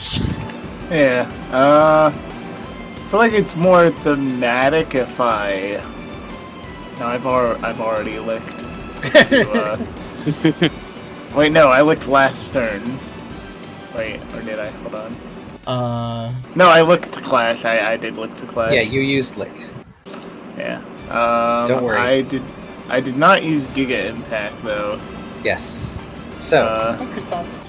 Yeah. I feel like it's more thematic if I. No, I've already licked. Wait, no, I licked last turn. Wait, or did I? Hold on. No, I licked to Clash. I did lick to Clash. Yeah, you used Lick. Yeah. Don't worry. I did not use Giga Impact though. Yes. So, Microsoft.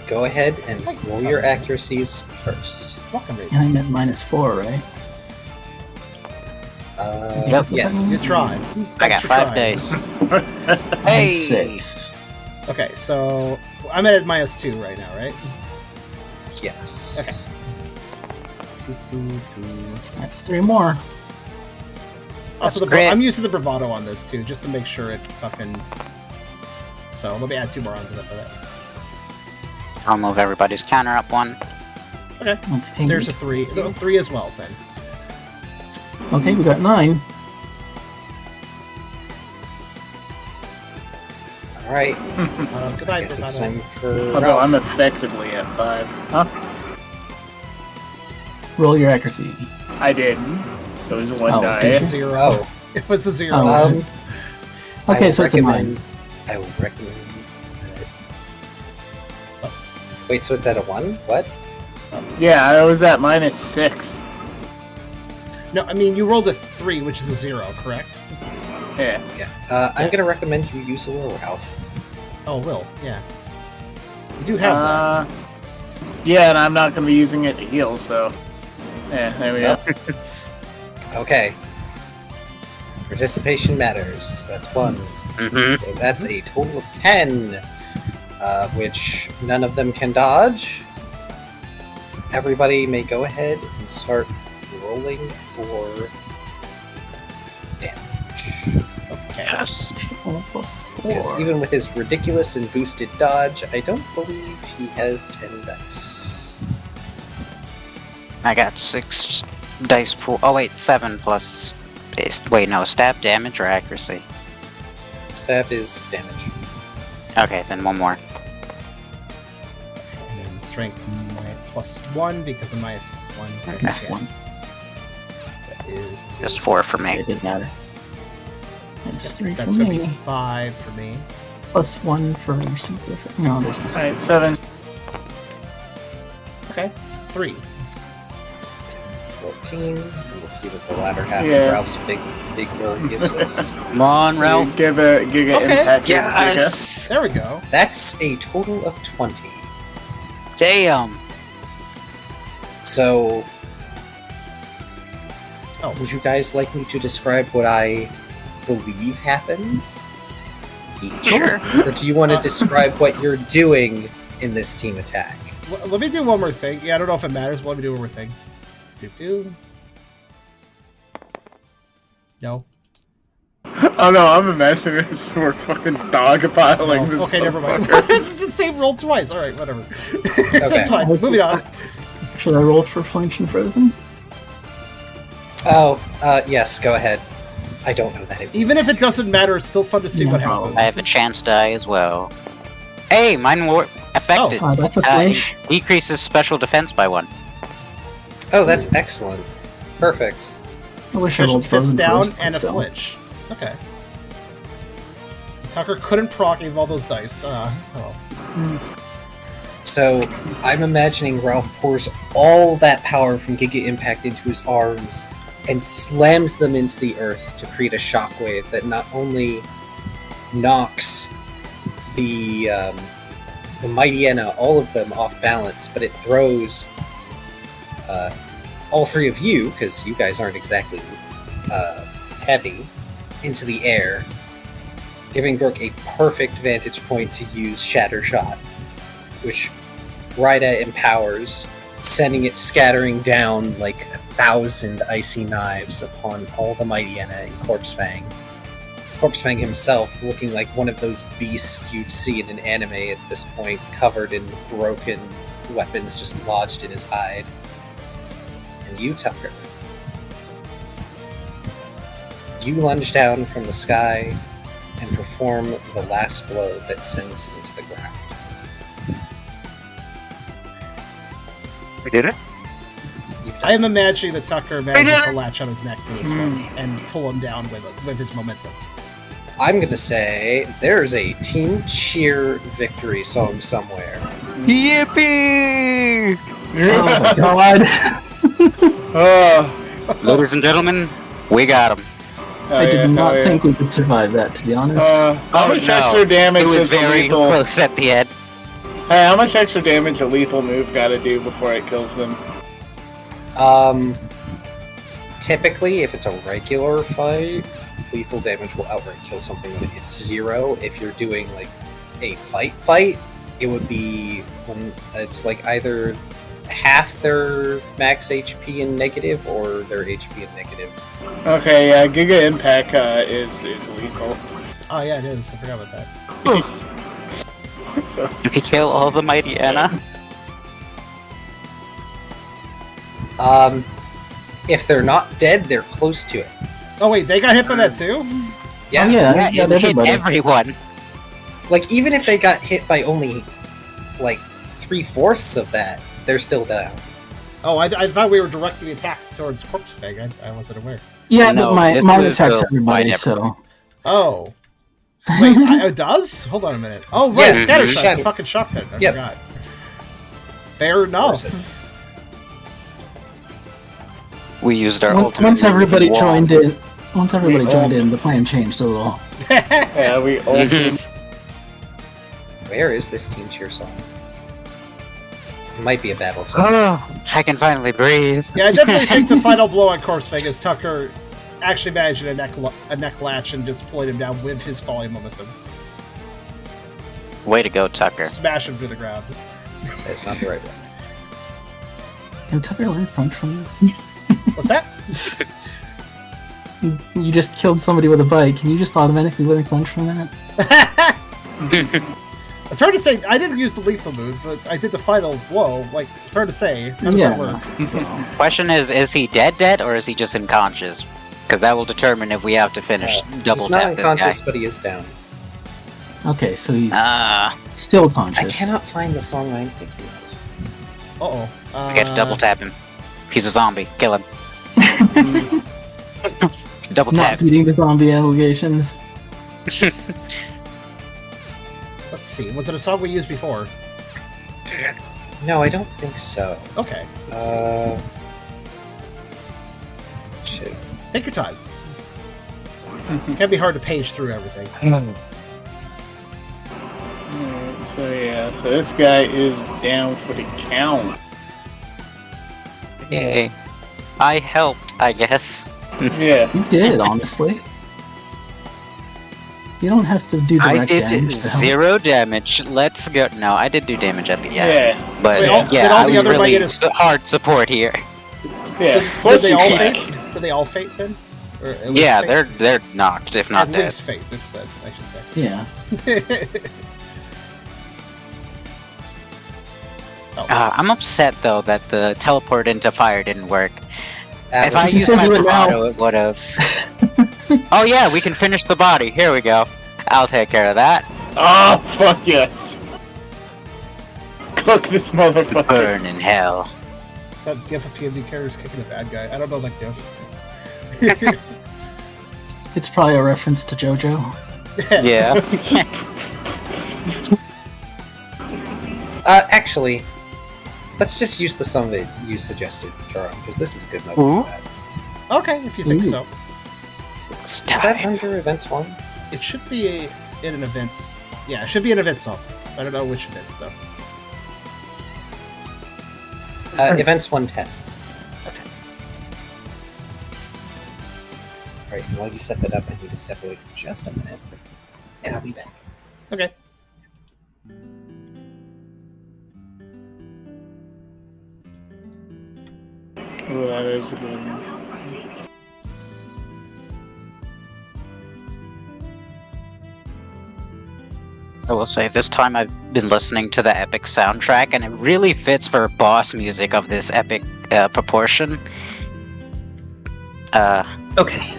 go ahead and roll your accuracies first. Welcome, And I'm Raiders. at -4, right? Yep. You Yes. tried. I got Thanks for 5 trying. days. And Hey! 6. Okay, so I'm at -2 right now, right? Yes. Okay. That's 3 more. Also, That's great. I'm using the bravado on this too, just to make sure it fucking. So let me add 2 more onto that for that. I'll move everybody's counter up 1. Okay. Let's hang There's it. a 3. 3 as well, then. Okay, we got 9. Alright, Goodbye, I guess it's Nirvana. time for Although Ralph. I'm effectively at 5. Huh? Roll your accuracy. I didn't. It was 1 Oh, die. did It's you? a 0. Oh. It was a 0. Oh, guys. Okay, so it's a 9. I will recommend that... Wait, so it's at a 1? What? Yeah, I was at -6. No, I mean, you rolled a 3, which is a 0, correct? Yeah. Yeah. I'm gonna recommend you use a will, Ralph. Oh, Will, yeah. You do have that. Yeah, and I'm not going to be using it to heal, so... Yeah, there we go. Okay. Participation matters, so that's 1. Mm-hmm. So that's a total of 10, which none of them can dodge. Everybody may go ahead and start rolling for damage. Okay. Yes. +4. Because even with his ridiculous and boosted dodge, I don't believe he has 10 dice. I got 6 dice pool. Oh wait, 7 plus. Wait, no, stab damage or accuracy? Stab is damage. Okay, then 1 more. And then strength +1 because of -1. So Okay. +1. that is Just 4 for It me. didn't matter. -3 That's for going to me. be 5 for me. +1 for super. No, there's no super. Alright, 7. Okay. 3. 14. And we'll see what the latter half Yeah. of Ralph's big roll gives us. Come on, Ralph. Give a Giga Okay. Impact. Yes. There we go. That's a total of 20. Damn. So, Oh, would you guys like me to describe what I believe happens? Sure. Or do you want to describe what you're doing in this team attack? let me do one more thing. Yeah, I don't know if it matters, but let me do one more thing. Do. No. Oh no, I'm imagining this for fucking dogpiling this Okay, never mind. motherfucker. It's the same roll twice. All right, whatever. That's fine. Moving on. Should I roll for flinch and frozen? Oh, yes, go ahead. I don't know that it Even if it doesn't matter, it's still fun to see what No. happens. I have a chance die as well. Hey, mine were affected. That's a flinch. It decreases special defense by 1. Oh, that's excellent. Perfect. I wish I Special rolled defense frozen down first, and a but still. flinch. Okay. Tucker couldn't proc any of all those dice. So, I'm imagining Ralph pours all that power from Giga Impact into his arms and slams them into the earth to create a shockwave that not only knocks the Mightyena, all of them, off balance, but it throws all 3 of you, because you guys aren't exactly heavy, into the air, giving Brooke a perfect vantage point to use Shatter Shot, which Rida empowers, sending it scattering down like 1,000 icy knives upon all the Mightyena and Corpsefang. Corpsefang himself looking like one of those beasts you'd see in an anime at this point, covered in broken weapons just lodged in his hide. And you, Tucker. You lunge down from the sky and perform the last blow that sends him to the ground. We did it? You've done I am imagining that Tucker manages to latch on his neck for this one Mm. and pull him down with his momentum. I'm gonna say there's a team cheer victory song somewhere. Yippee! Oh my god! Ladies and gentlemen, we got him. I did not think we could survive that, to be honest. How much extra damage It was does a very lethal... close at the end. Hey, how much extra damage a lethal move gotta do before it kills them? Typically, if it's a regular fight, lethal damage will outright kill something when it hits 0. If you're doing like a fight, it would be when it's like either half their max HP in negative or their HP in negative. Okay, yeah, Giga Impact is lethal. Oh yeah, it is. I forgot about that. So, Did we kill all the mighty Anna? If they're not dead, they're close to it. Oh wait, they got hit by that too? Yeah. Oh, yeah, Yeah, it it hit everybody. everyone. Like, even if they got hit by only, like, 3/4 of that, they're still down. Oh, I thought we were directing the attack towards Corpse Fang. I wasn't aware. Yeah, No, but mine this attacks will everybody, bite so. Oh. Wait, it does? Hold on a minute. Oh, right, Yeah, scatter mhm. shot. It's a fucking shotgun. I Yep. forgot. Fair enough. We used our ultimate. Once everybody wall. joined in, Yeah. the plan changed a little. yeah, we ulted. Where is this Team Cheer song? It might be a battle song. Oh, I can finally breathe. Yeah, I definitely think the final blow on Corpse Fang is Tucker actually managing a neck latch and just pulling him down with his falling momentum. Way to go, Tucker. Smash him to the ground. That's not the right one. Can Tucker learn punch from this? What's that? You just killed somebody with a bike. Can you just automatically learn punch from that? It's hard to say. I didn't use the lethal move, but I did the final blow. Like, it's hard to say. How does that work? So, Question is he dead, or is he just unconscious? Because that will determine if we have to finish double He's not tap this guy. unconscious, but he is down. okay, so he's Ah, still I conscious. cannot find the song I'm thinking of. Uh-oh. I get to double tap him. He's a zombie. Kill him. Double Not tap. beating the zombie allegations. Let's see. Was it a song we used before? No, I don't think so. Okay. Let's see. Shit. Take your time. It can be hard to page through everything. So yeah, so this guy is down for the count. Yay. I helped, I guess. Yeah. You did, honestly. You don't have to do direct I did damage to help. 0 damage. Let's go. No, I did do damage at the end. Yeah. But Wait, all- did yeah, all I the was other really Menace- hard support here. Yeah. So, did Plus they you all can't- fate? Did they all fate then? Or at least Yeah, fate? they're knocked, if not At dead. least fate, if said, I should say. Yeah. Oh. I'm upset though that the teleport into fire didn't work. That If I was- you used said my do it now. bravado, it would have. Oh yeah, we can finish the body. Here we go. I'll take care of that. Oh fuck yes! Cook this motherfucker. Burn in hell. Is that GIF of PMD Karserus kicking a bad guy? I don't know that GIF. It's probably a reference to JoJo. Yeah. Actually, let's just use the song that you suggested, Jaro, because this is a good moment Ooh. for that. Okay, if you think Ooh. so. It's Is that time. under Events 1? It should be in an events. Yeah, it should be an event song. I don't know which events though. Events 110. Alright, and while you set that up, I need to step away for just a minute, and I'll be back. Okay. Oh, that is a good one. I will say this time I've been listening to the epic soundtrack, and it really fits for boss music of this epic proportion. Okay.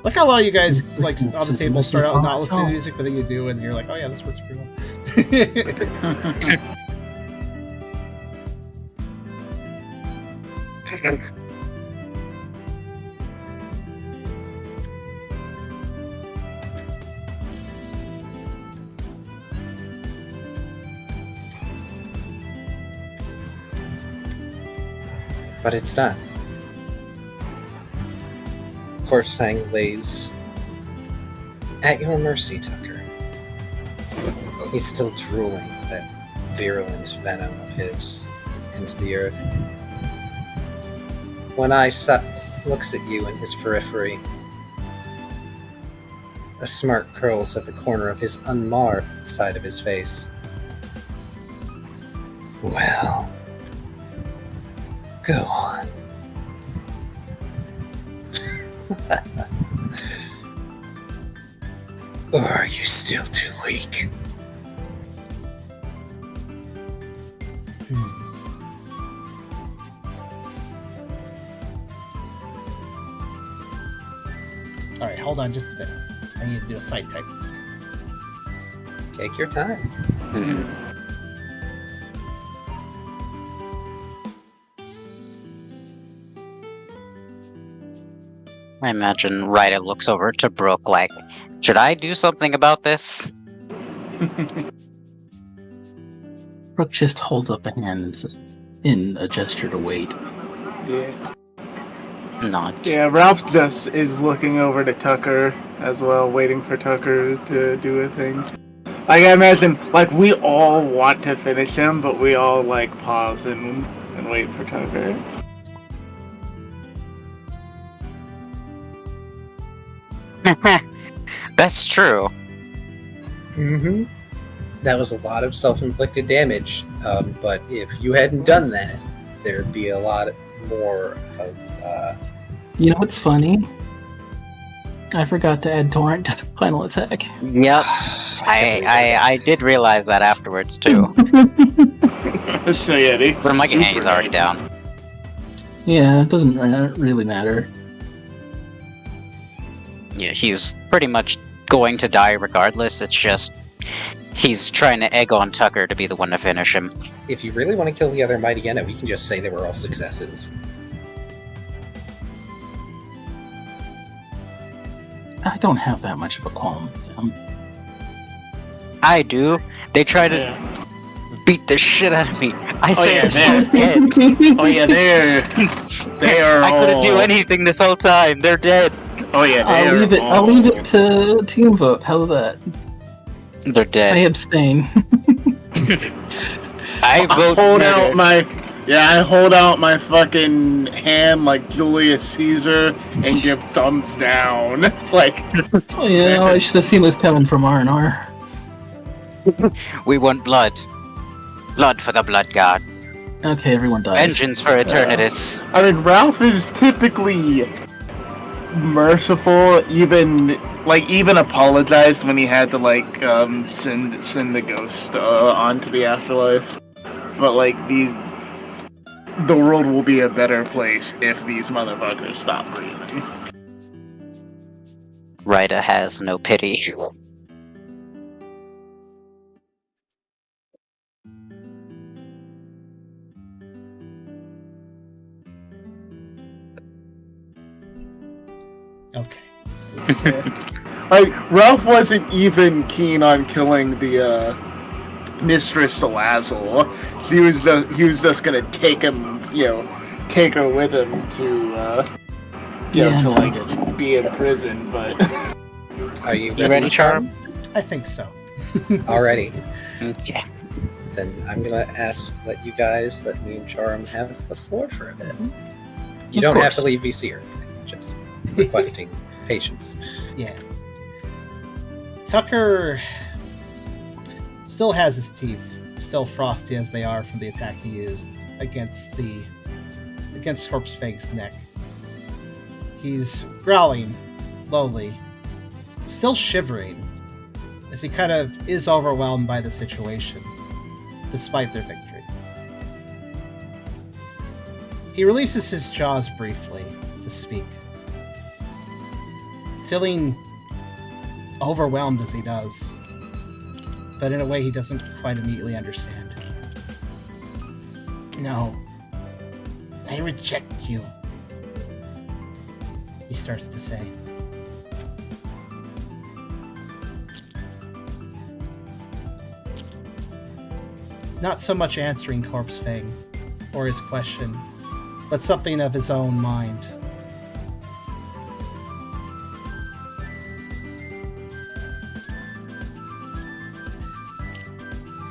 Like how a lot of you guys, like, This on the is table start out not listening to song. music, but then you do, and you're like, oh yeah, this works pretty well. But it's done. Korsfang lays at your mercy, Tucker. He's still drooling that virulent venom of his into the earth. When looks at you in his periphery, a smirk curls at the corner of his unmarred side of his face. Well, go on. Or are you still too weak? Alright, hold on just a bit. I need to do a sight type. Take your time. I imagine Ryder looks over to Brooke like, should I do something about this? Brooke just holds up a hand in a gesture to wait. Yeah. Nods. Yeah, Ralph just is looking over to Tucker as well, waiting for Tucker to do a thing. Like, I imagine, like, we all want to finish him, but we all, like, pause and wait for Tucker. That's true. Mm-hmm. That was a lot of self-inflicted damage, but if you hadn't done that, there'd be a lot more of... You know what's funny? I forgot to add Torrent to the final attack. Yep. I did realize that afterwards too. So yeah, But I'm like, hey, he's already down. Yeah, it doesn't really matter. Yeah, he's pretty much going to die regardless. It's just he's trying to egg on Tucker to be the one to finish him. If you really want to kill the other Mighty Enna, we can just say they were all successes. I don't have that much of a qualm with them. I do. They try to beat the shit out of me. I say yeah, they're dead. Oh yeah, they are. I couldn't all... do anything this whole time. They're dead. Oh yeah, I'll leave it to team vote. How's that? They're dead. I abstain. I vote hold murder. out my. Yeah, I hold out my fucking hand like Julius Caesar and give thumbs down. Like, Oh yeah, I should have seen this coming from R&R. We want blood. Blood for the blood god. Okay, everyone dies. Vengeance for Eternatus. I mean, Ralph is typically merciful, even apologized when he had to like send the ghost onto the afterlife. But like the world will be a better place if these motherfuckers stop breathing. Ryder has no pity. Okay. Like, Ralph wasn't even keen on killing the Mistress Salazzle. He was just gonna take him, take her with him to to like be in prison. But Are you You ready, ready, Charm? I think so. Alrighty. Okay. Then I'm gonna let you guys, let me and Charm have the floor for a bit. You Of don't have course. to leave VC or anything, just requesting patience. Yeah. Tucker still has his teeth, still frosty as they are from the attack he used against Corpse Fang's neck. He's growling, lowly, still shivering, as he kind of is overwhelmed by the situation, despite their victory. He releases his jaws briefly to speak, feeling overwhelmed as he does, but in a way he doesn't quite immediately understand. No, I reject you, he starts to say. Not so much answering Corpse Fang or his question, but something of his own mind.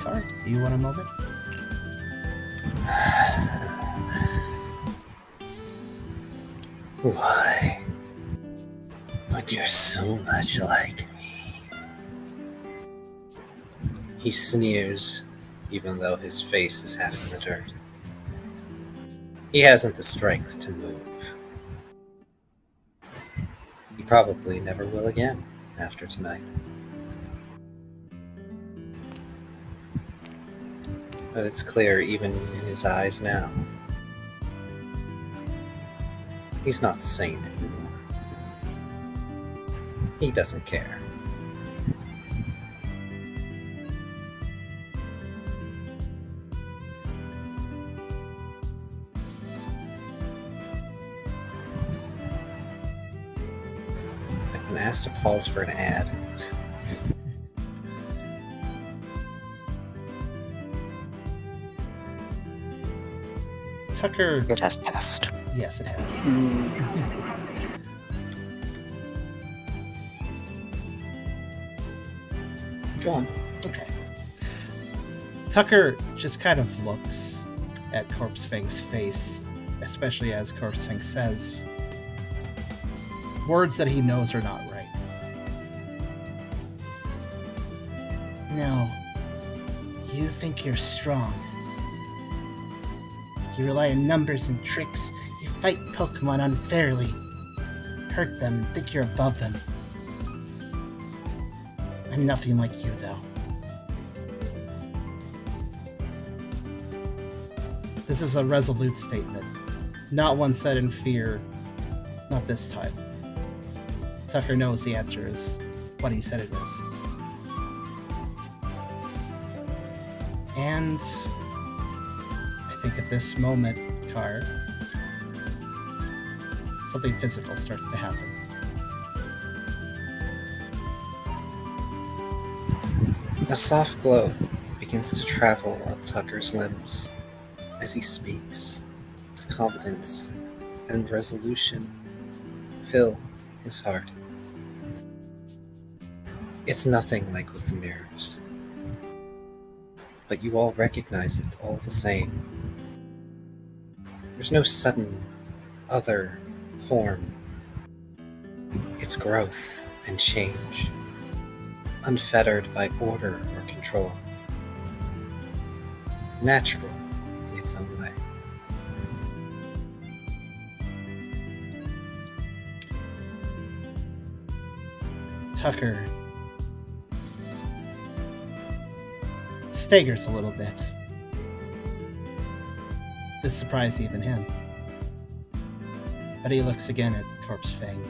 Car, do you want a moment? Why would you so much like me? He sneers, even though his face is half in the dirt. He hasn't the strength to move. He probably never will again after tonight. But it's clear even in his eyes now. He's not sane anymore. He doesn't care. I've been asked to pause for an ad. Tucker. It has passed. Yes, it has. Go on. Okay. Tucker just kind of looks at Corpse Fang's face, especially as Corpse Fang says words that he knows are not right. No. You think you're strong. You rely on numbers and tricks. You fight Pokemon unfairly. Hurt them and think you're above them. I'm nothing like you, though. This is a resolute statement. Not one said in fear. Not this time. Tucker knows the answer is what he said it is. And I think at this moment, Car, something physical starts to happen. A soft glow begins to travel up Tucker's limbs as he speaks. His confidence and resolution fill his heart. It's nothing like with the mirrors, but you all recognize it all the same. There's no sudden other form. It's growth and change, unfettered by order or control. Natural in its own way. Tucker staggers a little bit. This surprised even him. But he looks again at Corpse Fang,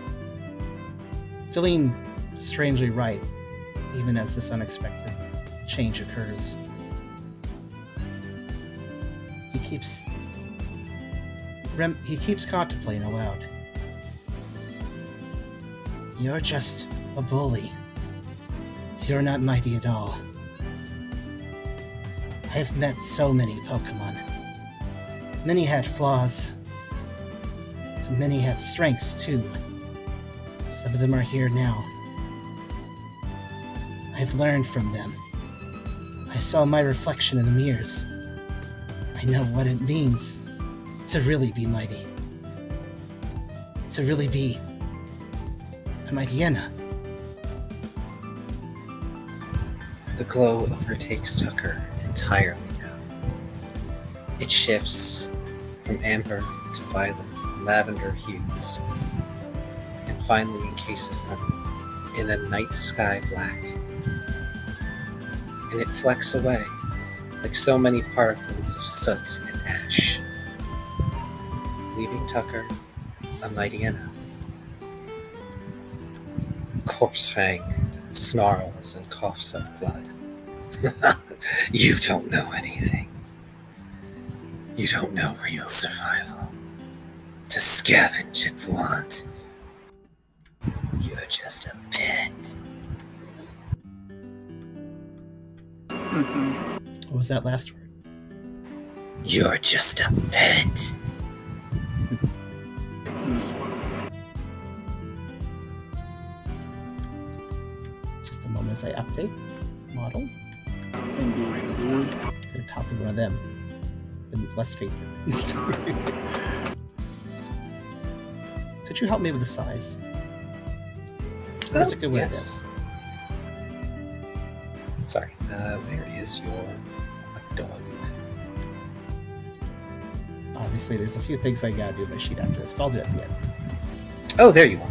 feeling strangely right, even as this unexpected change occurs. He keeps contemplating aloud. You're just a bully. You're not mighty at all. I've met so many Pokemon. Many had flaws. Many had strengths, too. Some of them are here now. I've learned from them. I saw my reflection in the mirrors. I know what it means to really be mighty. To really be a Mightyena. The glow overtakes Tucker entirely now. It shifts from amber to violet and lavender hues, and finally encases them in a night sky black. And it flecks away like so many particles of soot and ash, leaving Tucker a Mightyena. Corpse Fang snarls and coughs up blood. You don't know anything. You don't know real survival. To scavenge and want. You're just a pet. What was that last word? You're just a pet. Just a moment as I update model. Indeed. Gonna copy one of them. And less fated. Could you help me with the size? There's a good way. Yes. Sorry, where is your dog? Obviously, there's a few things I gotta do in my sheet after this, but I'll do it at the end. Oh, there you are.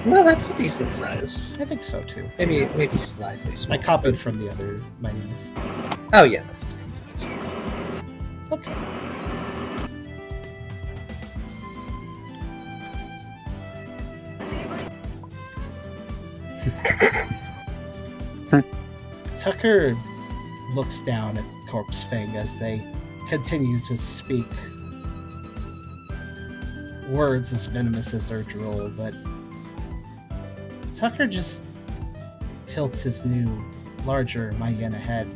No, that's a decent size. I think so too. Maybe slightly I small. copied but- from the other Mightyens. Oh yeah, that's a decent size. Okay. Tucker looks down at Corpse Fang as they continue to speak words as venomous as their drool, but Tucker just tilts his new, larger Mayena head.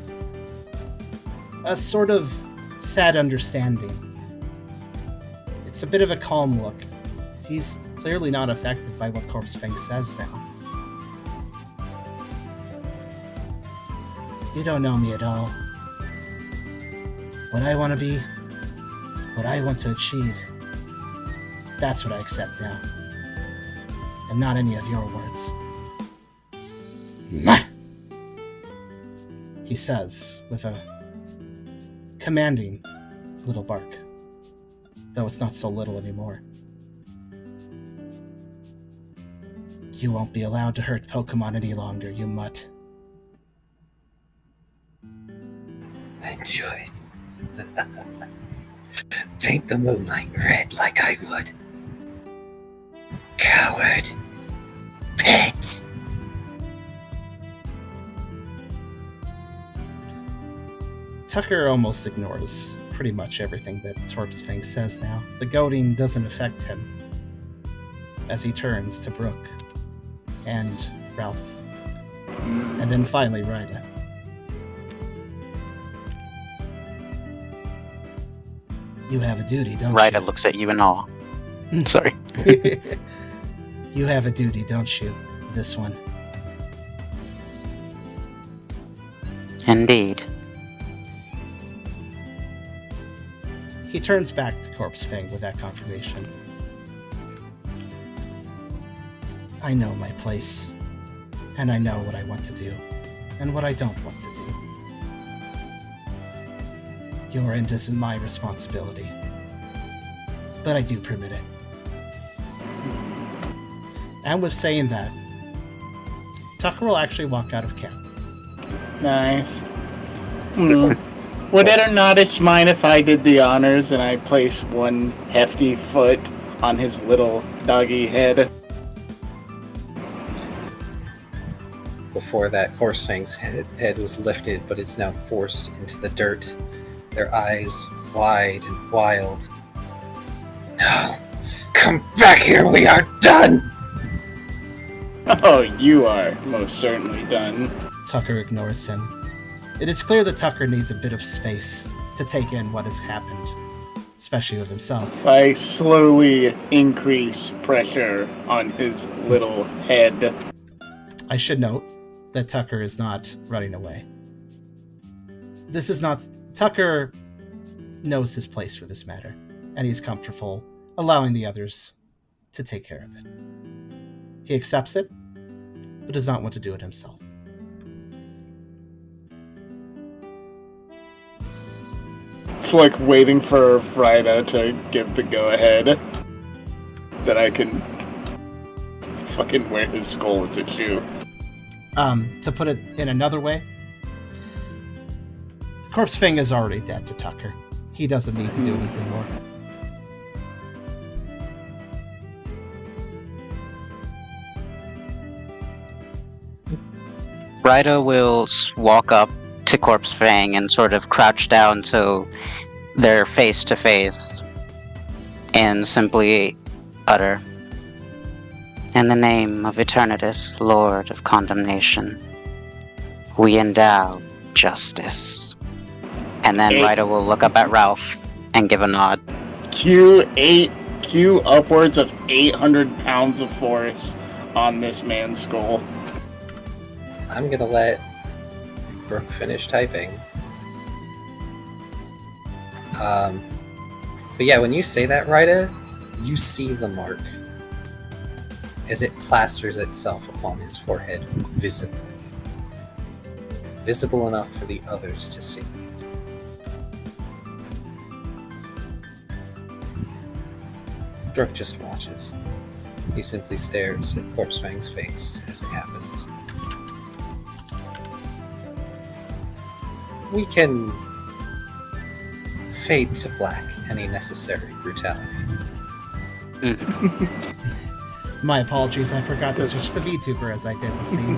A sort of sad understanding. It's a bit of a calm look. He's clearly not affected by what Corpse Fang says now. You don't know me at all. What I want to be, what I want to achieve, that's what I accept now. And not any of your words. Mah! He says, with a commanding little bark. Though it's not so little anymore. You won't be allowed to hurt Pokemon any longer, you mutt. I do it. Paint the moonlight red like I would. Coward. Pet. Tucker almost ignores pretty much everything that Corpse Fang says now. The goading doesn't affect him as he turns to Brooke and Ralph. And then finally Ryda. You have a duty, don't Ryda you? looks at you in awe. Sorry. You have a duty, don't you? This one. Indeed. He turns back to Corpse Fang with that confirmation. I know my place, and I know what I want to do, and what I don't want to do. Your end isn't my responsibility, but I do permit it. And with saying that, Tucker will actually walk out of camp. Nice. Would it or not it's mine if I did the honors and I place one hefty foot on his little doggy head? Before that, Corsefang's head was lifted, but it's now forced into the dirt, their eyes wide and wild. No! Come back here, we are done! Oh, you are most certainly done. Tucker ignores him. It is clear that Tucker needs a bit of space to take in what has happened, especially with himself. I slowly increase pressure on his little head. I should note that Tucker is not running away. This is not... Tucker knows his place for this matter, and he's comfortable allowing the others to take care of it. He accepts it, but does not want to do it himself. It's like waiting for Ryda to give the go-ahead that I can fucking wear his skull as a shoe. To put it in another way, Corpse Fang is already dead to Tucker. He doesn't need to do anything more. Ryda will walk up to Corpse Fang and sort of crouch down so they're face to face and simply utter, "In the name of Eternatus, Lord of Condemnation, we endow justice." And then Ryda will look up at Ralph and give a nod. Cue upwards of 800 pounds of force on this man's skull. I'm gonna let Brooke finish typing. But yeah, when you say that, Ryda, you see the mark as it plasters itself upon his forehead visibly. Visible enough for the others to see. Brooke just watches. He simply stares at Corpse Fang's face as it happens. We can fade to black any necessary brutality. My apologies, I forgot to switch to VTuber as I did the scene.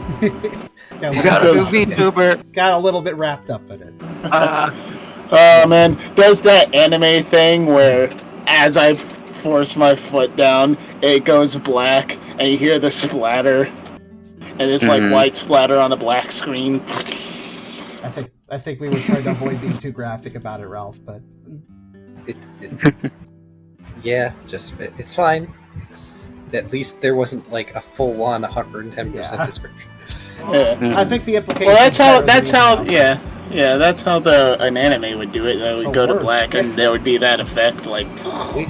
Got a VTuber. Got a little bit wrapped up in it. Oh man, does that anime thing where as I force my foot down, it goes black, and you hear the splatter, and it's like white splatter on a black screen. I think we were trying to avoid being too graphic about it, Ralph, but yeah, just it's fine. It's at least there wasn't like a full-on 110% description. Yeah. I think the implication. Well, that's how an anime would do it. They would go to black, and there would be that effect. Like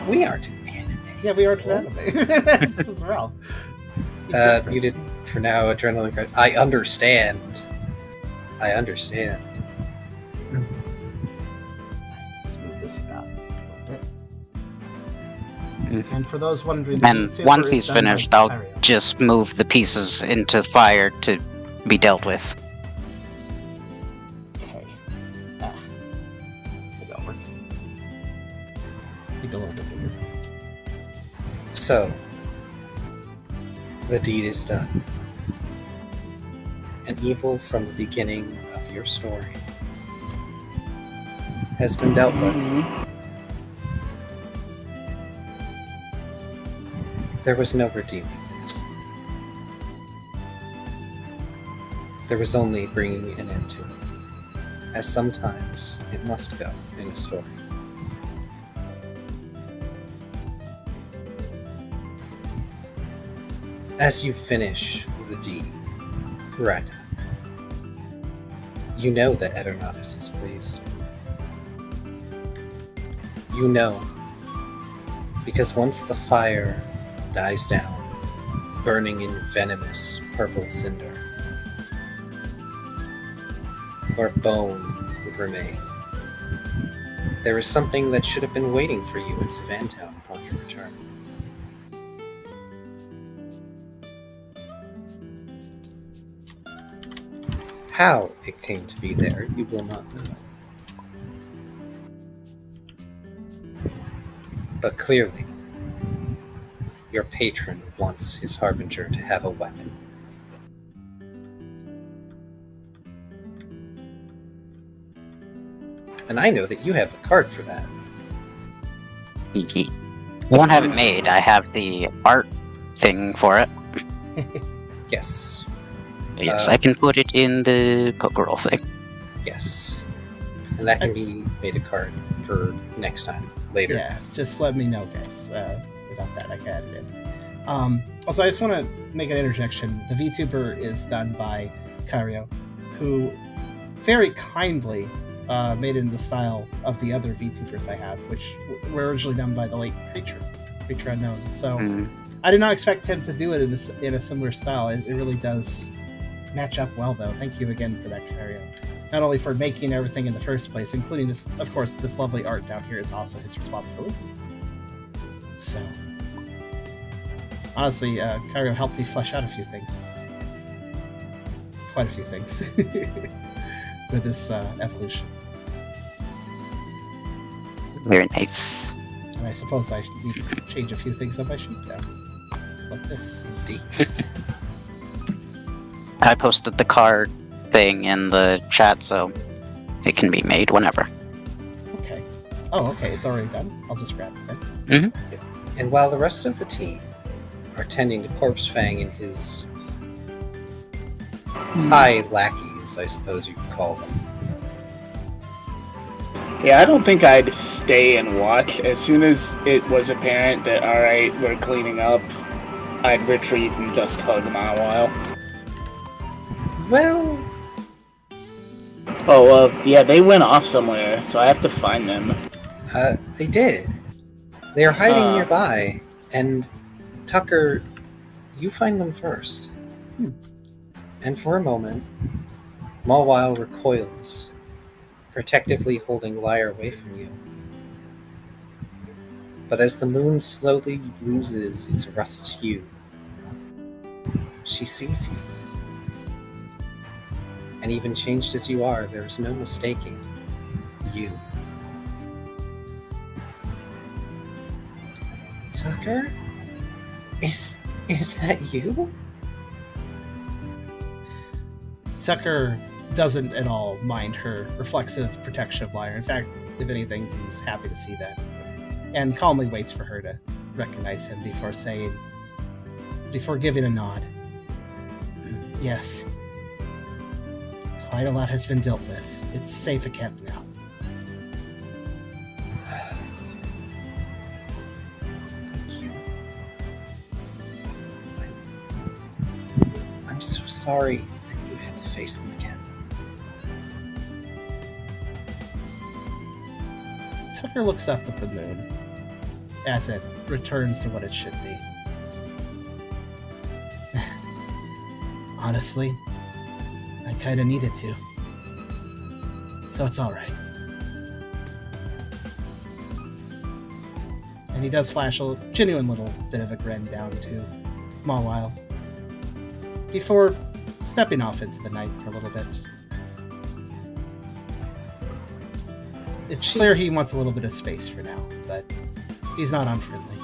we aren't an anime. Yeah, we aren't an anime. This is Ralph. Muted for now. Adrenaline. I understand. Let's move this about a little bit. And for those wondering, And once he's finished, I'll just move the pieces into fire to be dealt with. Okay. Maybe I'll work. Keep it a little bit bigger. So, the deed is done. An evil from the beginning of your story has been dealt with. There was no redeeming this. There was only bringing an end to it, as sometimes it must go in a story. As you finish the deed, right, you know that Eternatus is pleased. You know, because once the fire dies down, burning in venomous purple cinder, where bone would remain, there is something that should have been waiting for you in Savantown upon your return. How it came to be there, you will not know. But clearly, your patron wants his harbinger to have a weapon. And I know that you have the card for that. I won't have it made. I have the art thing for it. Yes. Yes, I can put it in the Pokerole thing. Yes. And that can be made a card for next time, later. Yeah, just let me know, guys. Without that, I can add it in. Also, I just want to make an interjection. The VTuber is done by Kyrio, who very kindly made it in the style of the other VTubers I have, which were originally done by the late Creature Unknown. So I did not expect him to do it in a similar style. It really does match up well, though. Thank you again for that, Kyrio. Not only for making everything in the first place, including this, of course, this lovely art down here is also his responsibility. So, honestly, Kyrio helped me flesh out a few things. Quite a few things. With this evolution. Very nice. And I suppose I need to change a few things on my sheet now. Like this. I posted the card thing in the chat, so it can be made whenever. Okay. Oh, okay, it's already done. I'll just grab it then. Mm-hmm. And while the rest of the team are tending to Corpse Fang and his high lackeys, I suppose you could call them. Yeah, I don't think I'd stay and watch. As soon as it was apparent that, alright, we're cleaning up, I'd retreat and just hug them on a while. Well... Oh, yeah, they went off somewhere, so I have to find them. They did. They are hiding nearby, and Tucker, you find them first. And for a moment, Mawile recoils, protectively holding Lyre away from you. But as the moon slowly loses its rust hue, she sees you. And even changed as you are, there is no mistaking you. Tucker? Is that you? Tucker doesn't at all mind her reflexive protection of Lyre. In fact, if anything, he's happy to see that. And calmly waits for her to recognize him before giving a nod. Yes. Quite a lot has been dealt with. It's safe at camp now. Thank you. I'm so sorry that you had to face them again. Tucker looks up at the moon as it returns to what it should be. Honestly, I kind of needed to. So it's alright. And he does flash a genuine little bit of a grin down to Mawile before stepping off into the night for a little bit. It's clear he wants a little bit of space for now, but he's not unfriendly.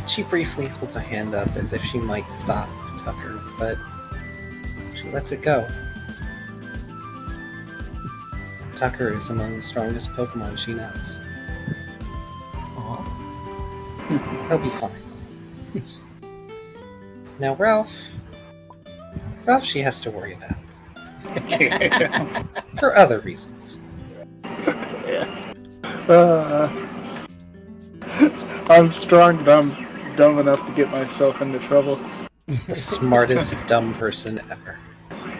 She briefly holds a hand up as if she might stop Tucker, but she lets it go. Tucker is among the strongest Pokemon she knows. Aw. He'll be fine. Now Ralph she has to worry about. For other reasons. I'm strong, but I'm dumb enough to get myself into trouble. The smartest dumb person ever.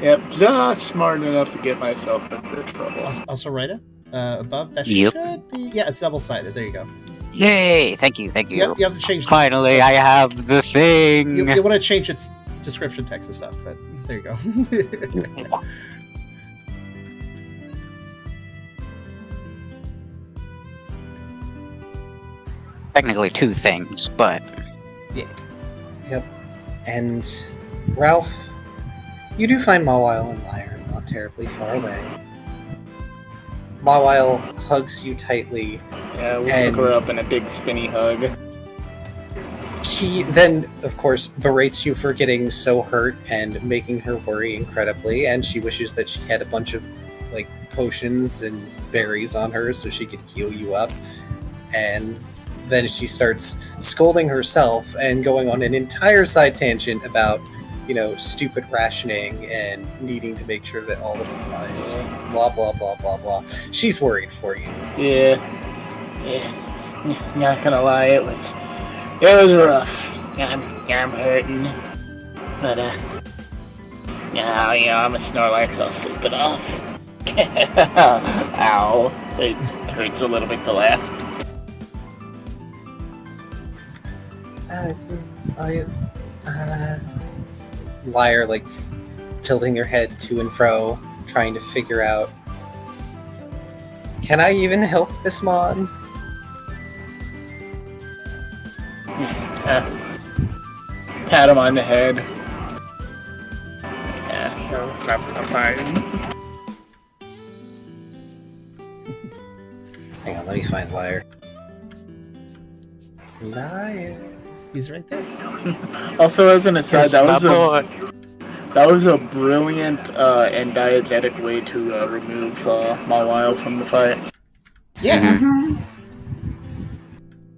Yep, just smart enough to get myself into trouble. Also write it above. That Yep. should be... Yeah, it's double-sided. There you go. Yay! Thank you. You have to change... Finally, I have the thing! You want to change its description text and stuff, but there you go. Technically two things, but... Yep. And Ralph, you do find Mawile and Lyre not terribly far away. Mawile hugs you tightly. Yeah, we And- hook her up in a big spinny hug. She then, of course, berates you for getting so hurt and making her worry incredibly, and she wishes that she had a bunch of, like, potions and berries on her so she could heal you up. And then she starts scolding herself and going on an entire side tangent about, you know, stupid rationing and needing to make sure that all the supplies, blah, blah, blah, blah, blah. She's worried for you. Yeah. Not gonna lie, it was rough. I'm hurting. But, I'm a Snorlax, so I'll sleep it off. Ow. It hurts a little bit to laugh. Lyre, like, tilting her head to and fro, trying to figure out, can I even help this mod? Pat him on the head. Yeah, I'm fine. Hang on, let me find Lyre. Lyre. He's right there. Also, as an aside, Here's my boy. that was a brilliant and diegetic way to remove Mawile from the fight. Yeah.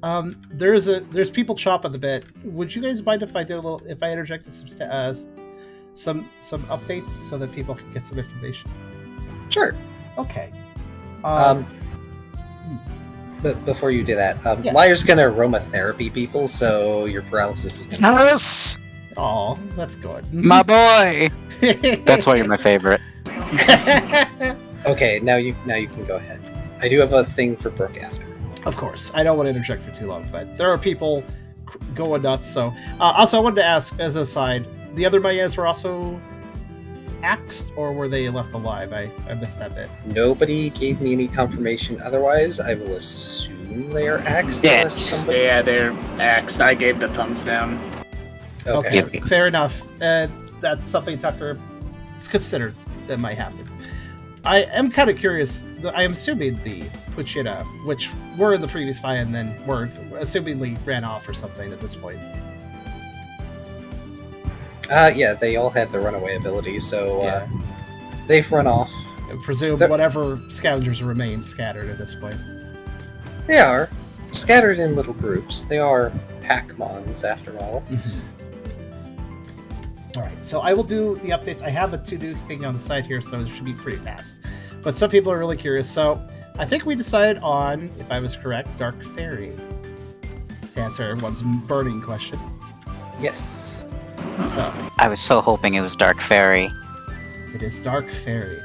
Mhm. There's people chop at the bit. Would you guys mind if I interjected some updates so that people can get some information? Sure. Okay. But before you do that, Yeah. Lyre's gonna aromatherapy people, so your paralysis is gonna... Yes! Aw, that's good. My boy! That's why you're my favorite. Okay, now you can go ahead. I do have a thing for Brooke after. Of course, I don't want to interject for too long, but there are people going nuts. So, also, I wanted to ask, as an aside, the other Mayas were also axed, or were they left alive? I missed that bit. Nobody gave me any confirmation otherwise. I will assume they are axed. Dead. Unless somebody... Yeah, they're axed. I gave the thumbs down. Okay. Okay, fair enough. That's something Tucker is considered that might happen. I am kind of curious. I am assuming the Puchita, which were in the previous fight and then weren't, assumingly ran off or something at this point. Yeah, they all had the runaway ability, so they've run off. I presume whatever scavengers remain scattered at this point. They are scattered in little groups. They are pack-mons, after all. Alright, so I will do the updates. I have a to-do thing on the side here, so it should be pretty fast. But some people are really curious, so I think we decided on, if I was correct, Dark Fairy. To answer everyone's burning question. Yes. So, I was so hoping it was Dark Fairy. it is Dark Fairy.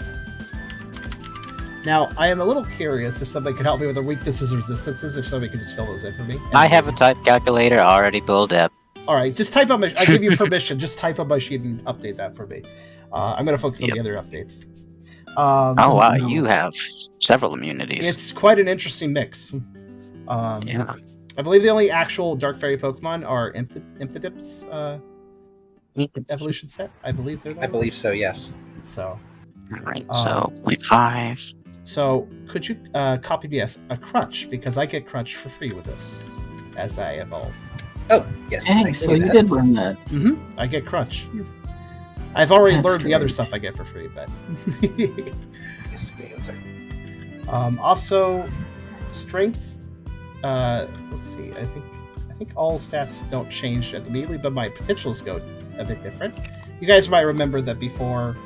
Now, I am a little curious if somebody could help me with their weaknesses or resistances, if somebody could just fill those in for me. I have a type calculator already built up. Alright, just type on my... I give you permission, just type on my sheet and update that for me. I'm going to focus on the other updates. Oh wow, you have several immunities. It's quite an interesting mix. Yeah. I believe the only actual Dark Fairy Pokemon are Impidip's evolution set. I believe they're that I believe so, yes. So, Alright, so 0.5. so could you copy me a crutch? Because I get crutch for free with this as I evolve. Oh, yes. I Dang, see so you that. did learn that. I get crutch. I've already That's learned the other great. stuff I get for free, but... Yes, give me one second. Also, strength. Let's see. I think all stats don't change immediately, but my potentials go a bit different. You guys might remember that before,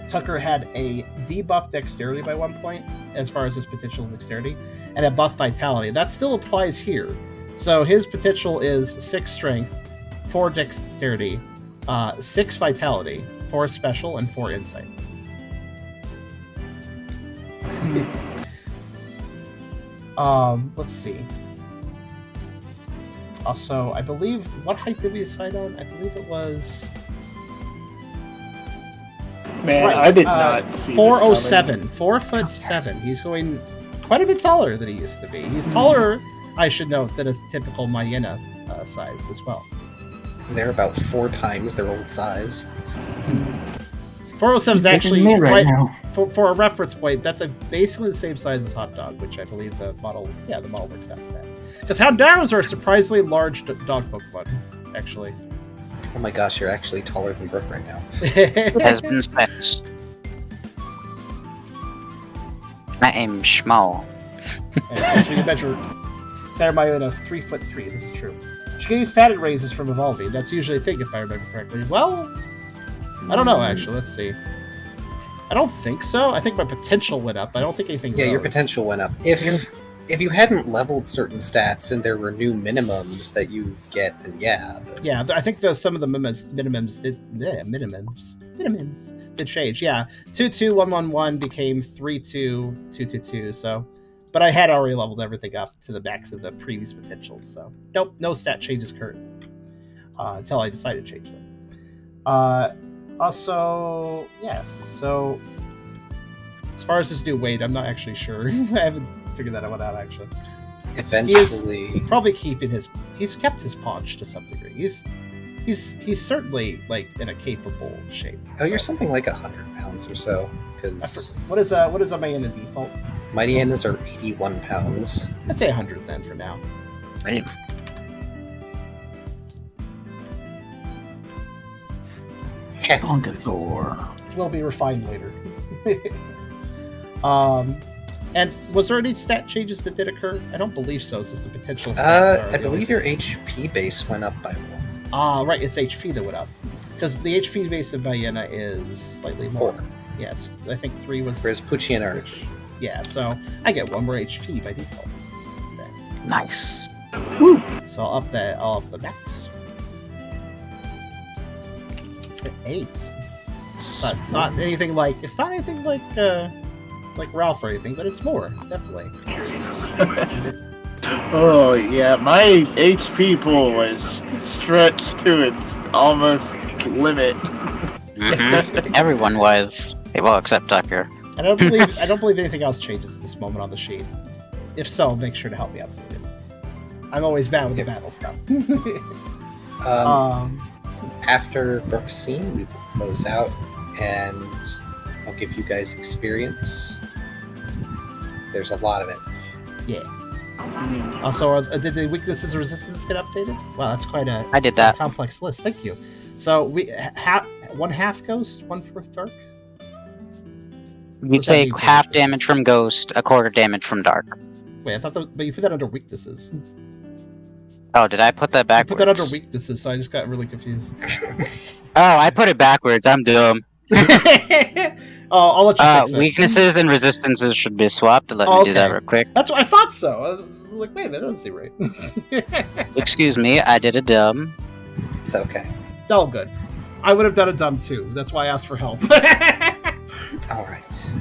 Tucker had a debuff dexterity by 1 point as far as his potential dexterity, and a buff vitality. That still applies here. So his potential is 6 strength, 4 dexterity, 6 vitality, 4 special, and 4 insight. Let's see. Also, I believe, what height did we decide on? I believe it was... Man, Right, I did not see 407. 4'7". He's going quite a bit taller than he used to be. He's taller, I should note, than a typical Mayena size as well. They're about 4 times their old size. 407 is actually me right right now. for a reference point. That's basically the same size as Hot Dog, which I believe the model works after that. Because Houndours are a surprisingly large dog Pokemon, actually. Oh my gosh, you're actually taller than Brooke right now. Has been set. I am small. And so you can measure Saturn Mayuna 3'3". This is true. She can use static raises from evolving. That's usually a thing, if I remember correctly. Well, I don't know, actually. Let's see. I don't think so. I think my potential went up. I don't think anything Yeah, your rose. potential went up. If you hadn't leveled certain stats and there were new minimums that you get, then yeah. But... Yeah, I think some of the minimums did change. Yeah, 22111 became 32222. So, but I had already leveled everything up to the max of the previous potentials. So, nope, no stat changes current until I decided to change them. Also, yeah. So, as far as his new weight, I'm not actually sure. I haven't figured that one out actually. Eventually, Probably he's kept his paunch to some degree. He's certainly like in a capable shape. oh, you're something like 100 pounds or so. Because What is a Mayena default? Mighty Annas are 81 pounds. I'd say 100 then for now. Right. Bonkasaur. Will be refined later. And was there any stat changes that did occur? I don't believe so, since the potential stats are... I believe your HP base went up by 1. Right, it's HP that went up. Because the HP base of Mayena is slightly more. 4. Yeah, I think 3 was... Whereas Pucci are 3. Yeah, so I get 1 more HP by default. Nice. So I'll up the max. It's at 8. But it's not anything like Ralph or anything, but it's more, definitely. Oh yeah, my HP pool was stretched to its almost limit. Mm-hmm. Everyone was. Well, except Tucker. I don't believe anything else changes at this moment on the sheet. If so, make sure to help me out. I'm always bad with the battle stuff. After Brooke's scene, we will close out, and I'll give you guys experience. There's a lot of it. Yeah. Also, did the weaknesses and resistances get updated? Wow, that's quite a I did that. complex list. Thank you. So we one half ghost, one fourth dark. You What's that do take for half weaknesses? damage from ghost, a quarter damage from dark. Wait, I thought that, but you put that under weaknesses. Oh, did I put that I backwards? put that under weaknesses, so I just got really confused. Oh, I put it backwards. I'm dumb. I'll let you fix it. Weaknesses and resistances should be swapped. Let me do that Okay. real quick. That's what I thought so. I was like, wait a minute, that doesn't seem right. Excuse me, I did a dumb. It's okay. It's all good. I would have done a dumb too. That's why I asked for help. Alright.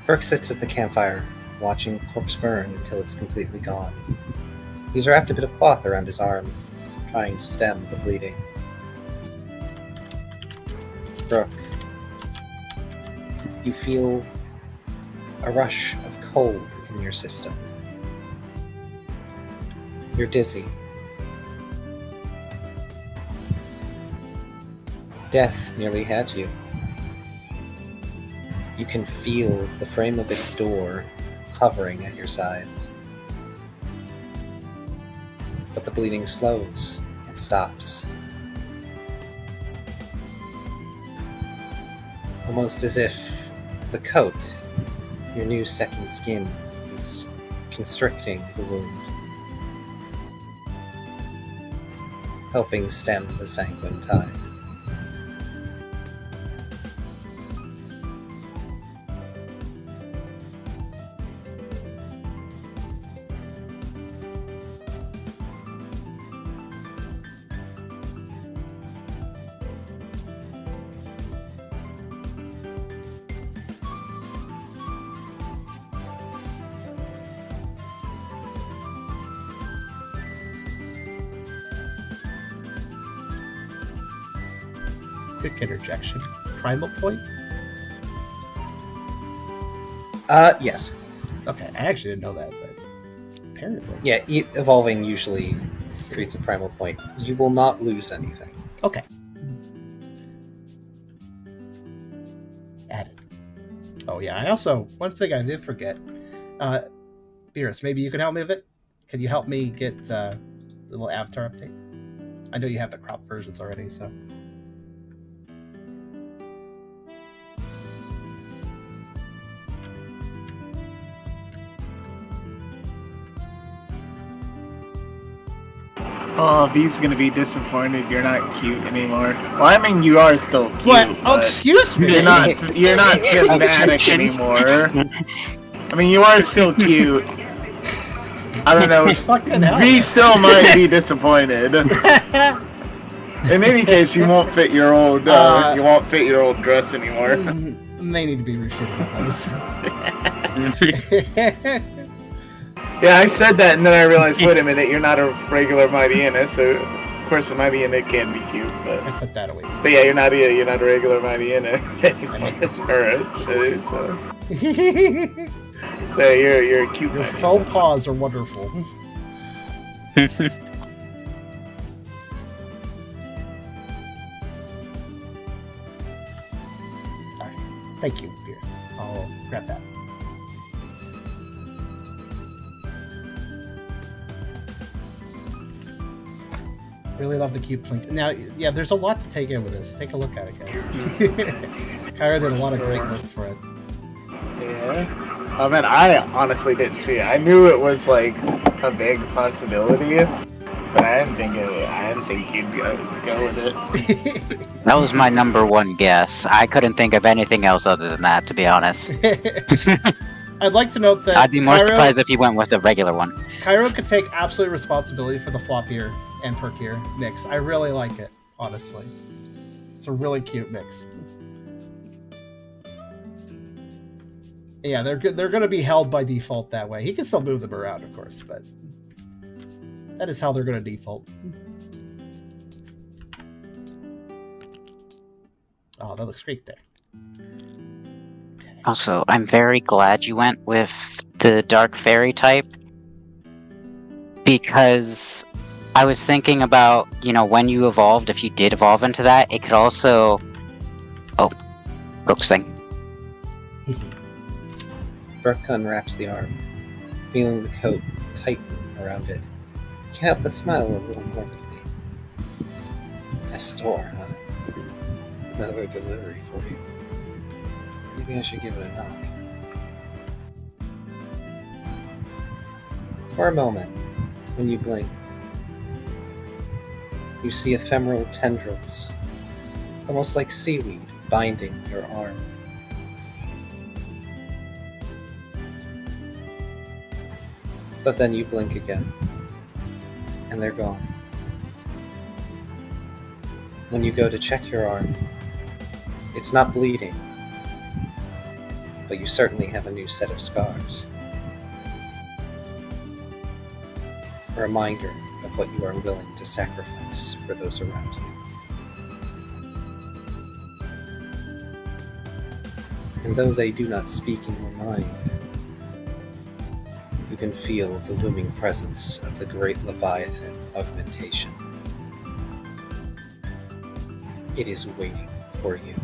Burke sits at the campfire, watching the corpse burn until it's completely gone. He's wrapped a bit of cloth around his arm, trying to stem the bleeding. Brooke, you feel a rush of cold in your system. You're dizzy. Death nearly had you. You can feel the frame of its door hovering at your sides. But the bleeding slows and stops. Almost as if the coat, your new second skin, is constricting the wound, helping stem the sanguine tide. Quick interjection. Primal point? Yes. Okay, I actually didn't know that, but apparently. Yeah, evolving usually Let's see. creates a primal point. You will not lose anything. Okay. Added. Oh yeah, I also, one thing I did forget. Beerus, maybe you can help me with it? Can you help me get the little avatar update? I know you have the crop versions already, so. Oh, V's gonna be disappointed you're not cute anymore. Well, I mean, you are still cute. What? Oh, but excuse me! You're not charismatic anymore. I mean, you are still cute. I don't know. Fucking hell. V still might be disappointed. In any case, you won't fit your old dress anymore. They need to be refitted on those. Yeah, I said that, and then I realized, wait a minute, you're not a regular Mighty Inna, so of course a Mighty Inna can be cute, I but put that away. yeah, you're not a regular Mighty Inna. So you're a cute. Your Mighty faux Inna. paws are wonderful. Alright. Thank you, Pierce. I'll grab that. Really love the cute plink. Now, yeah, there's a lot to take in with this. Take a look at it, guys. Kyrio did a lot of great work for it. Yeah. Oh man, I honestly didn't see it. I knew it was like a big possibility, but I didn't think you'd go with it. That was my number one guess. I couldn't think of anything else other than that, to be honest. I'd like to note that I'd be more Kyrio- surprised if he went with a regular one. Kyrio could take absolute responsibility for the floppier and perkier mix. I really like it, honestly. It's a really cute mix. Yeah, they're good. They're going to be held by default that way. He can still move them around, of course, but that is how they're going to default. Oh, that looks great there. Okay. Also, I'm very glad you went with the Dark Fairy type, because I was thinking about, when you evolved, if you did evolve into that, it could also... Oh, Brooks thing. Brooke unwraps the arm, feeling the coat tighten around it. Can't help but smile a little morbidly. store, huh? Another delivery for you. Maybe I should give it a knock. For a moment, when you blink, you see ephemeral tendrils, almost like seaweed, binding your arm. But then you blink again, and they're gone. When you go to check your arm, it's not bleeding, but you certainly have a new set of scars. A reminder of what you are willing to sacrifice for those around you. And though they do not speak in your mind, you can feel the looming presence of the great Leviathan augmentation. It is waiting for you.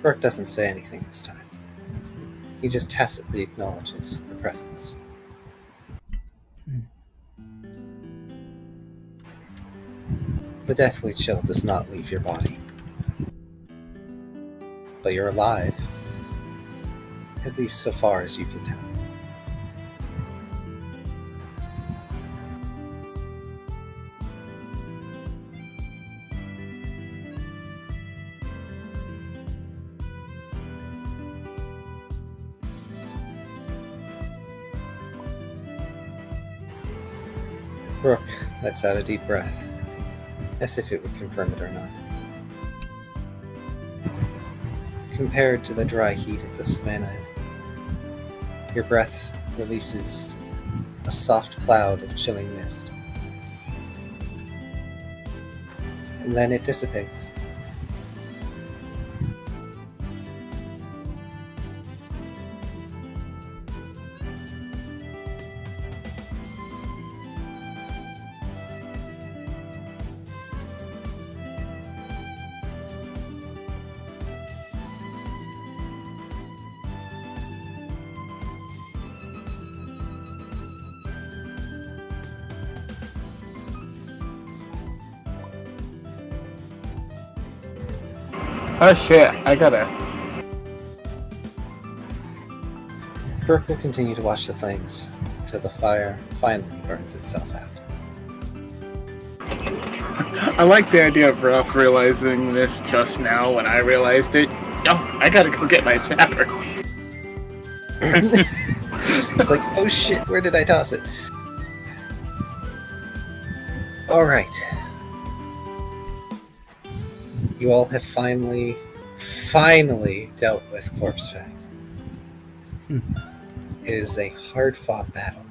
Brooke doesn't say anything this time. He just tacitly acknowledges the presence. The deathly chill does not leave your body. But you're alive, at least so far as you can tell. Brooke lets out a deep breath, as if it would confirm it or not. Compared to the dry heat of the savannah, your breath releases a soft cloud of chilling mist. And then it dissipates. Oh shit, I gotta... Brooke will continue to watch the flames until the fire finally burns itself out. I like the idea of Ruff realizing this just now when I realized it. Oh, I gotta go get my sapper. It's like, oh shit, where did I toss it? Alright. You all have finally dealt with Corpse Fang. It is a hard-fought battle.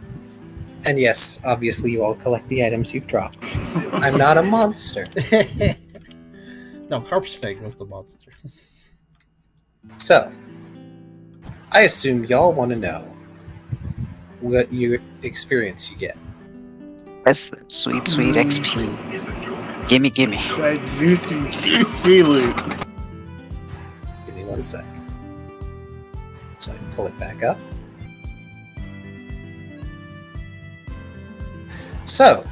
And yes, obviously you all collect the items you've dropped. I'm not a monster. No, Corpse Fang was the monster. So, I assume y'all want to know what experience you get. That's that sweet, sweet XP. Gimme. That juicy loot. Give me 1 sec. So I pull it back up. So,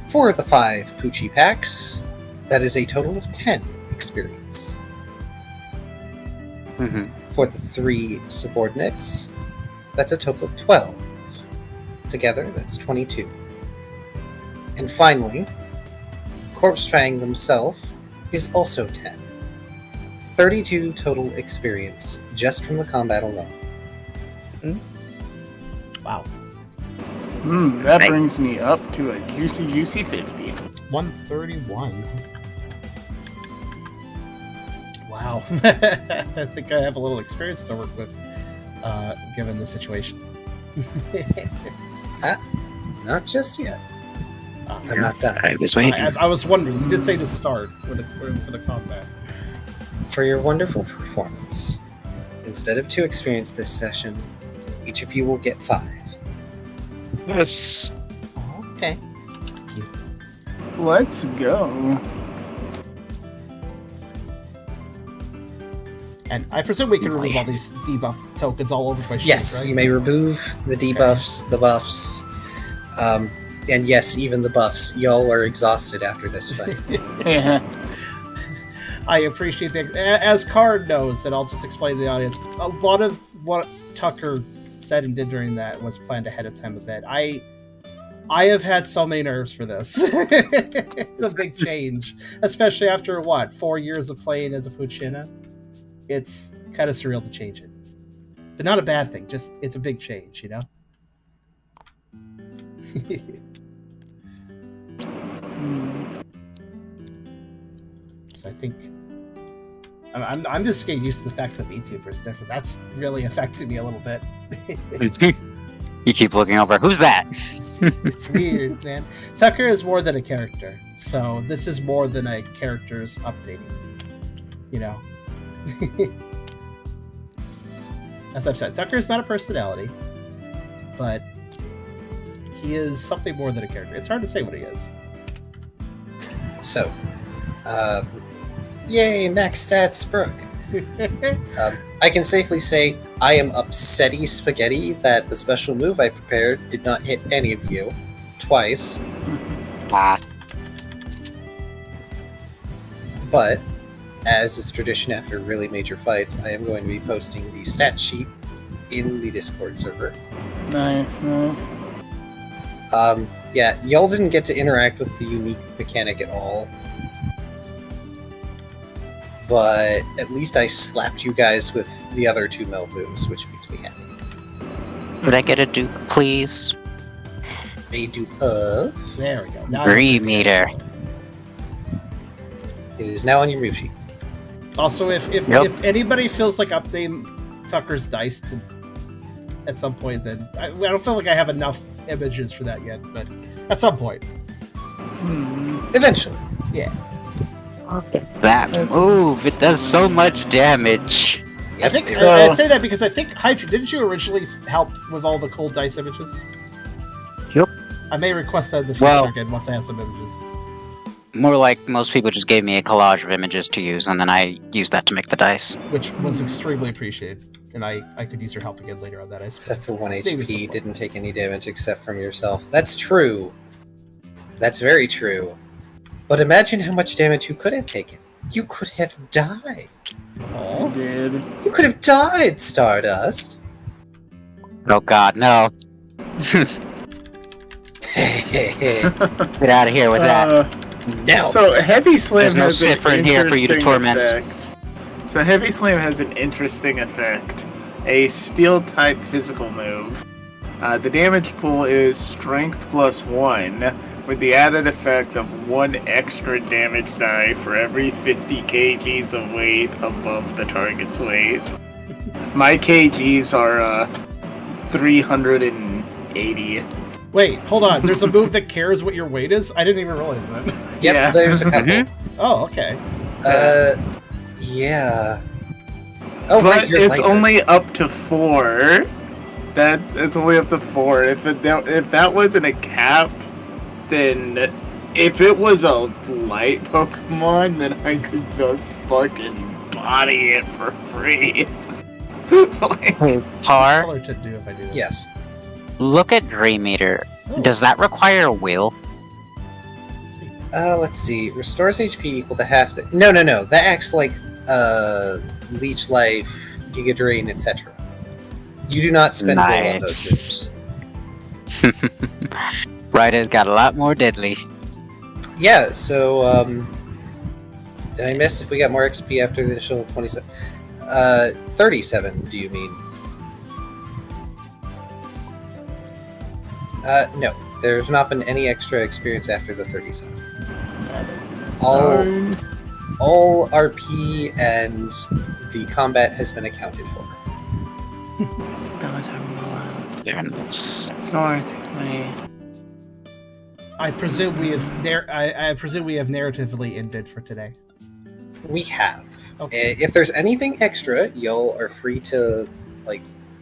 for the 5 Poochie packs, that is a total of 10 experience. Mm-hmm. For the 3 subordinates, that's a total of 12. Together, that's 22. And finally, Corpse Fang themselves is also 10. 32 total experience just from the combat alone. Wow. That brings me up to a juicy 50. 131. Wow. I think I have a little experience to work with, given the situation. Not just yet. I'm not done. I was waiting. I was wondering. You did say to start for the combat. For your wonderful performance, instead of 2 experience this session, each of you will get 5. Yes. Okay. Let's go. And I presume we can remove all these debuff tokens all over the place. Yes, right? you may remove the debuffs, the buffs, and yes, even the buffs. Y'all are exhausted after this fight. Yeah. I appreciate that. As Card knows, and I'll just explain to the audience, a lot of what Tucker said and did during that was planned ahead of time a bit. I have had so many nerves for this. It's a big change, especially after 4 years of playing as a Fuchina. It's kind of surreal to change it, but not a bad thing. Just it's a big change, you know. So I think I'm just getting used to the fact that VTuber is different. That's really affected me a little bit. You keep looking over. Who's that? It's weird, man. Tucker is more than a character, so this is more than a character's updating. You know. As I've said, Tucker is not a personality, but he is something more than a character. It's hard to say what he is. So, yay, max stats, Brooke. I can safely say I am upsetty spaghetti that the special move I prepared did not hit any of you twice. Ah. But, as is tradition after really major fights, I am going to be posting the stat sheet in the Discord server. Nice. Yeah, y'all didn't get to interact with the unique mechanic at all. But at least I slapped you guys with the other 2 meld moves, which makes me happy. Would I get a dupe, please? A dupe of... There we go. Now 3 meter. It is now on your move sheet. Also, if anybody feels like updating Tucker's dice to at some point, then I don't feel like I have enough images for that yet, but at some point. Eventually. Yeah. That move, it does so much damage. I think Yep. I say that because I think Hydra, didn't you originally help with all the cool dice images? Yep. I may request that in the future again once I have some images. More like most people just gave me a collage of images to use, and then I used that to make the dice. Which was extremely appreciated, and I could use your help again later on that. Except for 1 Maybe HP, some didn't take any damage except from yourself. That's true. That's very true. But imagine how much damage you could have taken. You could have died. I did. You could have died, Stardust. Oh god, no. Get out of here with that. No. So Heavy Slam There's no has an cipher in here for you to interesting torment. effect. So Heavy Slam has an interesting effect. A steel-type physical move. The damage pool is Strength +1, with the added effect of 1 extra damage die for every 50 kgs of weight above the target's weight. My kgs are 380. Wait, hold on. There's a move that cares what your weight is? I didn't even realize that. Yep, Yeah. there's a couple. Oh, okay. Yeah. Oh, But right, you're it's lighter. only up to 4. It's only up to 4. If that wasn't a cap, then if it was a light Pokemon, then I could just fucking body it for free. Like, Tar, Color to do if I do this. Yes. look at Dream Eater. Oh, Does that require a will? let's see. Let's see. Restores HP equal to half the... No. That acts like, Leech Life, Giga Drain, etc. You do not spend gold on those moves. Ryder's got a lot more deadly. Yeah, so, did I miss if we got more XP after the initial 27? 37, do you mean? No. There's not been any extra experience after the 37. that is All RP and the combat has been accounted for. There it is. Sword, wait. I presume we have I presume we have narratively ended for today. We have. Okay. If there's anything extra, y'all are free to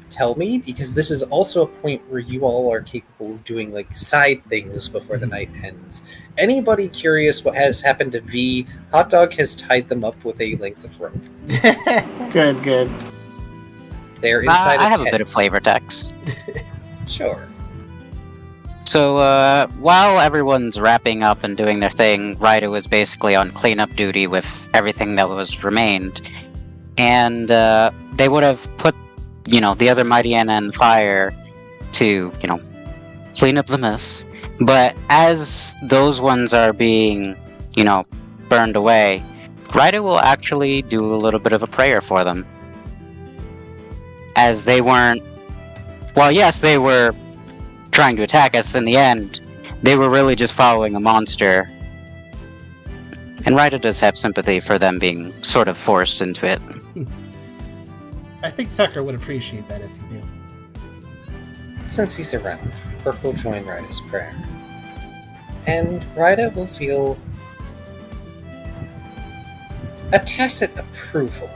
tell me, because this is also a point where you all are capable of doing side things before the night ends. Anybody curious what has happened to V? Hot Dog has tied them up with a length of rope. Good. They're inside I a have tent. a bit of flavor text. Sure. So while everyone's wrapping up and doing their thing, Ryder was basically on cleanup duty with everything that was remained, and they would have put the other Mighty Anna in the fire to clean up the mess. But as those ones are being burned away, Ryder will actually do a little bit of a prayer for them, as they weren't. Well, yes, they were trying to attack us. In the end, they were really just following a monster. And Ryder does have sympathy for them being sort of forced into it. I think Tucker would appreciate that if you do. Since he's around, Brooke will join Ryda's prayer. And Ryda will feel a tacit approval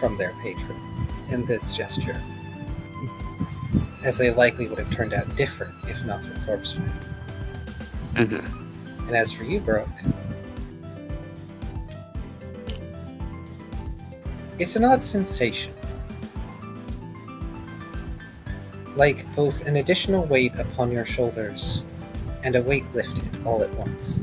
from their patron in this gesture, as they likely would have turned out different if not for Corpsman. Mm-hmm. And as for you, Brooke, it's an odd sensation. Like both an additional weight upon your shoulders and a weight lifted all at once.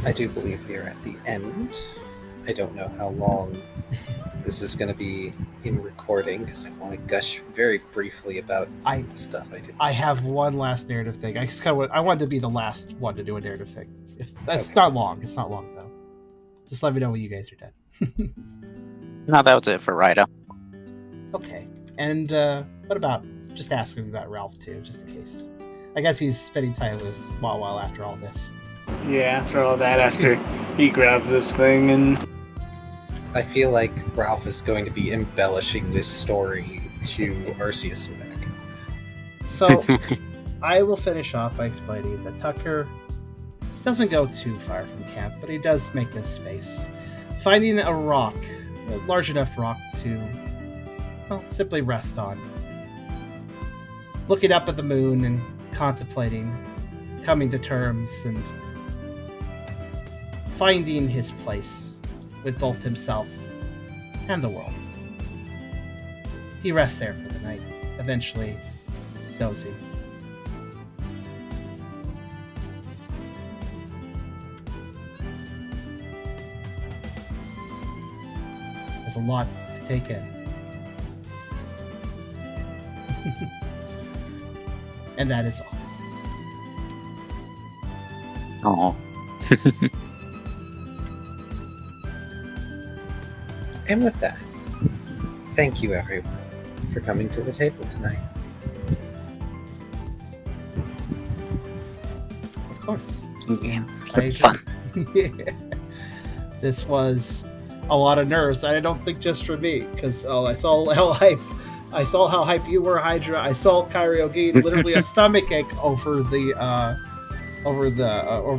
I do believe we are at the end. I don't know how long this is going to be in recording, because I want to gush very briefly about the stuff I did. I have one last narrative thing. I wanted to be the last one to do a narrative thing. If that's not long. It's not long though. Just let me know when you guys are done. No, that was it for Ryder. Okay. And what about just asking about Ralph too, just in case? I guess he's spending time with Wawa after all this. Yeah, after all that, after he grabs this thing and... I feel like Ralph is going to be embellishing this story to Arceus and back. So, I will finish off by explaining that Tucker doesn't go too far from camp, but he does make a space. Finding a rock, a large enough rock to, simply rest on. Looking up at the moon and contemplating, coming to terms, and finding his place with both himself and the world. He rests there for the night, eventually dozing. There's a lot to take in. And that is all. Oh. And with that, thank you everyone for coming to the table tonight. Of course. Yeah, I fun. This was a lot of nerves. I don't think just for me, because I saw how hype you were, Hydra. I saw Kyrio gain literally a stomach ache over the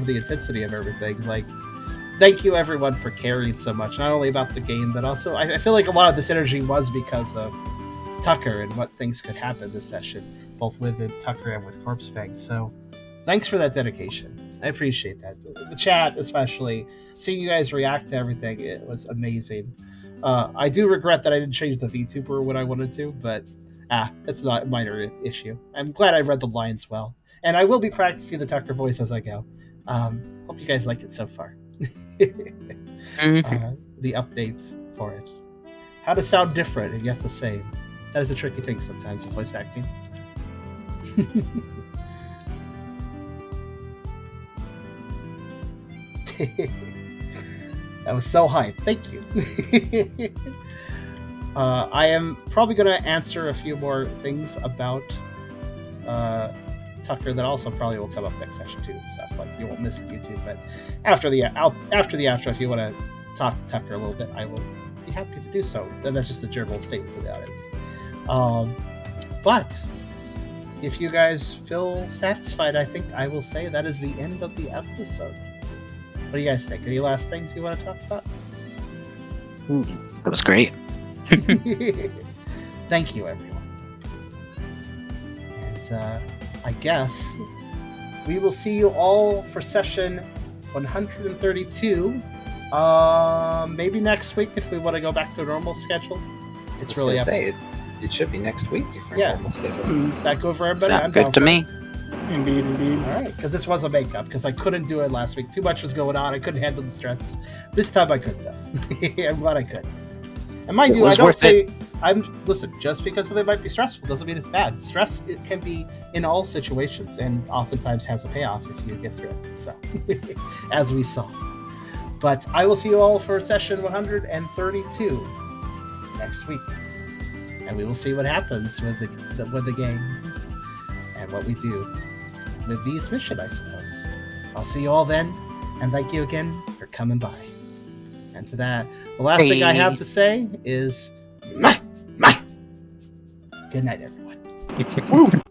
intensity of everything. Thank you everyone for caring so much, not only about the game, but also I feel like a lot of this energy was because of Tucker and what things could happen this session, both with Tucker and with Corpse Fang. So thanks for that dedication. I appreciate that. The chat, especially, seeing you guys react to everything, it was amazing. I do regret that I didn't change the VTuber when I wanted to, but it's not a minor issue. I'm glad I read the lines well. And I will be practicing the Tucker voice as I go. Hope you guys like it so far. The updates for it. How to sound different and yet the same. That is a tricky thing sometimes with voice acting. That was so hype. Thank you. I am probably going to answer a few more things about Tucker that also probably will come up next session too and stuff. Like you won't miss it YouTube, but after the outro, if you want to talk to Tucker a little bit, I will be happy to do so. And that's just a general statement to the audience. But if you guys feel satisfied, I think I will say that is the end of the episode. What do you guys think? Any last things you want to talk about? That was great. Thank you, everyone. And I guess we will see you all for session 132. Maybe next week if we want to go back to a normal schedule. It's really up. It should be next week if we're normal schedule. Does that go for everybody? Sounds good to me. Indeed. All right, because this was a makeup, because I couldn't do it last week. Too much was going on. I couldn't handle the stress. This time I could, though. I'm glad I could. And mind you, I don't say... Listen, just because they might be stressful doesn't mean it's bad. Stress, it can be in all situations, and oftentimes has a payoff if you get through it. So, as we saw. But I will see you all for session 132 next week. And we will see what happens with the game and what we do with these missions, I suppose. I'll see you all then, and thank you again for coming by. And to that, the last thing I have to say is, good night, everyone.